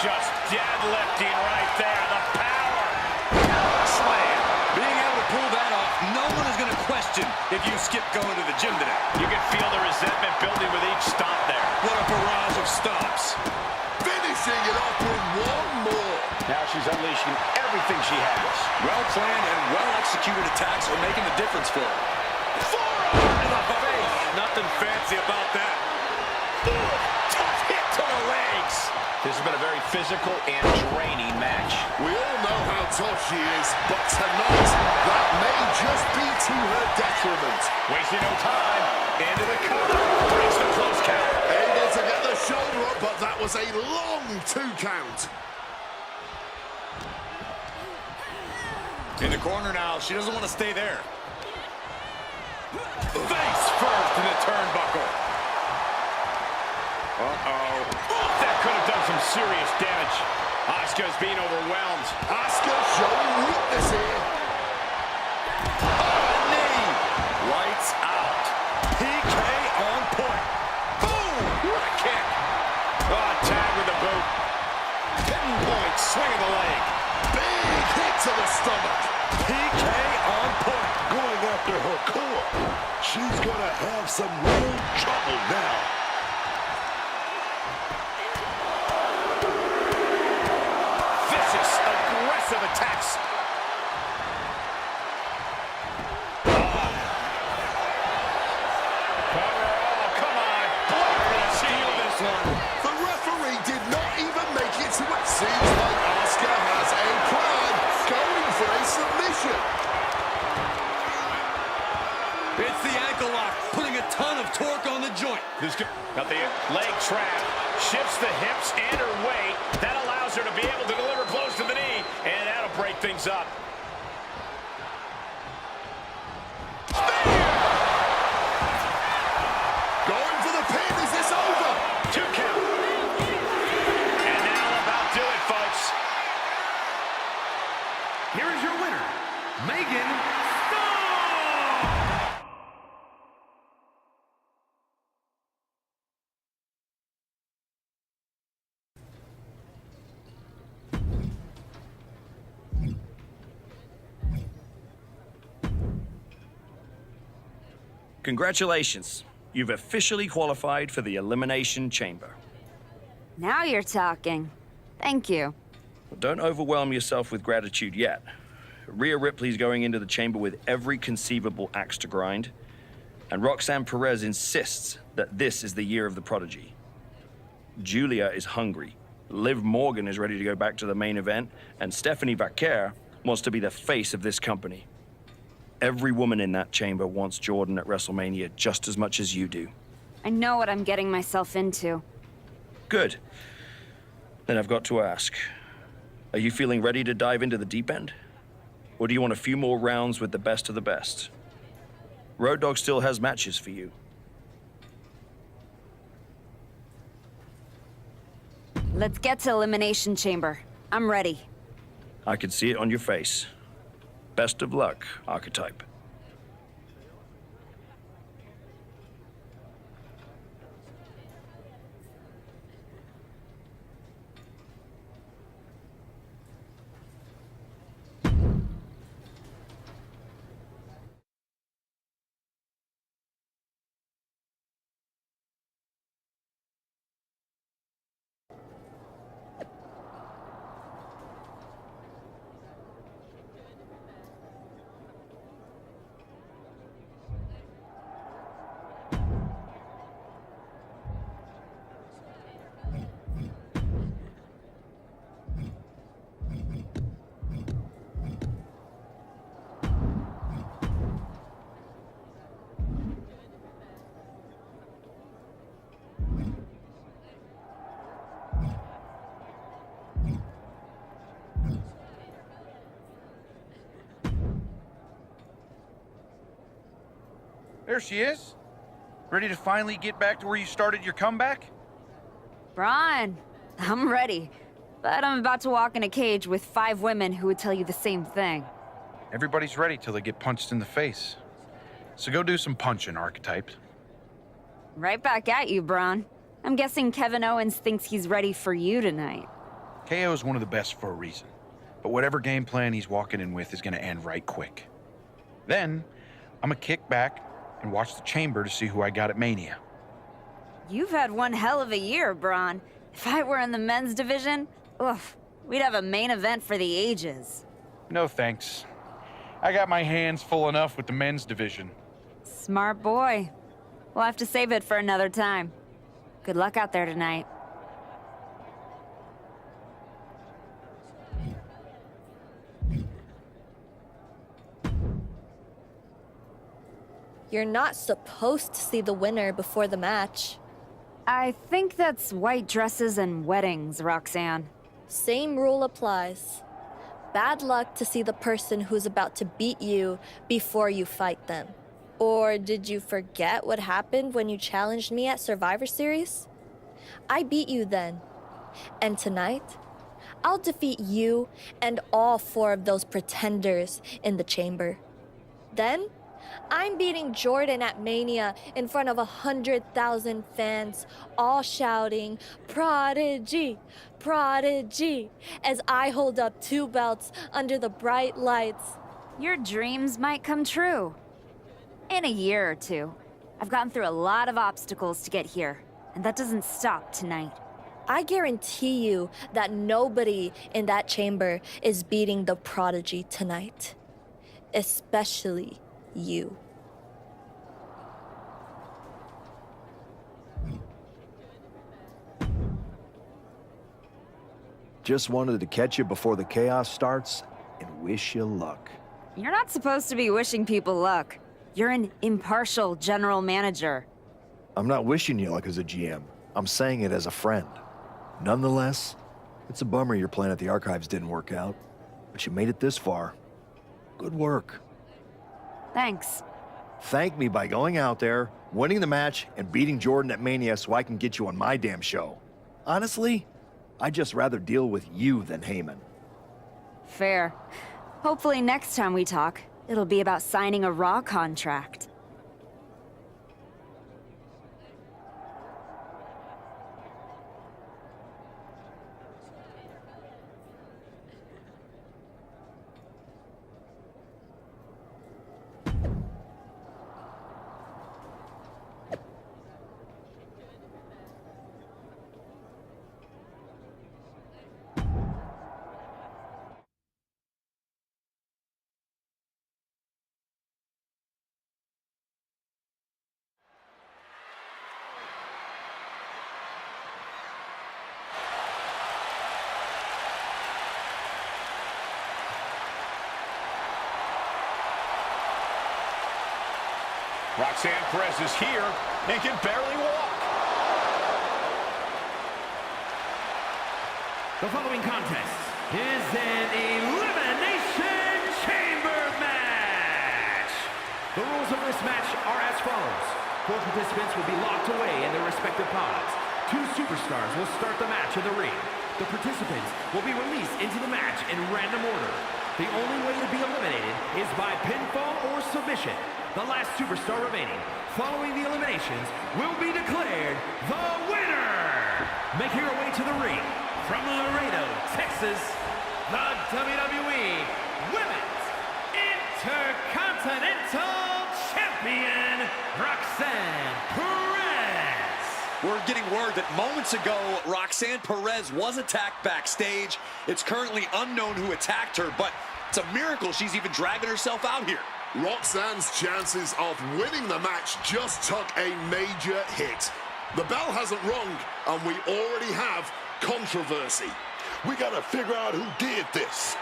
Just deadlifting right there. The power. Slam. Being able to pull that off, no one is going to question if you skip going to the gym today. You can feel the resentment building with each stomp there. What a barrage of stomps. Finishing it off with one more. Now she's unleashing everything she has. Well-planned and well-executed attacks are making the difference for her. Forearm to the face. Nothing fancy about that. Ooh, tough hit to the legs. This has been a very physical and draining match. We all know how tough she is, but tonight, that may just be to her detriment. Wasting no time. Into the cover. Breaks the close count. Able to get the shoulder up, but that was a long 2 count. In the corner now, she doesn't want to stay there. Face first in the turnbuckle. Uh-oh. That could have done some serious damage. Asuka's being overwhelmed. Asuka showing weakness here. Oh, knee. Lights out. PK on point. Boom! What a kick. Oh, tag with the boot. Pinpoint swing of the leg. Big hit to the stomach. PK on point. Going after her core. She's gonna have some real trouble now. Vicious, aggressive attacks. The referee did not even make it to it. Seems like Asuka has a plan, going for a submission. It's the ankle lock, putting a ton of torque on the joint. Got the leg trap, shifts the hips and her weight. That allows her to be able to deliver blows to the knee, and that'll break things up. Going for the pin. Is this over? 2 count. And that'll about do it, folks. Here is your winner, Megan Starr! Congratulations. You've officially qualified for the Elimination Chamber. Now you're talking. Thank you. Well, don't overwhelm yourself with gratitude yet. Rhea Ripley's going into the chamber with every conceivable axe to grind, and Roxanne Perez insists that this is the year of the prodigy. Julia is hungry. Liv Morgan is ready to go back to the main event, and Stephanie Vaquer wants to be the face of this company. Every woman in that chamber wants Jordan at WrestleMania just as much as you do. I know what I'm getting myself into. Good. Then I've got to ask, are you feeling ready to dive into the deep end? Or do you want a few more rounds with the best of the best? Road Dogg still has matches for you. Let's get to Elimination Chamber. I'm ready. I can see it on your face. Best of luck, Archetype. There she is. Ready to finally get back to where you started your comeback? Braun, I'm ready. But I'm about to walk in a cage with 5 women who would tell you the same thing. Everybody's ready till they get punched in the face. So go do some punching, Archetype. Right back at you, Braun. I'm guessing Kevin Owens thinks he's ready for you tonight. KO is one of the best for a reason. But whatever game plan he's walking in with is gonna end right quick. Then, I'm gonna kick back and watch the chamber to see who I got at Mania. You've had one hell of a year, Braun. If I were in the men's division, oof, we'd have a main event for the ages. No thanks. I got my hands full enough with the men's division. Smart boy. We'll have to save it for another time. Good luck out there tonight. You're not supposed to see the winner before the match. I think that's white dresses and weddings, Roxanne. Same rule applies. Bad luck to see the person who's about to beat you before you fight them. Or did you forget what happened when you challenged me at Survivor Series? I beat you then. And tonight, I'll defeat you and all 4 of those pretenders in the chamber. Then, I'm beating Jordan at Mania in front of 100,000 fans, all shouting, "Prodigy! Prodigy!" as I hold up 2 belts under the bright lights. Your dreams might come true. In a year or 2. I've gotten through a lot of obstacles to get here, and that doesn't stop tonight. I guarantee you that nobody in that chamber is beating the Prodigy tonight. Especially you. Just wanted to catch you before the chaos starts and wish you luck. You're not supposed to be wishing people luck. You're an impartial general manager. I'm not wishing you luck as a GM. I'm saying it as a friend. Nonetheless, it's a bummer your plan at the Archives didn't work out, but you made it this far. Good work. Thanks. Thank me by going out there, winning the match, and beating Jordan at Mania so I can get you on my damn show. Honestly, I'd just rather deal with you than Heyman. Fair. Hopefully next time we talk, it'll be about signing a Raw contract. Roxanne Perez is here and can barely walk. The following contest is an Elimination Chamber match. The rules of this match are as follows. 4 participants will be locked away in their respective pods. 2 superstars will start the match in the ring. The participants will be released into the match in random order. The only way to be eliminated is by pinfall or submission. The last superstar remaining following the eliminations will be declared the winner. Making her way to the ring from Laredo, Texas, the WWE Women's Intercontinental Champion, Roxanne Perez. We're getting word that moments ago, Roxanne Perez was attacked backstage. It's currently unknown who attacked her, but it's a miracle she's even dragging herself out here. Roxanne's chances of winning the match just took a major hit. The bell hasn't rung, and we already have controversy. We gotta figure out who did this.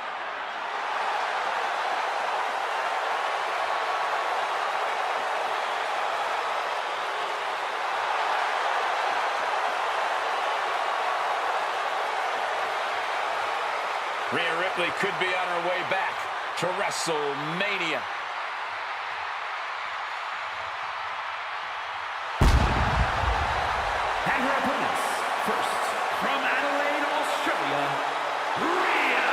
Rhea Ripley could be on her way back to WrestleMania. And her opponents, first, from Adelaide, Australia, Rhea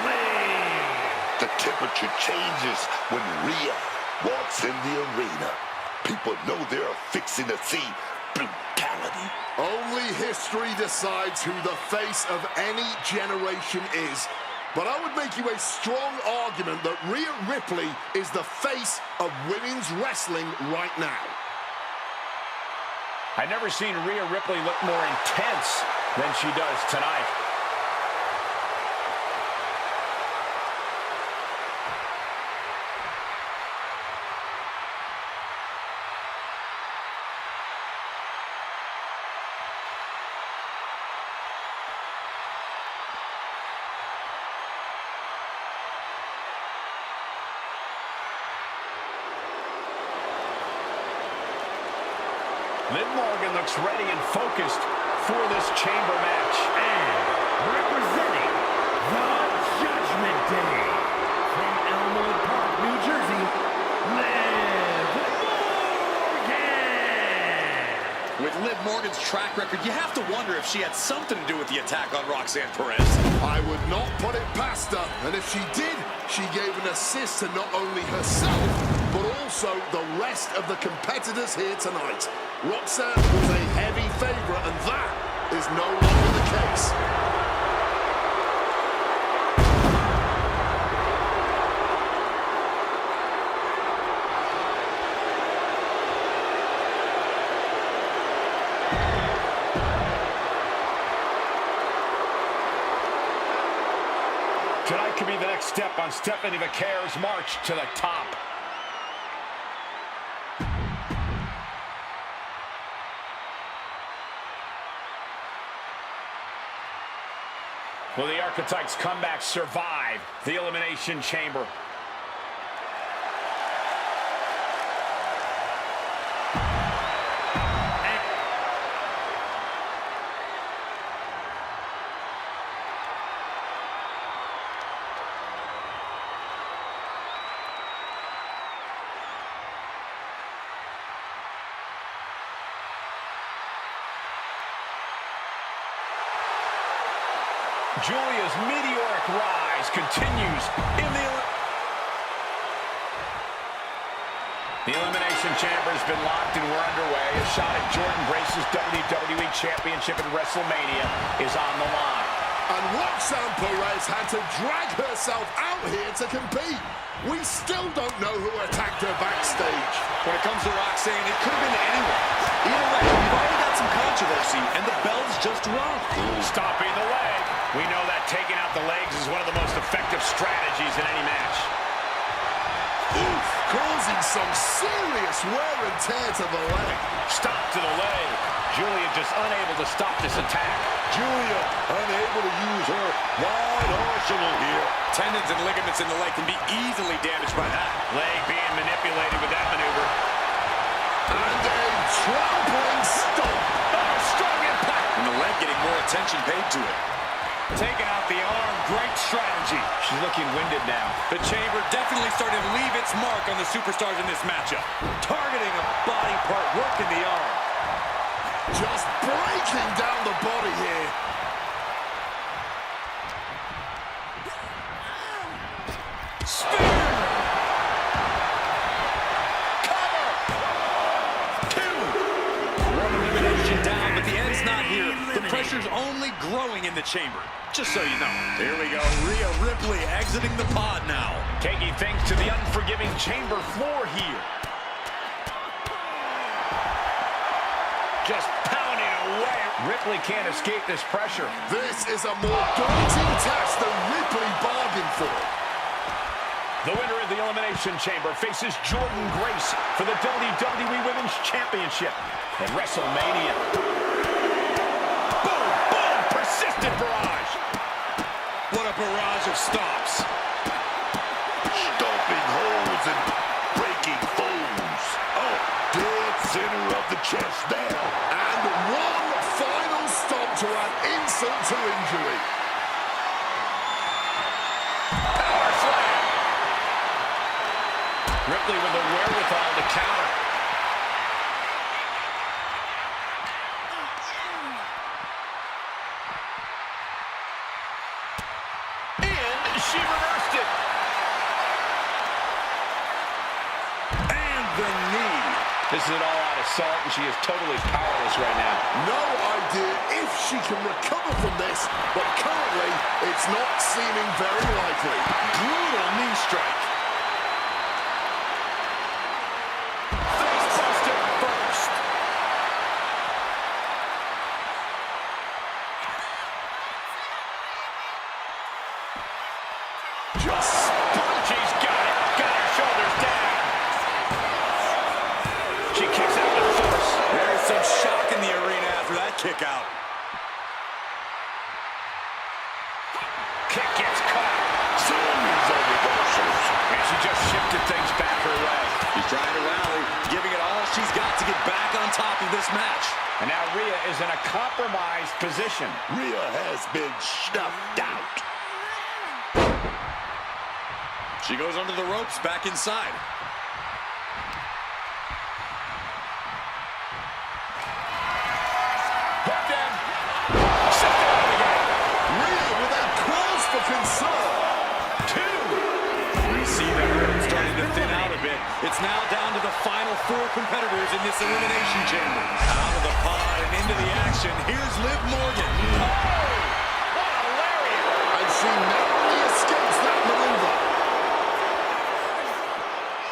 Ripley. The temperature changes when Rhea walks in the arena. People know they're fixing to see brutality. Only history decides who the face of any generation is. But I would make you a strong argument that Rhea Ripley is the face of women's wrestling right now. I've never seen Rhea Ripley look more intense than she does tonight. Liv Morgan looks ready and focused for this chamber match. And representing the Judgment Day from Elmwood Park, New Jersey, Liv Morgan. With Liv Morgan's track record, you have to wonder if she had something to do with the attack on Roxanne Perez. I would not put it past her, and if she did, she gave an assist to not only herself, but also the rest of the competitors here tonight. Roxanne was a heavy favorite, and that is no longer the case. Tonight could be the next step on Stephanie McCare's march to the top. Will the Archetypes' comeback survive the Elimination Chamber? Julia's meteoric rise continues in the Elimination Chamber has been locked and we're underway. A shot at Jordan Grace's WWE Championship at WrestleMania is on the line. And Roxanne Perez had to drag herself out here to compete. We still don't know who attacked her backstage. When it comes to Roxanne, it could have been anyone. Either way, we've already got some controversy, and the bell's just rung. Stopping the leg. We know that taking out the legs is one of the most effective strategies in any match. Oof, causing some serious wear and tear to the leg. Stop to the leg. Julia just unable to stop this attack. Julia unable to use her Wide arsenal here. Tendons and ligaments in the leg can be easily damaged by that. Leg being manipulated with that maneuver. And a trampling stomp. Oh, strong impact. And the leg getting more attention paid to it. Taking out the arm, great strategy. She's looking winded now. The Chamber definitely started to leave its mark on the superstars in this matchup. Targeting a body part, working the arm. Just breaking down the body here. Spear! Down, but the end's not here. The pressure's only growing in the Chamber, just so you know. Here we go. Rhea Ripley exiting the pod now. Taking things to the unforgiving Chamber floor here. Just pounding away. Ripley can't escape this pressure. This is a more daunting task than Ripley bargained for. The winner of the Elimination Chamber faces Jordan Grace for the WWE Women's Championship at WrestleMania. Boom, boom, persistent barrage. What a barrage of stomps. Stomping holes and breaking foes. Oh, dead center of the chest there. And one final stomp to add insult to injury. Power slam. Ripley with the wherewithal to counter. And she reversed it. And the knee. This is an all-out assault, and she is totally powerless right now. No idea if she can recover from this, but currently it's not seeming very likely. Brutal knee strike. Facebuster first. Just She's got it. Got her shoulders down. She kicks out with force. There's some shock in the arena after that kick out. Kick gets caught. series of reversals. And she just shifted things back her way. She's trying to rally, giving it all she's got to get back on top of this match. And now Rhea is in a compromised position. Rhea has been snuffed out. She goes under the ropes, back inside. Hooked in. Rhea with a cause for concern. We see the herd starting to thin out a bit. It's now down to the final 4 competitors in this Elimination Chamber. Out of the pod and into the action, here's Liv Morgan. Oh, what a lariat. And she narrowly escapes that maneuver.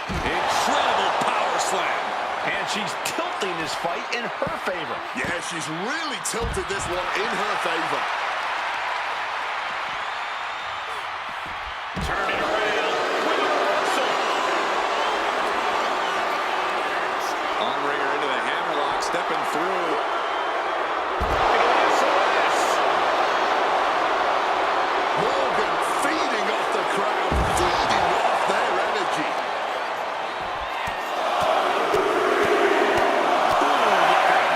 Incredible power slam. And she's tilting this fight in her favor. Yeah, she's really tilted this one in her favor. Turn it around with a reversal. On-ringer into the hammerlock, stepping through. Morgan feeding off the crowd, feeding off their energy.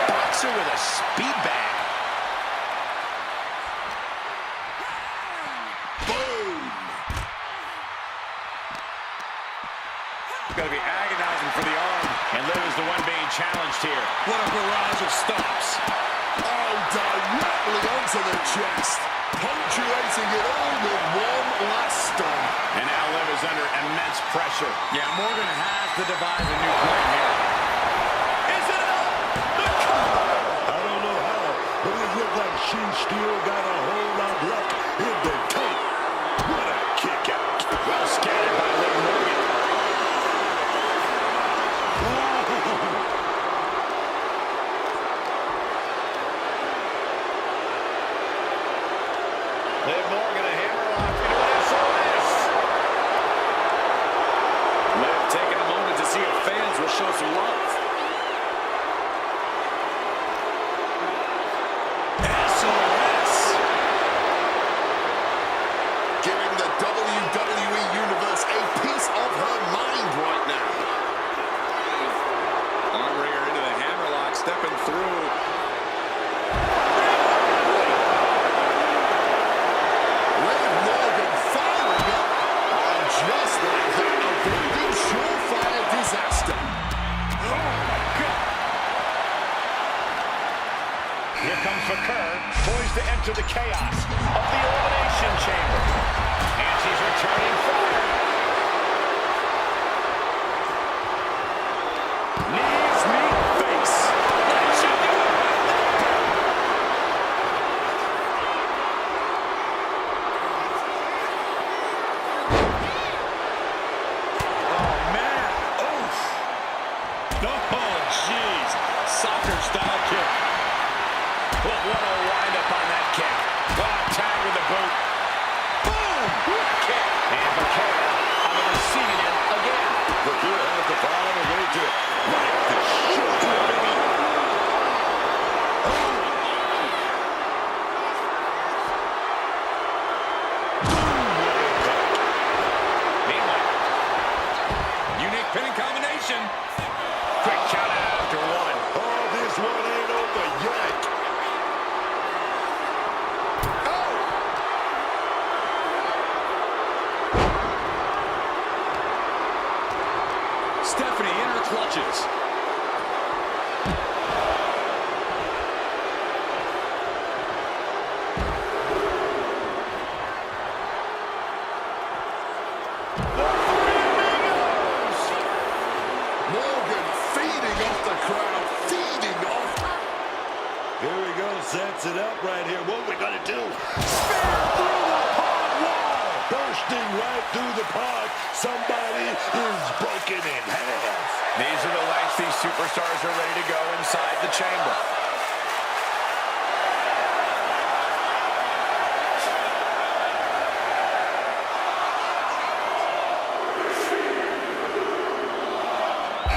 Boxer with a speed bag. Boom. It's going to be agonizing for the arm. And Liv is the one being challenged here. What a barrage of stomps. Oh, directly onto the chest. Punctuating it all with one last stomp. And now Liv is under immense pressure. Yeah, Morgan has to devise a new plan here. Is it enough? The cover! I don't know how, but it looks like she's still got a whole lot left in the tank. What a kick out. Well scattered by Liv Morgan. Liv Morgan, a hammerlock into an SOS. Liv taking a moment to see if fans will show some love. SOS. chaos of the Elimination Chamber. And she's returning fire. Knees meet face. Let's do it. Oh, man. Oof. Oh, jeez. Soccer-style kick. But what a wind-up on that kick. What a tag with the boot. Boom! Kick. And Vaquera on the receiving end again. Vaquera has the ball on the way to right the shoulder, baby. Meanwhile, unique pinning combination. Quick count out after one. Oh, this one ain't over yet. Stephanie in her clutches. Morgan feeding off the crowd, feeding off. Here we go, sets it up right here. What we gonna do? Spear through the pod wall. Bursting right through the pod. Somebody is broken in half. These are the lengths these superstars are ready to go inside the chamber.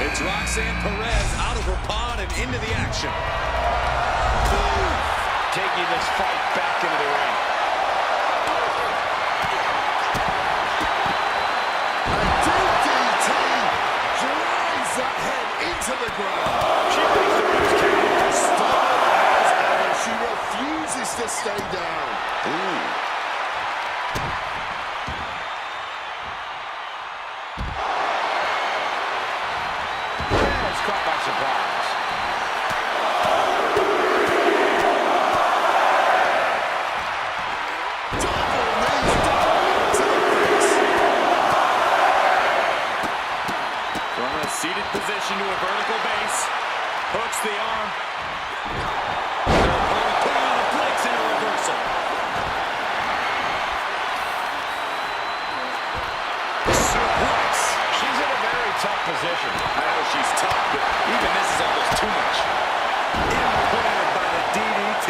It's Roxanne Perez out of her pod and into the action. Taking this fight back into the ring. DDT drives that head into the ground. She makes the ref's count. Stubborn as ever, she refuses to stay down. Ooh. Perez caught by surprise. Double knees down to the face. From a seated position to a vertical base. Hooks the arm. Their opponent putting on the brakes in a reversal. Suplex. She's in a very tough position. I know she's tough, but even this is almost too much. Implanted by the DDT.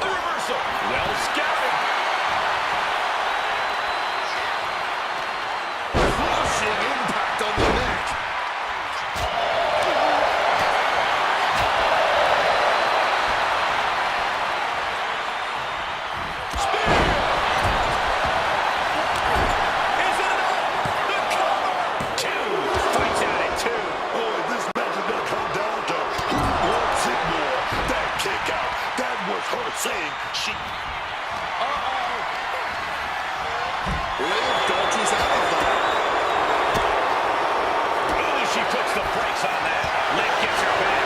A reversal. Well scouted. Crushing impact on the neck. Is it enough? The cover. Two. Fights out at two. Oh, this match is gonna come down to who wants it more. That kick out, that was her saying she... Liv dodges out of that. Ooh, she puts the brakes on that. Liv gets her back.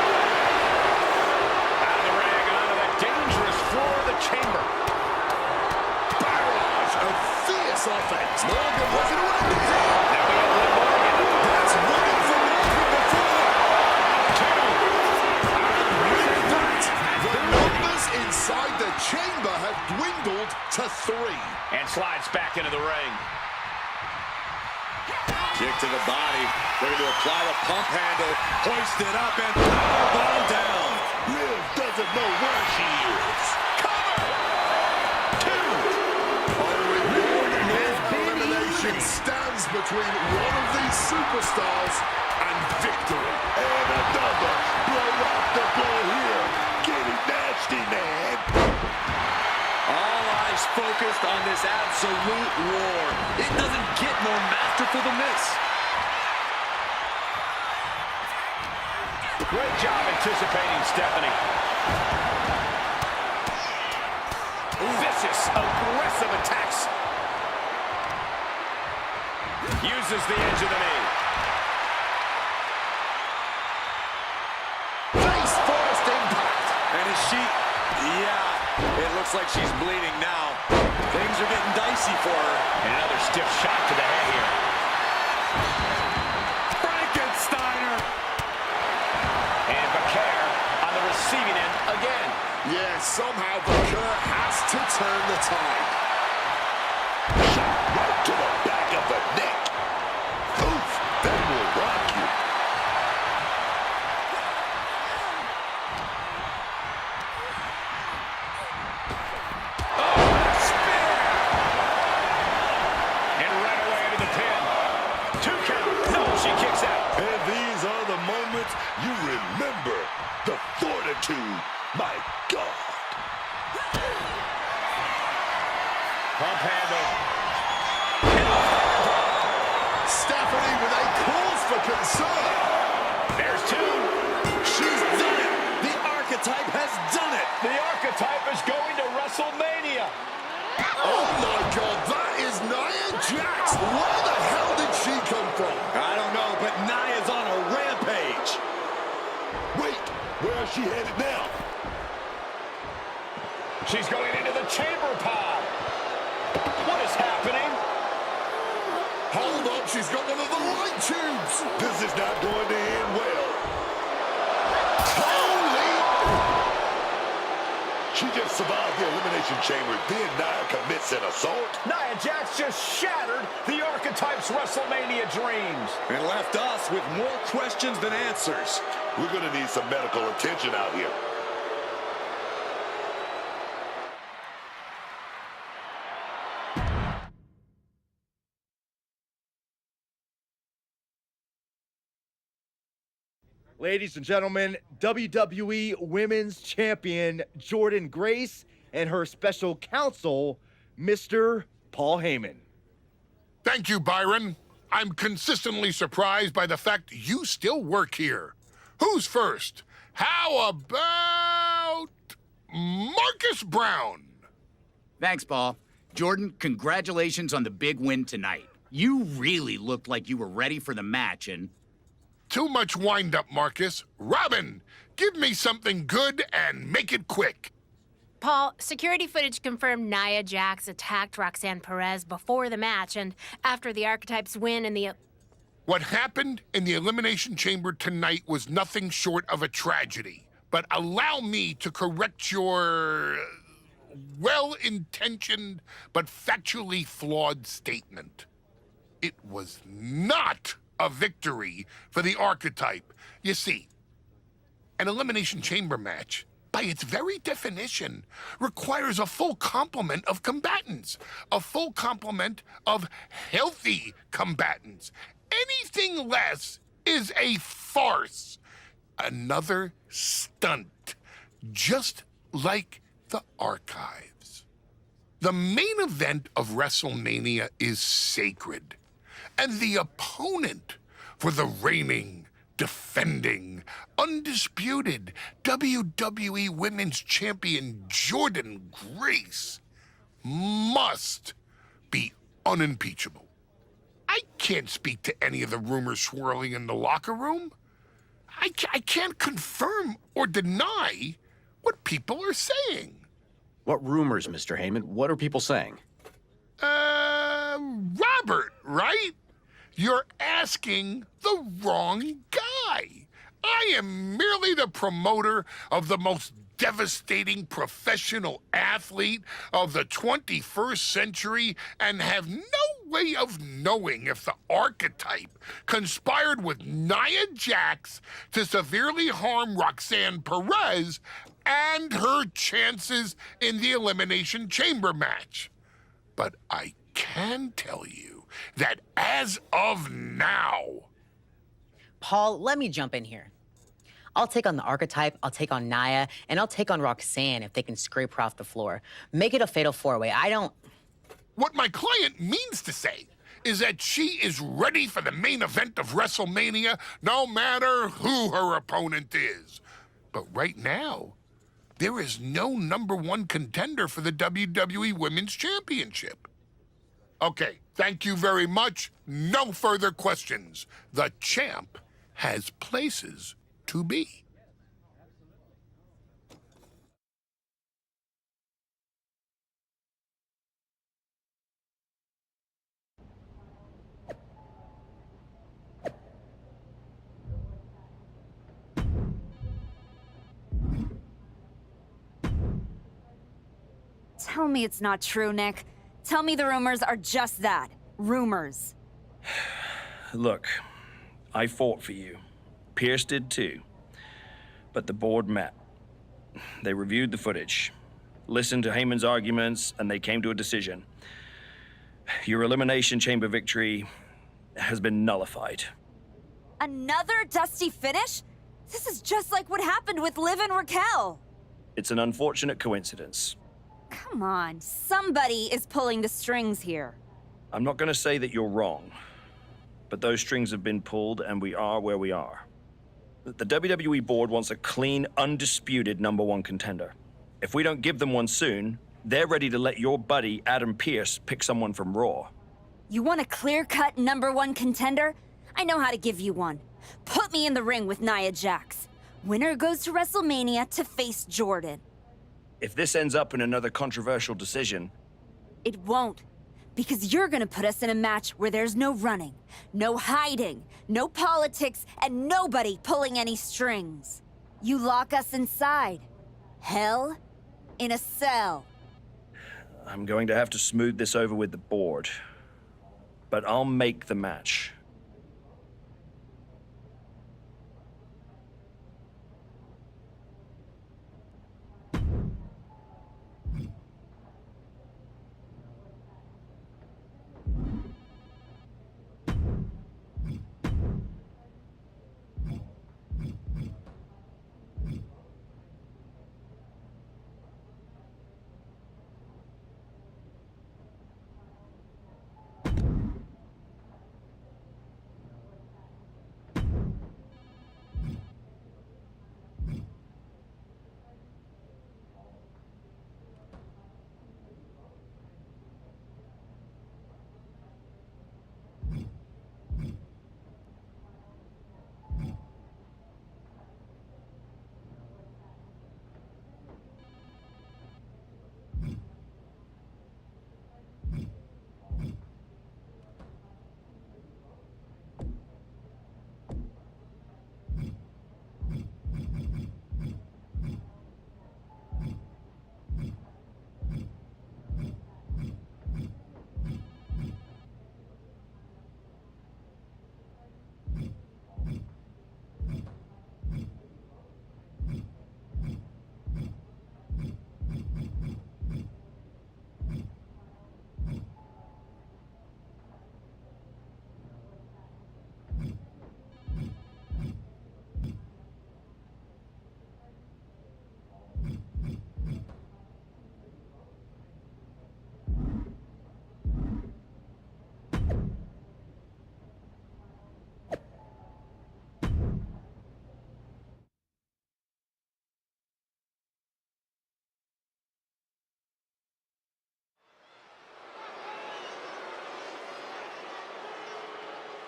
Out of the ring, onto the dangerous floor of the chamber. Barrage of fierce offense. Morgan wasn't winning it. Now we have Liv Morgan. That's winning for Morgan before. Two. With that, the numbers inside the chamber have dwindled to 3. And slides back into the ring. Kick to the body. Ready to apply the pump handle. Hoist it up and powerbomb down. Liv doesn't know where she is. Cover! 2. Only one more elimination stands between one of these superstars and victory. And another blow after blow here. Getting nasty, man. All eyes focused on this absolute war. It doesn't get more masterful than this. Great job anticipating Stephanie. Vicious, aggressive attacks. Uses the edge of the knee. Face first impact. Is she? Yeah, it looks like she's bleeding now. Things are getting dicey for her. And another stiff shot to the head here. Frankensteiner! And Baker on the receiving end again. Yeah, somehow Baker has to turn the tide. Shot right to the back of the neck. Oof, that will rock you. And right away into the pin. 2 count. No, she kicks out. And these are the moments you remember. The fortitude. My God. Pump handle. Stephanie with a cause for concern. There's 2. She's done it. The Archetype has done it. The Archetype is going to WrestleMania. Oh my God, that is Nia Jax. Where the hell did she come from? I don't know, but Nia's on a rampage. Wait, where is she headed now? She's going into the chamber pod. What is happening? Hold up, she's got one of the light tubes. This is not going to end well. Holy! She just survived the Elimination Chamber, then Nia commits an assault. Nia Jax just shattered the Archetype's WrestleMania dreams. And left us with more questions than answers. We're going to need some medical attention out here. Ladies and gentlemen, WWE Women's Champion Jordynne Grace and her special counsel, Mr. Paul Heyman. Thank you, Byron. I'm consistently surprised by the fact you still work here. Who's first? How about Marcus Brown? Thanks, Paul. Jordan, congratulations on the big win tonight. You really looked like you were ready for the match, and... Too much wind-up, Marcus. Robin, give me something good and make it quick. Paul, security footage confirmed Nia Jax attacked Roxanne Perez before the match and after the Archetypes win in the... What happened in the Elimination Chamber tonight was nothing short of a tragedy. But allow me to correct your well-intentioned but factually flawed statement. It was not a victory for the Archetype. You see, an Elimination Chamber match, by its very definition, requires a full complement of combatants, a full complement of healthy combatants. Anything less is a farce, another stunt, just like the archives. The main event of WrestleMania is sacred, and the opponent for the reigning, defending, undisputed WWE Women's Champion Jordynne Grace must be unimpeachable. I can't speak to any of the rumors swirling in the locker room. I can't confirm or deny what people are saying. What rumors, Mr. Heyman? What are people saying? Robert, right? You're asking the wrong guy. I am merely the promoter of the most devastating professional athlete of the 21st century and have no way of knowing if the Archetype conspired with Nia Jax to severely harm Roxanne Perez and her chances in the Elimination Chamber match. But I can tell you that as of now... Paul, let me jump in here. I'll take on the Archetype, I'll take on Nia, and I'll take on Roxanne if they can scrape her off the floor. Make it a fatal four-way. I don't... What my client means to say is that she is ready for the main event of WrestleMania, no matter who her opponent is. But right now, there is no #1 contender for the WWE Women's Championship. Okay, thank you very much. No further questions. The champ has places to be. Tell me it's not true, Nick. Tell me the rumors are just that. Rumors. Look, I fought for you. Pierce did too. But the board met. They reviewed the footage, listened to Heyman's arguments, and they came to a decision. Your Elimination Chamber victory has been nullified. Another dusty finish? This is just like what happened with Liv and Raquel. It's an unfortunate coincidence. Come on, somebody is pulling the strings here. I'm not going to say that you're wrong, but those strings have been pulled and we are where we are. The WWE board wants a clean, undisputed #1 contender. If we don't give them one soon, they're ready to let your buddy Adam Pearce pick someone from Raw. You want a clear-cut #1 contender? I know how to give you one. Put me in the ring with Nia Jax. Winner goes to WrestleMania to face Jordan. If this ends up in another controversial decision... It won't. Because you're gonna put us in a match where there's no running, no hiding, no politics, and nobody pulling any strings. You lock us inside. Hell in a cell. I'm going to have to smooth this over with the board. But I'll make the match.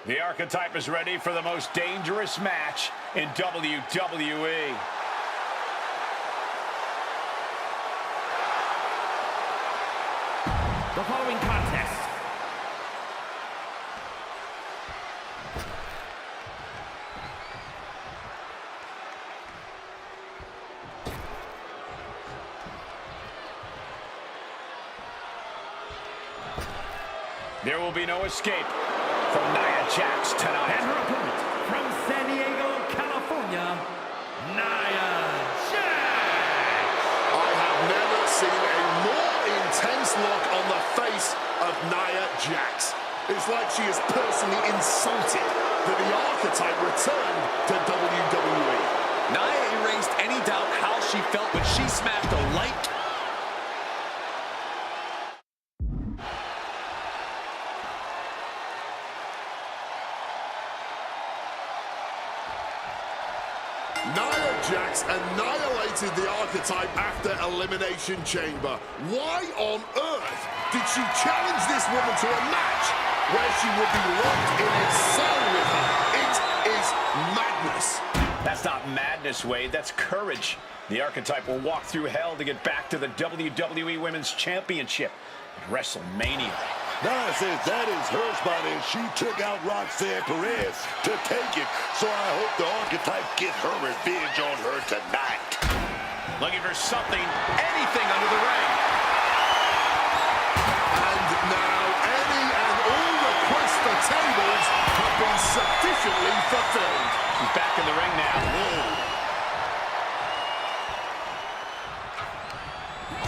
The Archetype is ready for the most dangerous match in WWE. The following contest there will be no escape from Nia Jax tonight. And her opponent from San Diego, California, Nia Jax. I have never seen a more intense look on the face of Nia Jax. It's like she is personally insulted that the Archetype returned to WWE. Nia erased any doubt how she felt when she smashed a light. Nia Jax annihilated the Archetype after Elimination Chamber. Why on earth did she challenge this woman to a match where she would be locked in a cell with her? It is madness. That's not madness, Wade. That's courage. The Archetype will walk through hell to get back to the WWE Women's Championship at WrestleMania. Nia says that is her spot, and she took out Roxanne Perez to take it. So I hope the Archetype gets her revenge on her tonight. Looking for something, anything under the ring. the tables have been sufficiently fulfilled. He's back in the ring now.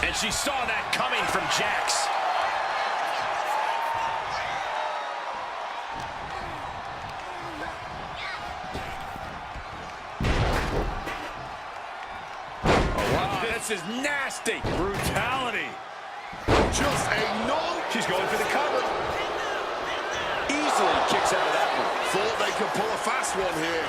And she saw that coming from Jax. This is nasty. Brutality. Just a She's going for the cover. Easily kicks out of that one. Thought they could pull a fast one here.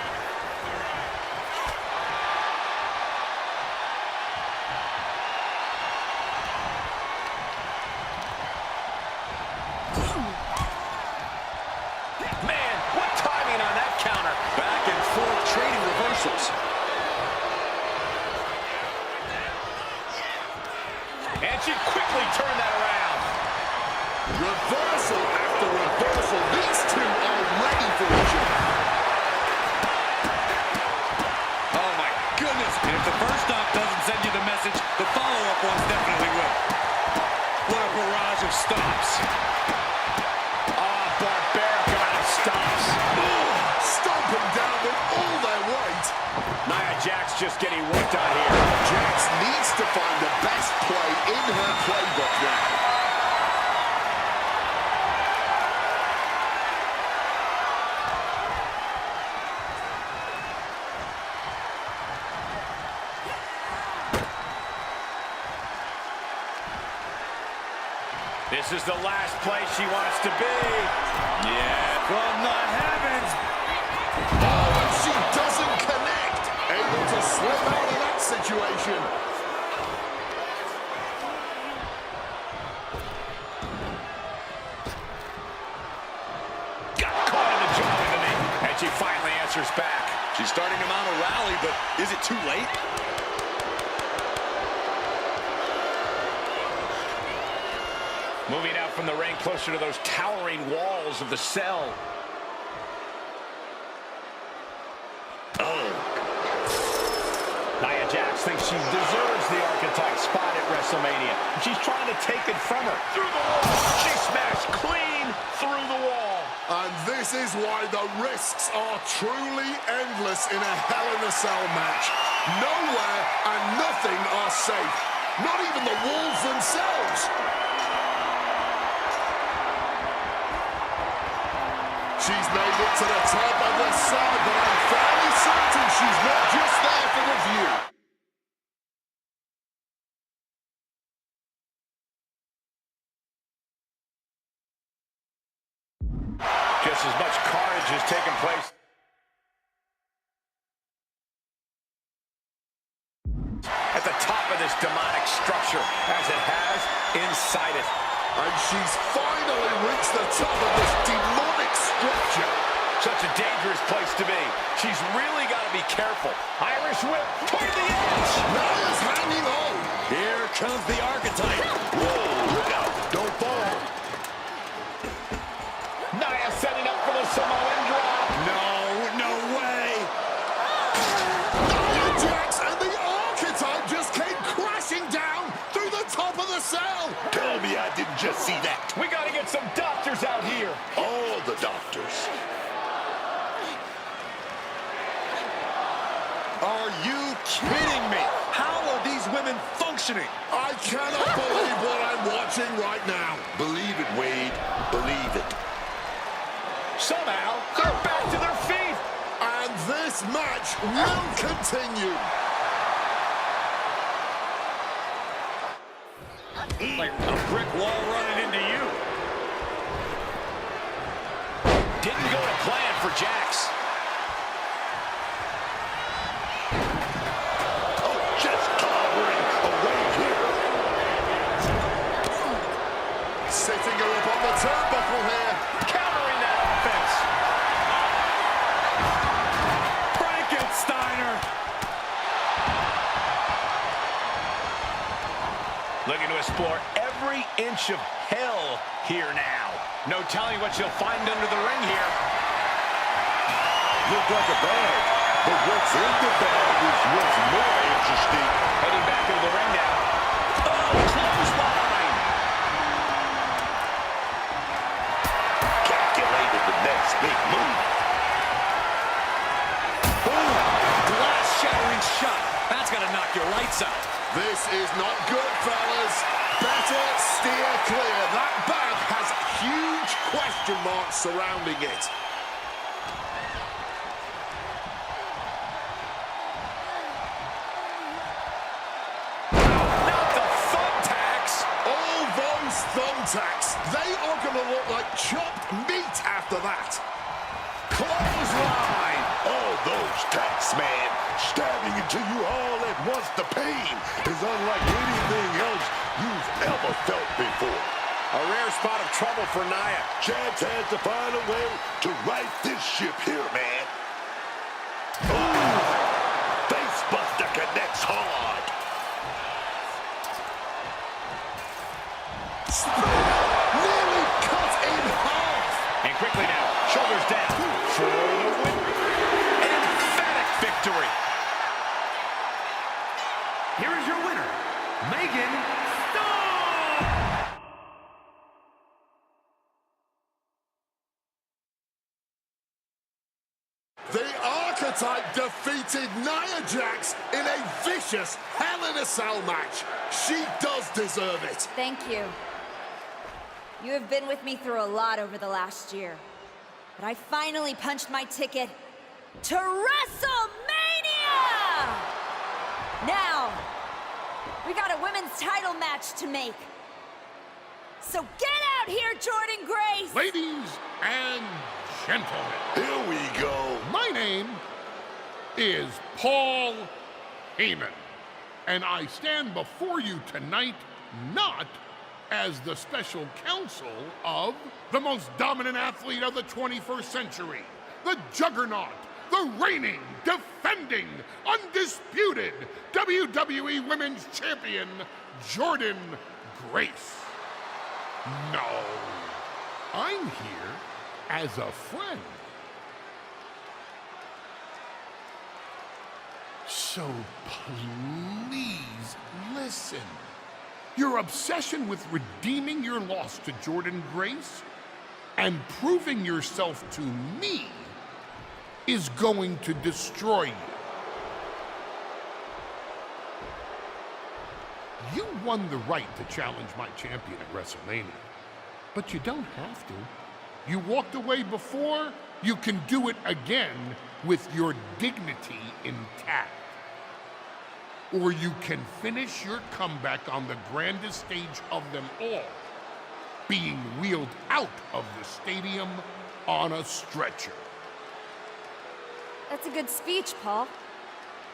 Man, what timing on that counter. Back and forth trading reversals. And she quickly turned that around. Reversal after reversal. These two are ready for each other. Oh, my goodness. And if the first stop doesn't send you the message, the follow-up ones definitely will. What a barrage of stops. Oh, barbaric amount of stops. Stomping down with all their weight. Nia Jax just getting worked on here. Jax needs to find the best play in her playbook now. This is the last place she wants to be. Yeah, from the heavens. Oh, and she doesn't connect. Able to slip out of that situation. Got caught in the jaw with the knee. And she finally answers back. She's starting to mount a rally, but is it too late? Moving out from the ring closer to those towering walls of the cell. Nia Jax thinks she deserves the archetype spot at WrestleMania. She's trying to take it from her. Through the wall. She smashed clean through the wall. And this is why the risks are truly endless in a Hell in a Cell match. Nowhere and nothing are safe. Not even the walls themselves. She's made it to the top of the cell, but I'm fairly certain she's not just there for the view. Just as much carnage has taken place. At the top of this demonic structure, as it has inside it. And she's finally reached the top of this demonic structure. Such a dangerous place to be. She's really got to be careful. Irish whip toward the edge. Nia's hanging on. Here comes the archetype. Whoa, look out. Don't fall. Nia setting up for the Samoan drop. No way. Nia Jax and the archetype just came crashing down through the top of the cell. Tell me I didn't just see that. We got to get some doctors out here. All the doctors. Are you kidding me? How are these women functioning? I cannot believe what I'm watching right now. Believe it, Wade. Believe it. Somehow, they're back to their feet. And this match will continue. Like a brick wall running into you. Didn't go to plan for Jax. Setting her up on the turnbuckle here. Countering that offense. Frankensteiner. Looking to explore every inch of hell here now. No telling what she'll find under the ring here. Look like a bag, but what's in the bag is what's more interesting. Heading back into the ring now. Oh, clothesline. Calculated to This is not good, fellas. Better steer clear. That bag has huge question marks surrounding it. Not the thumbtacks. All those thumbtacks, they are going to look like chopped meat after that. Clothesline! All those tacks, man. Stabbing into you all at once. The pain is unlike anything else you've ever felt before. A rare spot of trouble for Nia. Chance has to find a way to right this ship here, man. Ooh! Facebuster connects hard. Nearly cut in half. And quickly now, shoulders down for the win. An emphatic victory. Here is your winner, Megan Stone! The Archetype defeated Nia Jax in a vicious Hell in a Cell match. She does deserve it. Thank you. You have been with me through a lot over the last year. But I finally punched my ticket to WrestleMania! Now, we got a women's title match to make. So get out here, Jordan Grace! Ladies and gentlemen, here we go. My name is Paul Heyman, and I stand before you tonight not as the special counsel of the most dominant athlete of the 21st century, the juggernaut, the reigning, defending, undisputed WWE Women's Champion, Jordan Grace. No, I'm here as a friend. So please listen. Your obsession with redeeming your loss to Jordan Grace and proving yourself to me is going to destroy you. You won the right to challenge my champion at WrestleMania, but you don't have to. You walked away before, you can do it again with your dignity intact. Or you can finish your comeback on the grandest stage of them all, being wheeled out of the stadium on a stretcher. That's a good speech, Paul.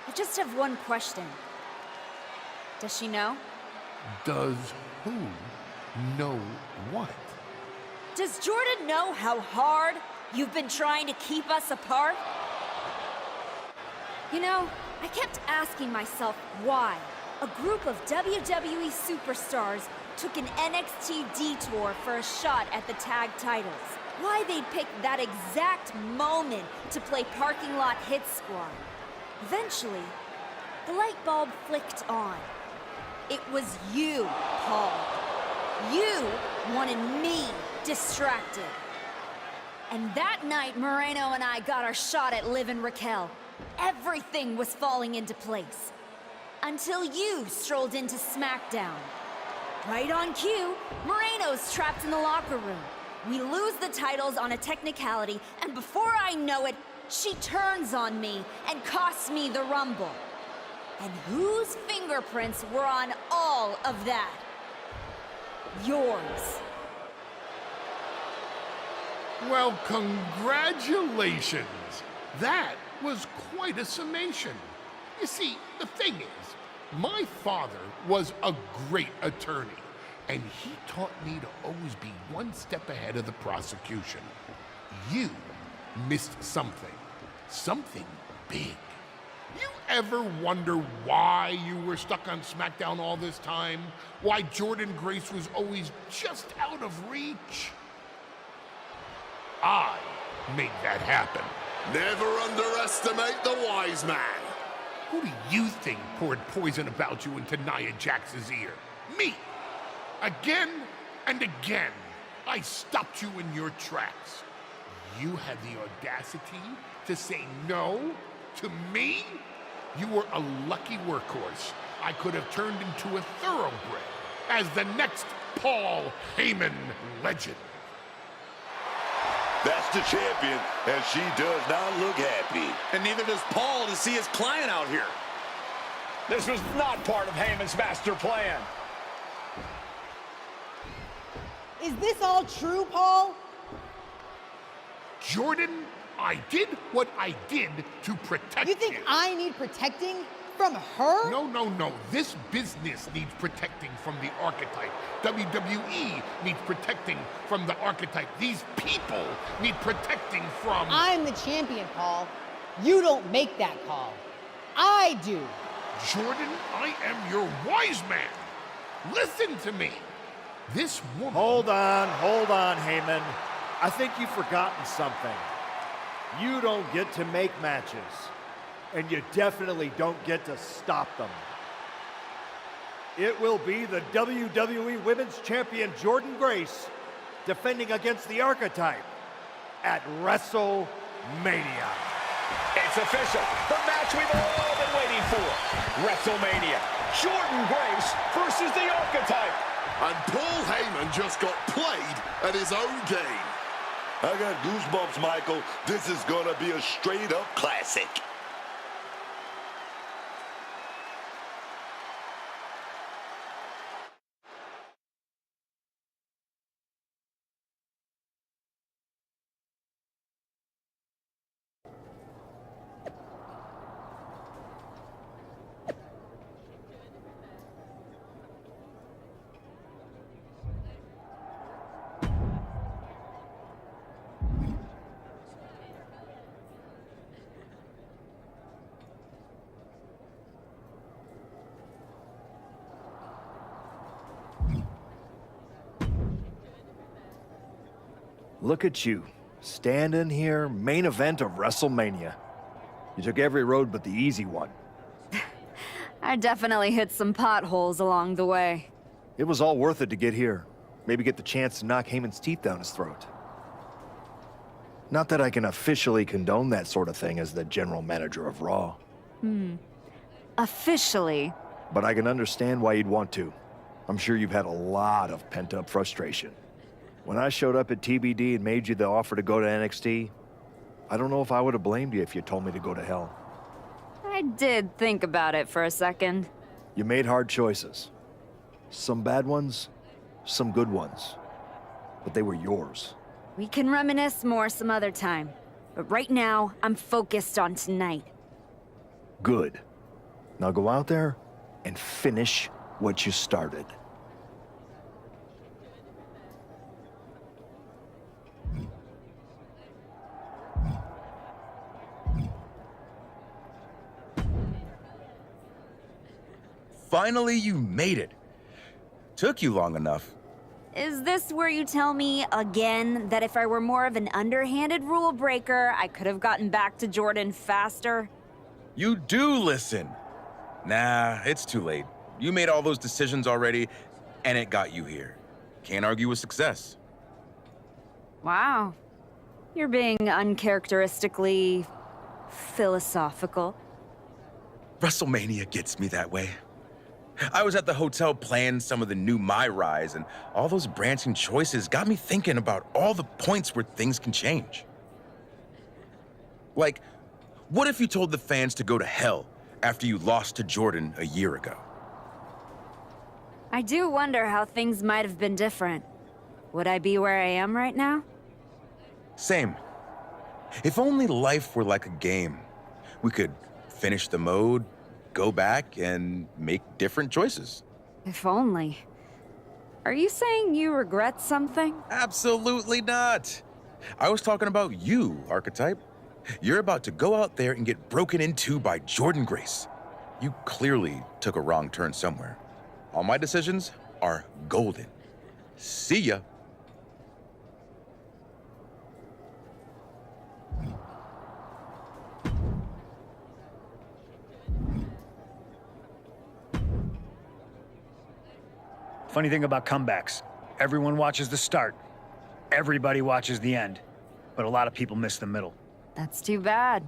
I just have one question. Does she know? Does who know what? Does Jordan know how hard you've been trying to keep us apart? You know, I kept asking myself why a group of WWE superstars took an NXT detour for a shot at the tag titles. Why they'd pick that exact moment to play parking lot hit squad. Eventually, the light bulb flicked on. It was you, Paul. You wanted me distracted. And that night, Moreno and I got our shot at Liv and Raquel. Everything was falling into place. Until you strolled into SmackDown. Right on cue, Moreno's trapped in the locker room. We lose the titles on a technicality, and before I know it, she turns on me and costs me the Rumble. And whose fingerprints were on all of that? Yours. Well, congratulations. That was quite a summation. You see, the thing is, my father was a great attorney, and he taught me to always be one step ahead of the prosecution. You missed something. Something big. You ever wonder why you were stuck on SmackDown all this time? Why Jordan Grace was always just out of reach? I made that happen. Never underestimate the wise man. Who do you think poured poison about you into Nia Jax's ear? Me. Again and again, I stopped you in your tracks. You had the audacity to say no to me? You were a lucky workhorse. I could have turned into a thoroughbred as the next Paul Heyman legend. That's the champion, and she does not look happy. And neither does Paul to see his client out here. This was not part of Heyman's master plan. Is this all true, Paul? Jordan, I did what I did to protect you. You think I need protecting from her? No. This business needs protecting from the archetype. WWE needs protecting from the archetype. These people need protecting from... I'm the champion, Paul. You don't make that call. I do. Jordan, I am your wise man. Listen to me. This woman... Hold on, Heyman. I think you've forgotten something. You don't get to make matches. And you definitely don't get to stop them. It will be the WWE Women's Champion Jordan Grace defending against the Archetype at WrestleMania. It's official. The match we've all been waiting for. WrestleMania. Jordan Grace versus the Archetype. And Paul Heyman just got played at his own game. I got goosebumps, Michael. This is gonna be a straight-up classic. Look at you, standing here, main event of WrestleMania. You took every road but the easy one. I definitely hit some potholes along the way. It was all worth it to get here. Maybe get the chance to knock Heyman's teeth down his throat. Not that I can officially condone that sort of thing as the general manager of Raw. Officially. But I can understand why you'd want to. I'm sure you've had a lot of pent-up frustration. When I showed up at TBD and made you the offer to go to NXT, I don't know if I would have blamed you if you told me to go to hell. I did think about it for a second. You made hard choices. Some bad ones, some good ones. But they were yours. We can reminisce more some other time. But right now, I'm focused on tonight. Good. Now go out there and finish what you started. Finally, you made it. Took you long enough. Is this where you tell me again that if I were more of an underhanded rule breaker, I could have gotten back to Jordan faster? You do listen. Nah, it's too late. You made all those decisions already, and it got you here. Can't argue with success. Wow. You're being uncharacteristically philosophical. WrestleMania gets me that way. I was at the hotel playing some of the new MyRise, and all those branching choices got me thinking about all the points where things can change. Like, what if you told the fans to go to hell after you lost to Jordan a year ago? I do wonder how things might have been different. Would I be where I am right now? Same. If only life were like a game. We could finish the mode, go back, and make different choices. If only. Are you saying you regret something? Absolutely not. I was talking about you, Archetype. You're about to go out there and get broken into by Jordan Grace. You clearly took a wrong turn somewhere. All my decisions are golden. See ya. Funny thing about comebacks, everyone watches the start, everybody watches the end, but a lot of people miss the middle. That's too bad.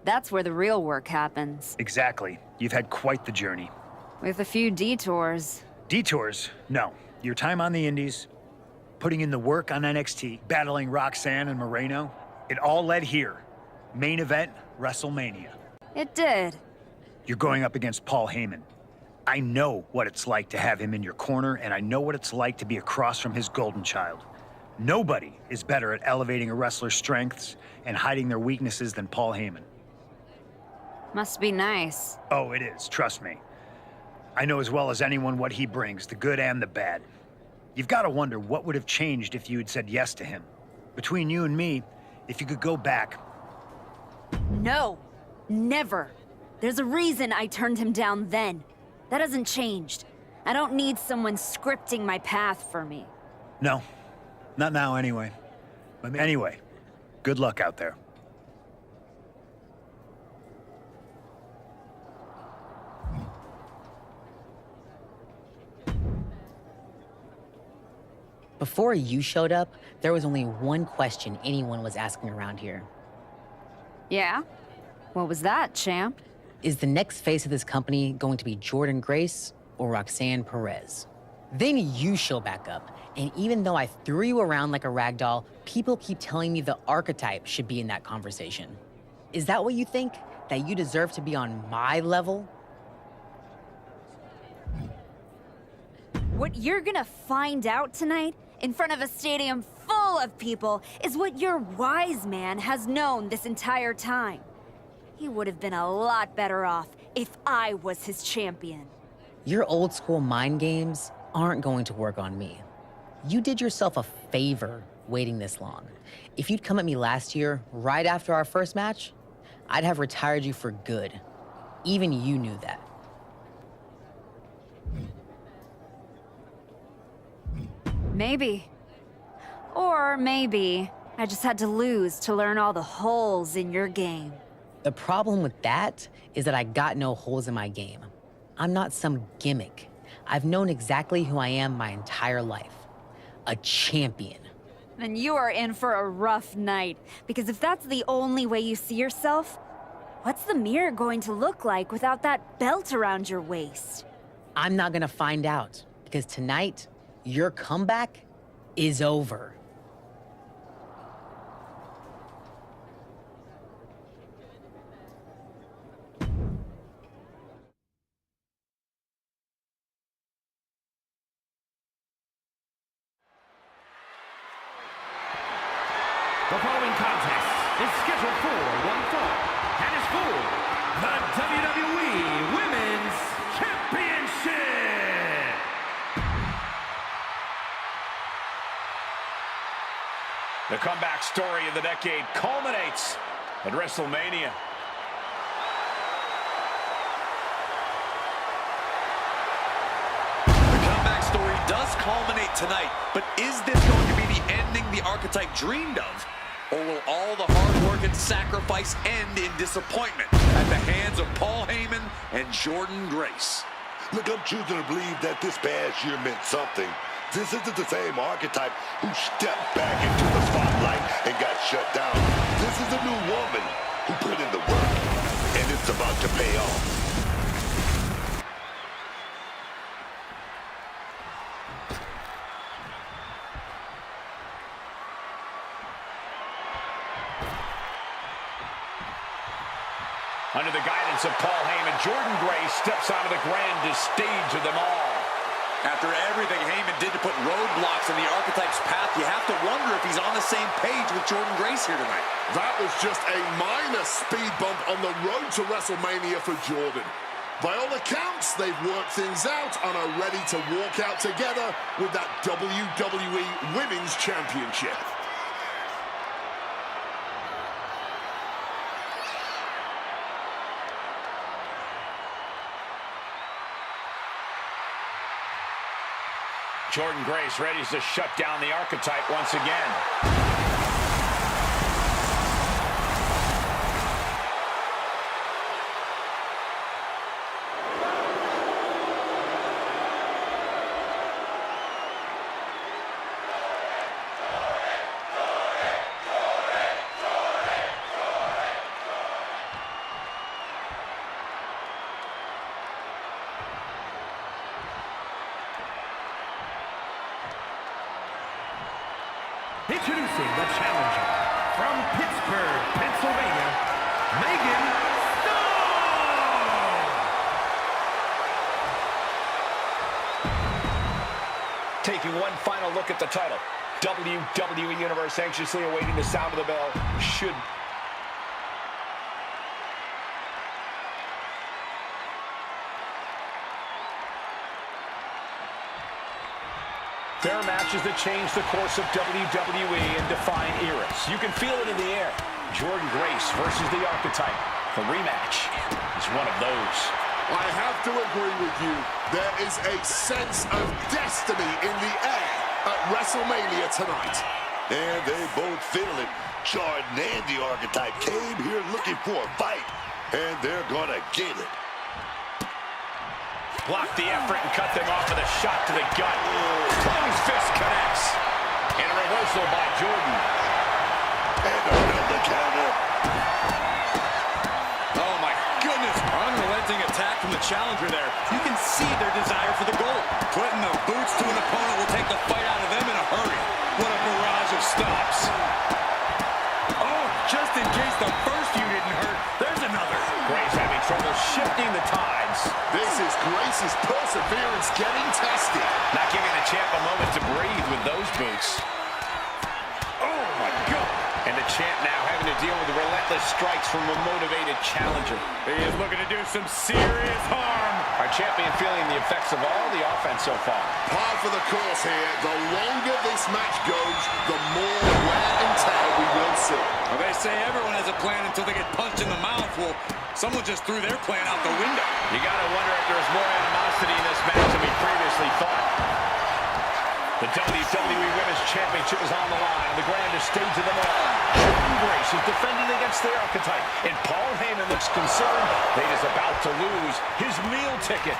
That's where the real work happens. Exactly. You've had quite the journey. With a few detours. Detours? No. Your time on the Indies, putting in the work on NXT, battling Roxanne and Moreno, it all led here. Main event, WrestleMania. It did. You're going up against Paul Heyman. I know what it's like to have him in your corner, and I know what it's like to be across from his golden child. Nobody is better at elevating a wrestler's strengths and hiding their weaknesses than Paul Heyman. Must be nice. Oh, it is, trust me. I know as well as anyone what he brings, the good and the bad. You've got to wonder what would have changed if you had said yes to him. Between you and me, if you could go back. No, never. There's a reason I turned him down then. That hasn't changed. I don't need someone scripting my path for me. No, not now anyway. But anyway, good luck out there. Before you showed up, there was only one question anyone was asking around here. Yeah? What was that, champ? Is the next face of this company going to be Jordan Grace or Roxanne Perez? Then you show back up, and even though I threw you around like a rag doll, people keep telling me the archetype should be in that conversation. Is that what you think? That you deserve to be on my level? What you're gonna find out tonight, in front of a stadium full of people, is what your wise man has known this entire time. He would have been a lot better off if I was his champion. Your old school mind games aren't going to work on me. You did yourself a favor waiting this long. If you'd come at me last year, right after our first match, I'd have retired you for good. Even you knew that. Maybe. Or maybe I just had to lose to learn all the holes in your game. The problem with that is that I got no holes in my game. I'm not some gimmick. I've known exactly who I am my entire life. A champion. Then you are in for a rough night, because if that's the only way you see yourself, what's the mirror going to look like without that belt around your waist? I'm not gonna find out, because tonight, your comeback is over. The following contest is scheduled for one fall and is for the WWE Women's Championship. The comeback story of the decade culminates at WrestleMania. The comeback story does culminate tonight, but is this going to be the ending the archetype dreamed of? Or will all the hard work and sacrifice end in disappointment at the hands of Paul Heyman and Jordan Grace? Look, I'm choosing to believe that this past year meant something. This isn't the same archetype who stepped back into the spotlight and got shut down. This is a new woman who put in the work, and it's about to pay off. Under the guidance of Paul Heyman, Jordan Grace steps onto the grandest stage of them all. After everything Heyman did to put roadblocks in the archetype's path, you have to wonder if he's on the same page with Jordan Grace here tonight. That was just a minor speed bump on the road to WrestleMania for Jordan. By all accounts, they've worked things out and are ready to walk out together with that WWE Women's Championship. Jordan Grace ready to shut down the archetype once again. Introducing the challenger from Pittsburgh, Pennsylvania, Megan Stone! Taking one final look at the title. WWE Universe anxiously awaiting the sound of the bell. Should... There are matches that change the course of WWE and define eras. You can feel it in the air. Jordan Grace versus the Archetype. The rematch is one of those. I have to agree with you. There is a sense of destiny in the air at WrestleMania tonight. And they both feel it. Jordan and the Archetype came here looking for a fight, and they're gonna get it. Block the effort and cut them off with a shot to the gut. Closed fist connects. And a reversal by Jordan. And another counter. Oh my goodness, unrelenting attack from the challenger there. You can see their desire for the gold. Putting the boots to an opponent will take the fight out of them in a hurry. What a barrage of stops. Oh, just in case the first few didn't hurt, there's another. Grace having trouble shifting the tides. This is Grace's perseverance getting tested. Not giving the champ a moment to breathe with those boots. Oh my God. And the champ now having to deal with the relentless strikes from a motivated challenger. He is looking to do some serious harm. Our champion feeling the effects of all the offense so far. Par for the course here. The longer this match goes, the more wear and tear we will see. Well, they say everyone has a plan until they get punched in the mouth. Well, someone just threw their plan out the window. You gotta wonder if there's more animosity in this match than we previously thought. The WWE Women's Championship is on the line on the grandest stage of them all. Jordan Grace is defending against the Archetype, and Paul Heyman looks concerned that he is about to lose his meal ticket.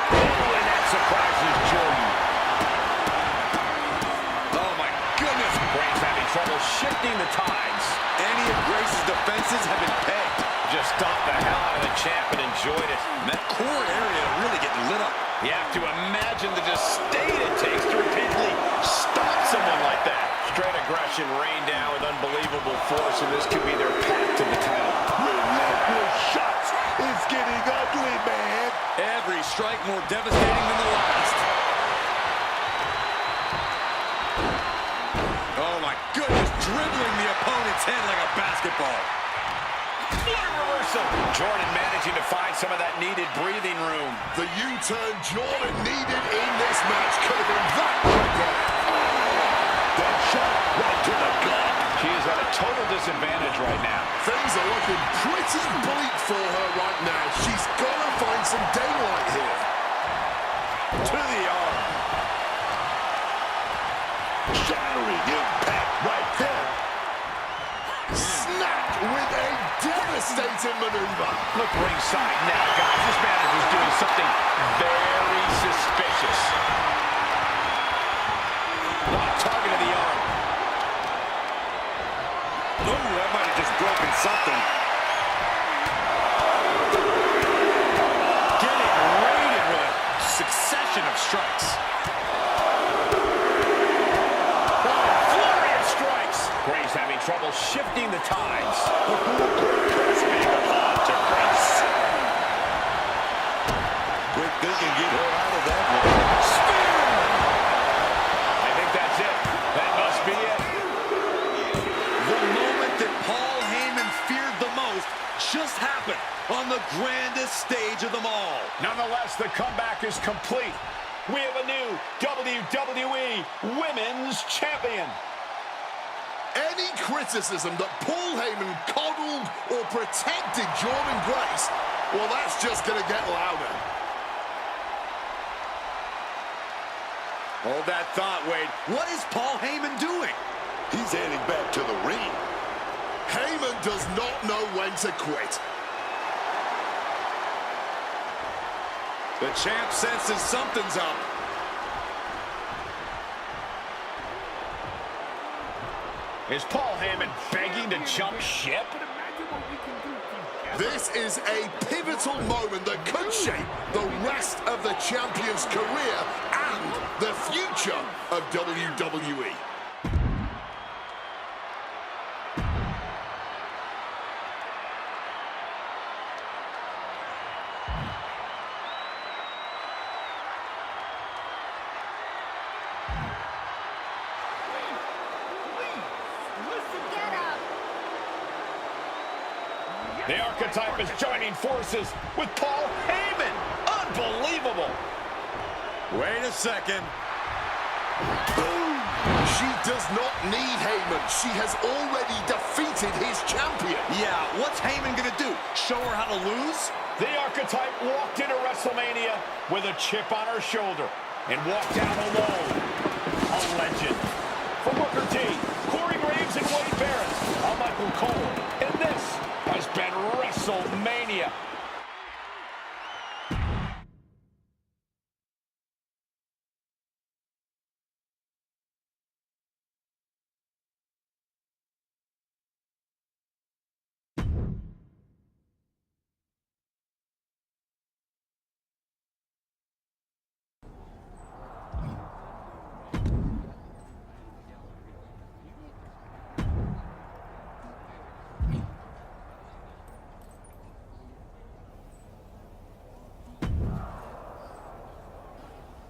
Oh, and that surprises Jordan. Oh my goodness. Grace having trouble shifting the tides. Any of Grace's defenses have been pegged. Just stomped the hell out of the champ and enjoyed it. And that core area really getting lit up. You have to imagine the disdain it takes to repeatedly stop someone like that. Straight aggression rained down with unbelievable force, and this could be their path to the title. Relentless shots. It's getting ugly, man. Every strike more devastating than the last. Oh my goodness, dribbling the opponent's head like a basketball. Reversal. Jordan managing to find some of that needed breathing room. The U-turn Jordan needed in this match could have been that right there. That shot right to the gut. She is at a total disadvantage right now. Things are looking pretty bleak for her right now. She's got to find some daylight here. To the arm. Shattering impact right there. Snapped with a devastating maneuver. Look ringside now, guys. This manager's doing something very suspicious. Target of the arm. Ooh, that might have just broken something. Getting raided with a succession of strikes. Flurry of strikes. Grace having trouble shifting the tides. Being applied to Grace. Quick thinking, get her out of that one. Spear! I think that's it. That must be it. The moment that Paul Heyman feared the most just happened on the grandest stage of them all. Nonetheless, the comeback is complete. We have a new WWE Women's Champion. Any criticism that Paul Heyman coddled or protected Jordan Grace, well, that's just going to get louder. Hold that thought, Wade. What is Paul Heyman doing? He's heading back to the ring. Heyman does not know when to quit. The champ senses something's up. Is Paul Heyman begging to jump ship? This is a pivotal moment that could shape the rest of the champion's career and the future of WWE. The Archetype is joining forces with Paul Heyman. Unbelievable. Wait a second. Boom! She does not need Heyman. She has already defeated his champion. Yeah, what's Heyman gonna do? Show her how to lose? The Archetype walked into WrestleMania with a chip on her shoulder and walked out alone. A legend. For Booker T, Corey Graves, and Wade Barrett, I'm Michael Cole, and this has been WrestleMania.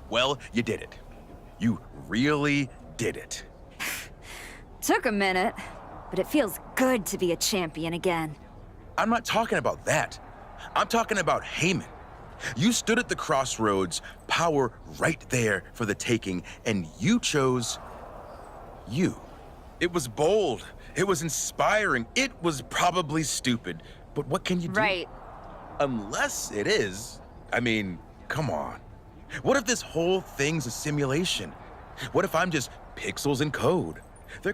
Well, you did it. You really did it. Took a minute, but it feels good to be a champion again. I'm not talking about that. I'm talking about Heyman. You stood at the crossroads, power right there for the taking, and you chose you. It was bold. It was inspiring. It was probably stupid. But what can you do? Right. Unless it is. I mean, come on. What if this whole thing's a simulation? What if I'm just pixels and code?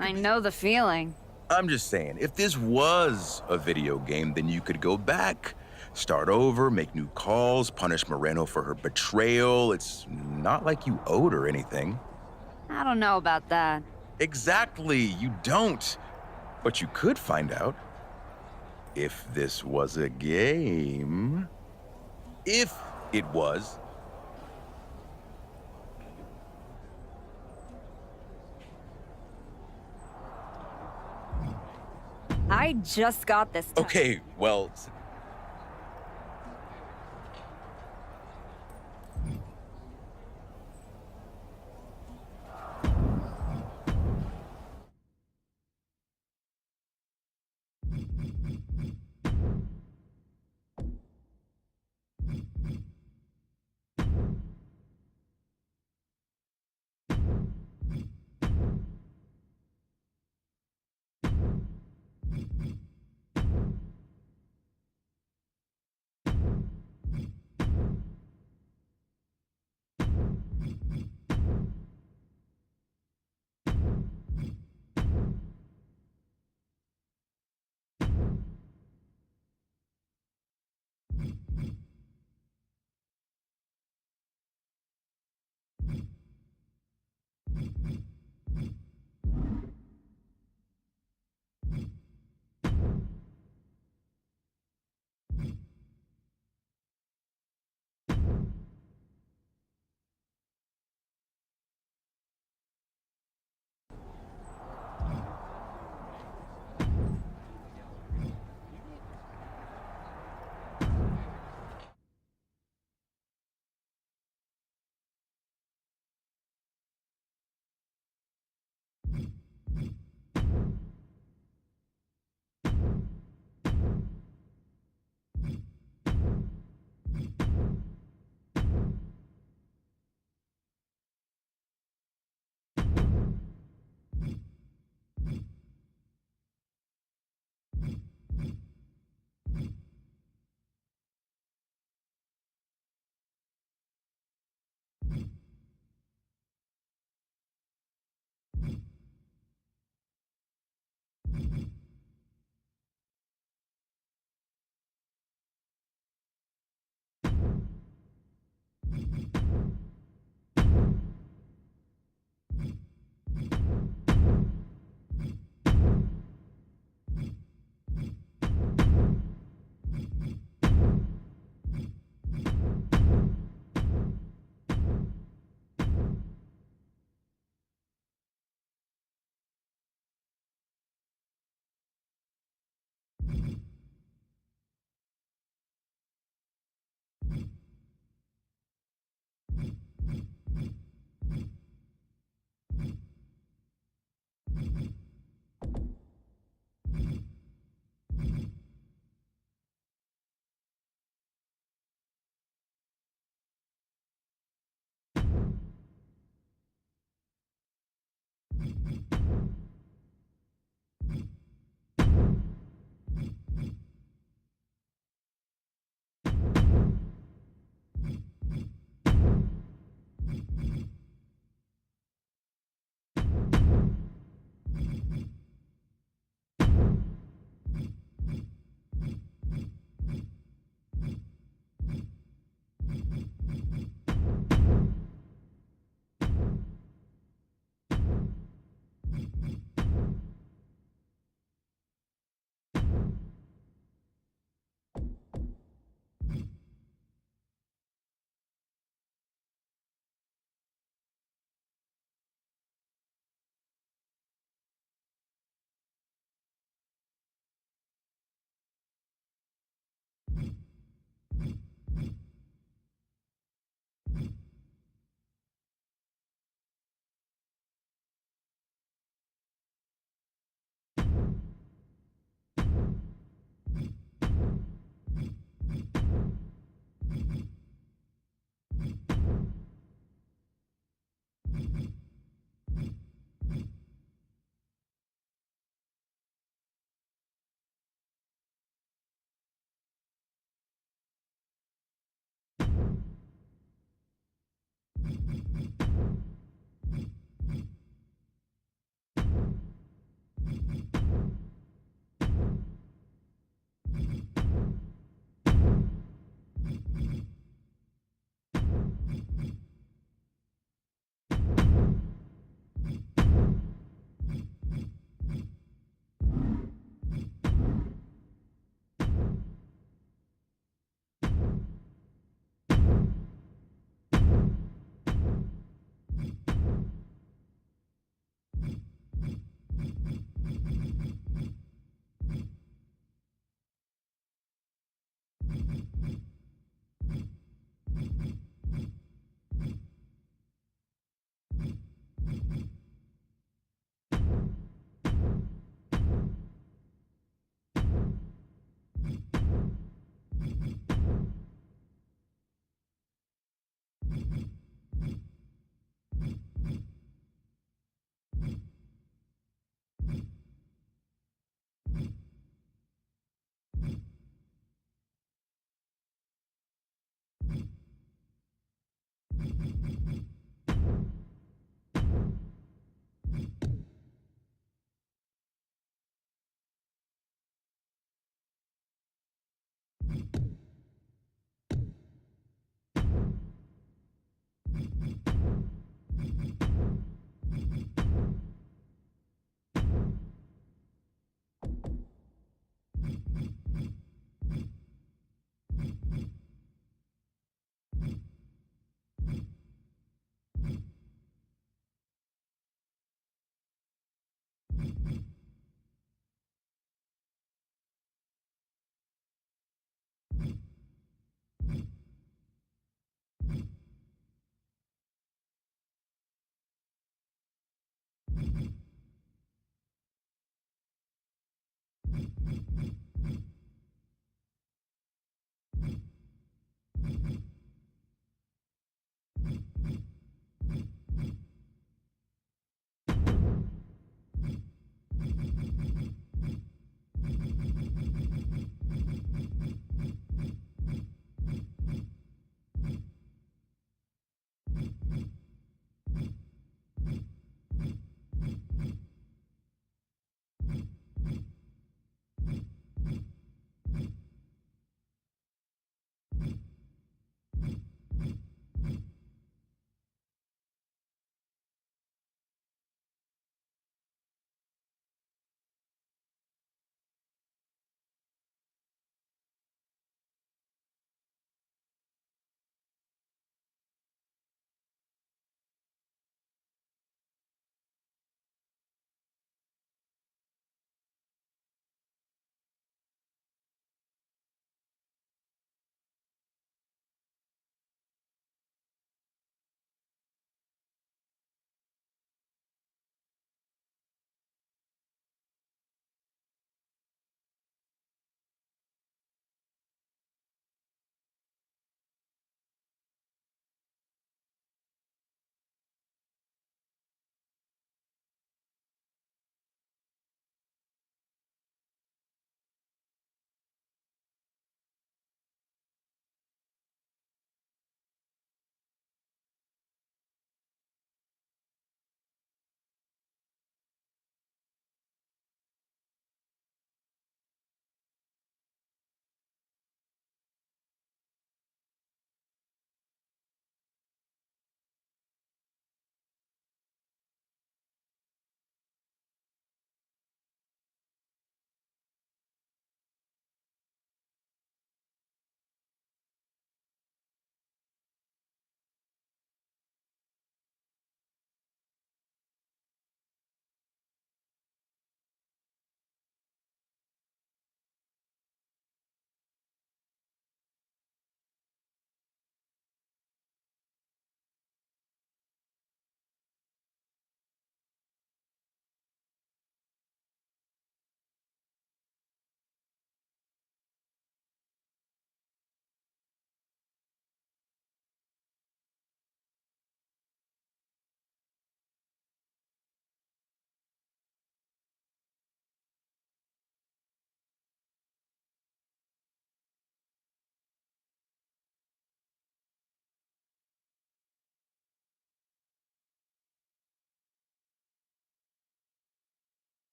I know the feeling. I'm just saying, if this was a video game, then you could go back, start over, make new calls, punish Moreno for her betrayal. It's not like you owed her anything. I don't know about that. Exactly, you don't. But you could find out if this was a game. If it was. I just got this time. Okay, well...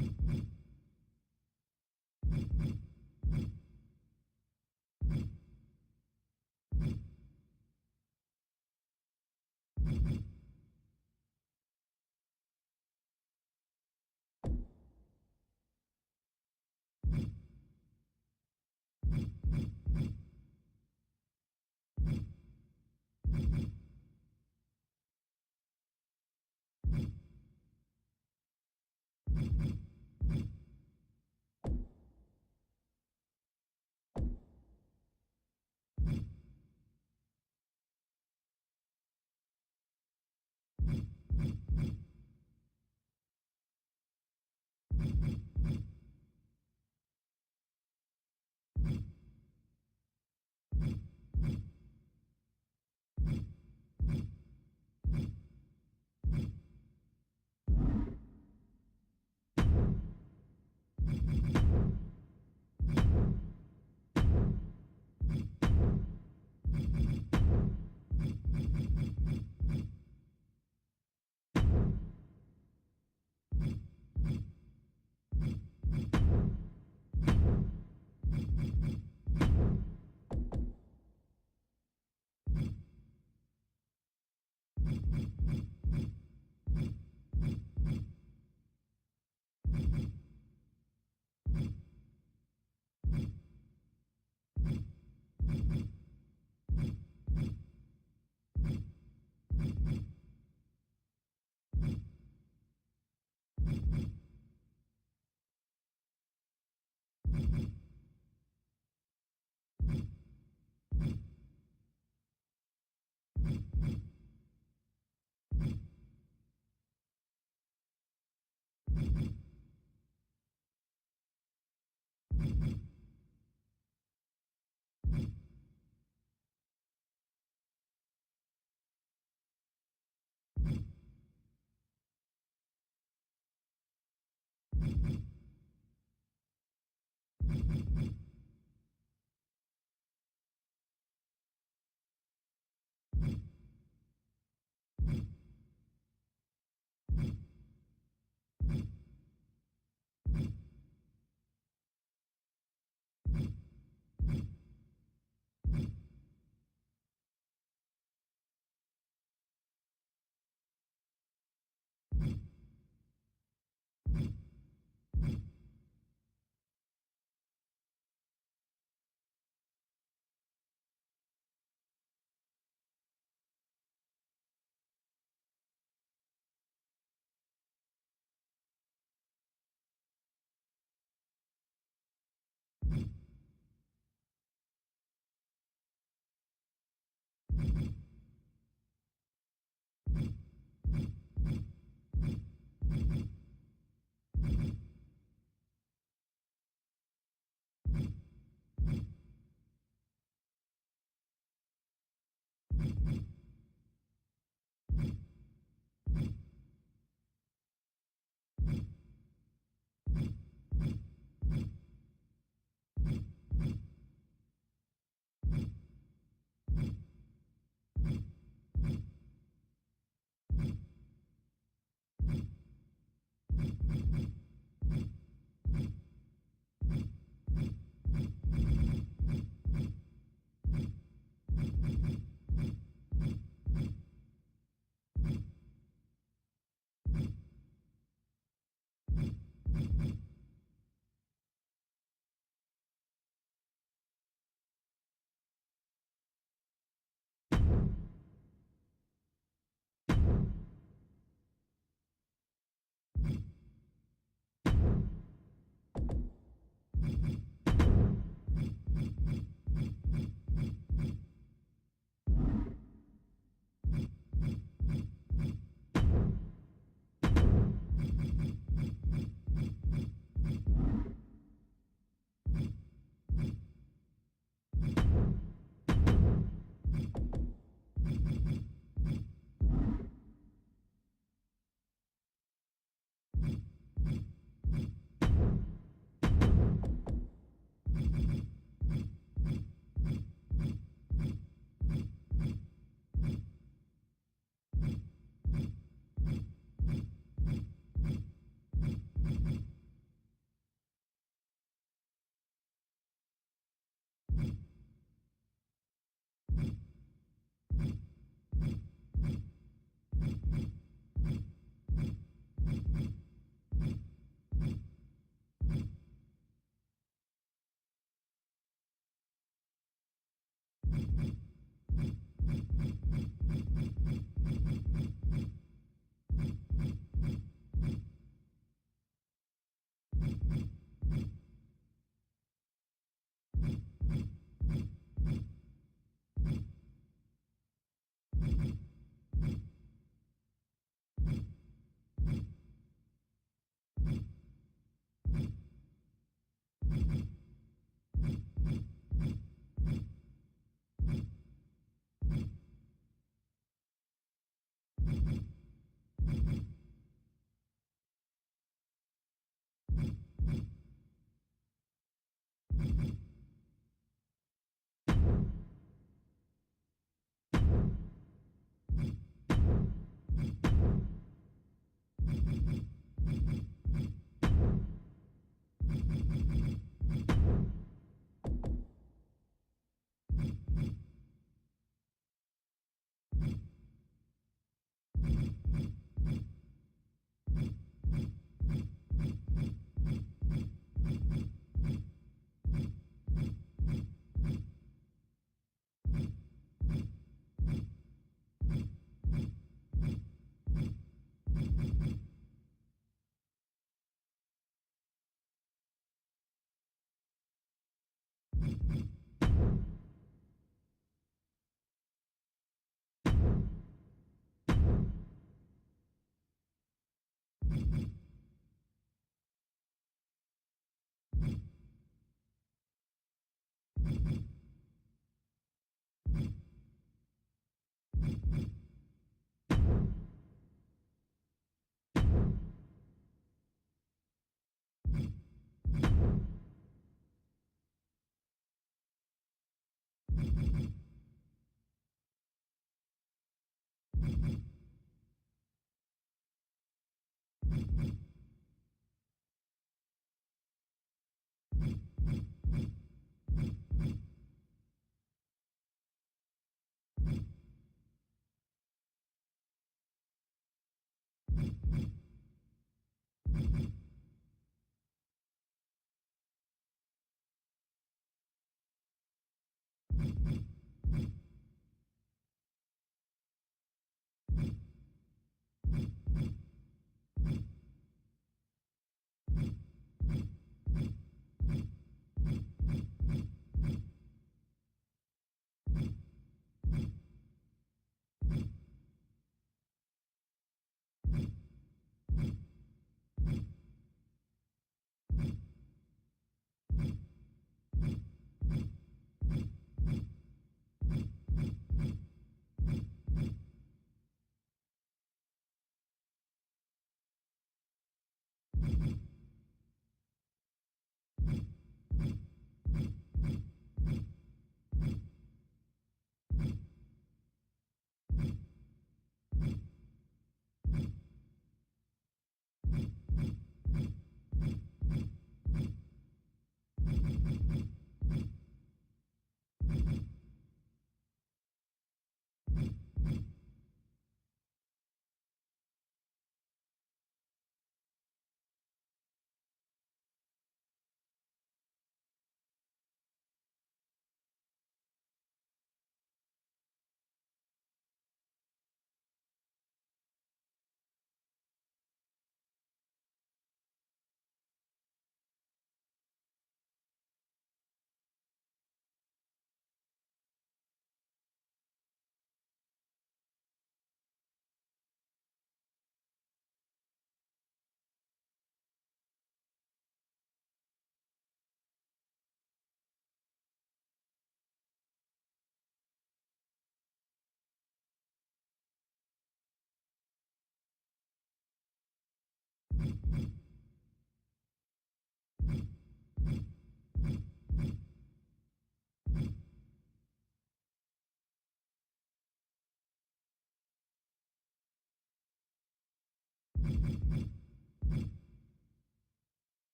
you.